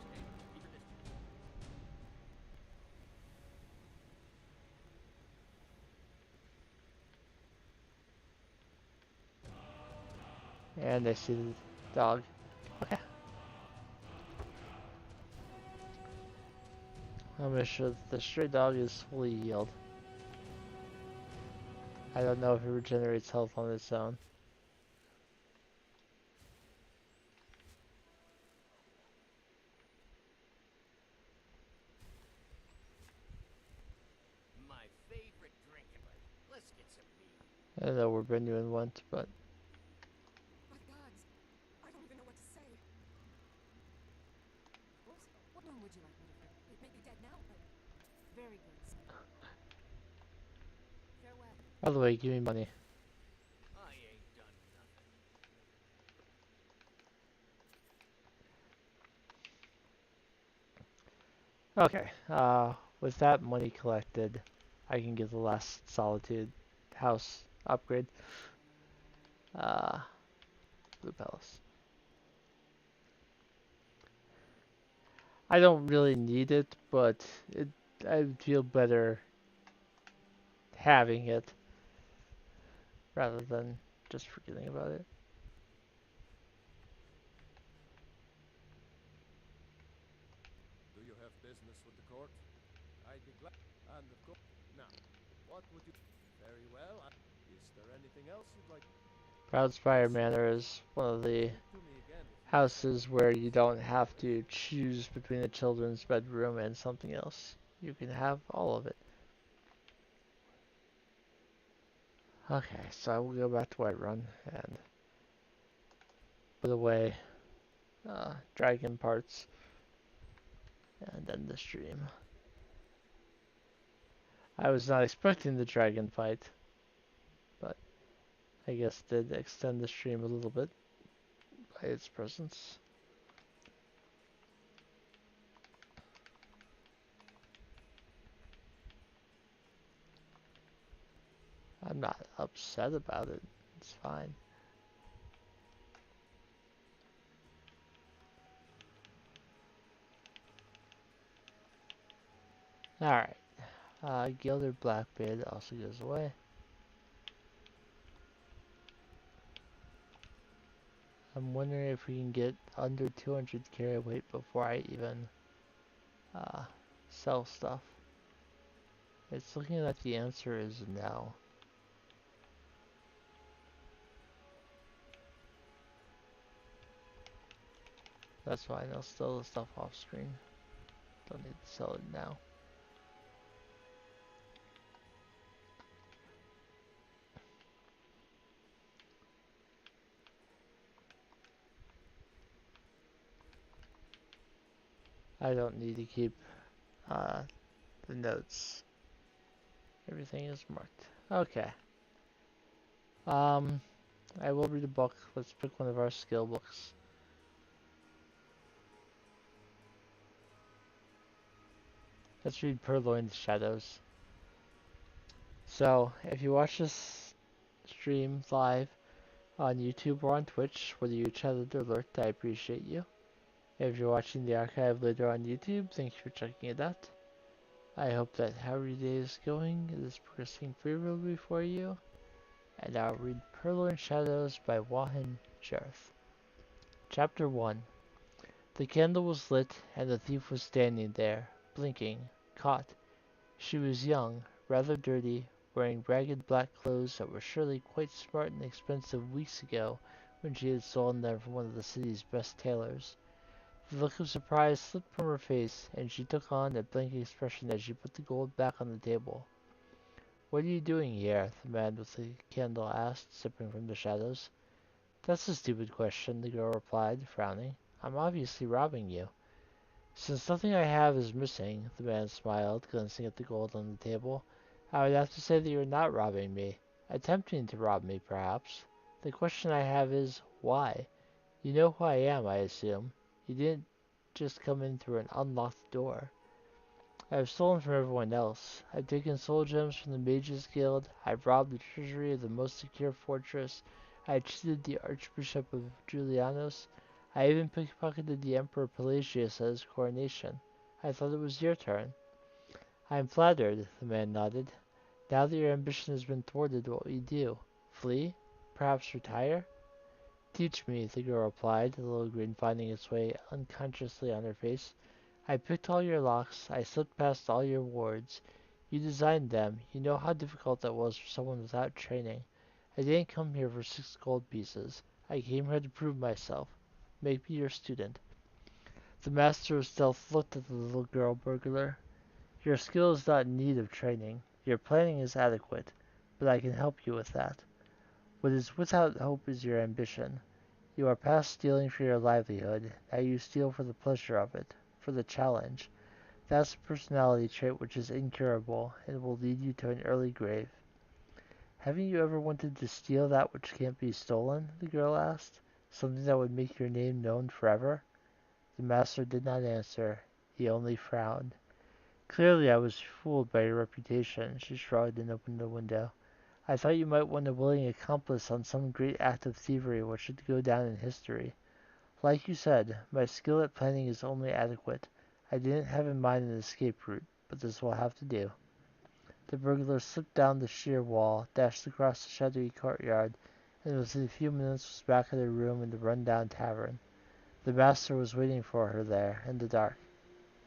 And I see the dog. Okay. I'm gonna show that the stray dog is fully healed. I don't know if it regenerates health on its own. My favorite drink, buddy. Let's get some mead. I don't know where Benjamin went, but... My gods, I don't even know what to say. What one would you like me to drink? It may be dead now, but very good. Farewell. By the way, give me money. I ain't done nothing. Okay, with that money collected, I can get the last Solitude house upgrade. Blue Palace. I don't really need it, but I feel better having it rather than just forgetting about it. Do you have business with the court? I'd be glad. And of course. Now, what would you... Very well. Is there anything else you'd like? Proudspire Manor is one of the To me. houses where you don't have to choose between a children's bedroom and something else. You can have all of it. Okay, so I will go back to Whiterun and put away dragon parts and end the stream. I was not expecting the dragon fight, but I guess did extend the stream a little bit by its presence. I'm not upset about it. It's fine. Alright. Gilded Blackbeard also goes away. I'm wondering if we can get under 200 carry weight before I even sell stuff. It's looking like the answer is no. That's fine, I'll sell the stuff off screen. Don't need to sell it now. I don't need to keep the notes. Everything is marked. Okay. I will read a book. Let's pick one of our skill books. Let's read Purloined Shadows. So, if you watch this stream live on YouTube or on Twitch, whether you chatted or lurked, I appreciate you. If you're watching the archive later on YouTube, thank you for checking it out. I hope that however your day is going, it is progressing favorably for you. And I'll read Purloined Shadows by Wahan Jareth. Chapter 1. The candle was lit, and the thief was standing there, blinking, caught. She was young, rather dirty, wearing ragged black clothes that were surely quite smart and expensive weeks ago when she had stolen them from one of the city's best tailors. The look of surprise slipped from her face, and she took on a blank expression as she put the gold back on the table. "What are you doing here?" the man with the candle asked, stepping from the shadows. "That's a stupid question," the girl replied, frowning. "I'm obviously robbing you." "Since nothing I have is missing," the man smiled, glancing at the gold on the table, "I would have to say that you are not robbing me. Attempting to rob me, perhaps. The question I have is, why? You know who I am, I assume. You didn't just come in through an unlocked door." "I have stolen from everyone else. I've taken soul gems from the Mages Guild. I've robbed the treasury of the most secure fortress. I cheated the Archbishop of Julianos. I even pickpocketed the Emperor Pelagius at his coronation. I thought it was your turn." "I am flattered," the man nodded. "Now that your ambition has been thwarted, what will you do? Flee? Perhaps retire?" "Teach me," the girl replied, a little grin finding its way unconsciously on her face. "I picked all your locks. I slipped past all your wards. You designed them. You know how difficult that was for someone without training. I didn't come here for 6 gold pieces. I came here to prove myself. Make me your student." The master of stealth looked at the little girl burglar. "Your skill is not in need of training. Your planning is adequate, but I can help you with that. What is without hope is your ambition. You are past stealing for your livelihood. Now you steal for the pleasure of it, for the challenge. That's a personality trait which is incurable, and will lead you to an early grave." "Haven't you ever wanted to steal that which can't be stolen?" the girl asked. "Something that would make your name known forever?" The master did not answer. He only frowned. "Clearly I was fooled by your reputation," she shrugged and opened the window. "I thought you might want a willing accomplice on some great act of thievery which should go down in history. Like you said, my skill at planning is only adequate. I didn't have in mind an escape route, but this will have to do." The burglar slipped down the sheer wall, dashed across the shadowy courtyard, and within a few minutes was back at her room in the run-down tavern. The master was waiting for her there, in the dark.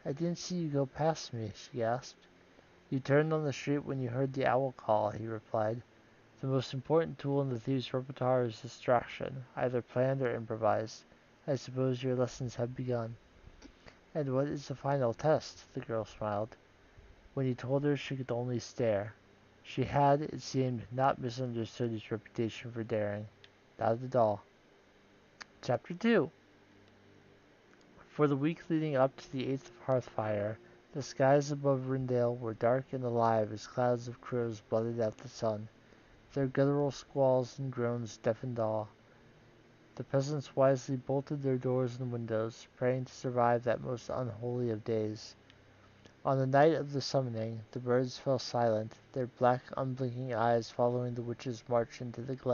"I didn't see you go past me," she gasped. "You turned on the street when you heard the owl call," he replied. "The most important tool in the thief's repertoire is distraction, either planned or improvised. I suppose your lessons have begun. And what is the final test? The girl smiled. When he told her, she could only stare. She had, it seemed, not misunderstood his reputation for daring. Not at all. Chapter 2. For the week leading up to the 8th of Hearthfire, the skies above Rindale were dark and alive as clouds of crows blotted out the sun. Their guttural squalls and groans deafened all. The peasants wisely bolted their doors and windows, praying to survive that most unholy of days. On the night of the summoning, the birds fell silent, their black, unblinking eyes following the witch's march into the glen.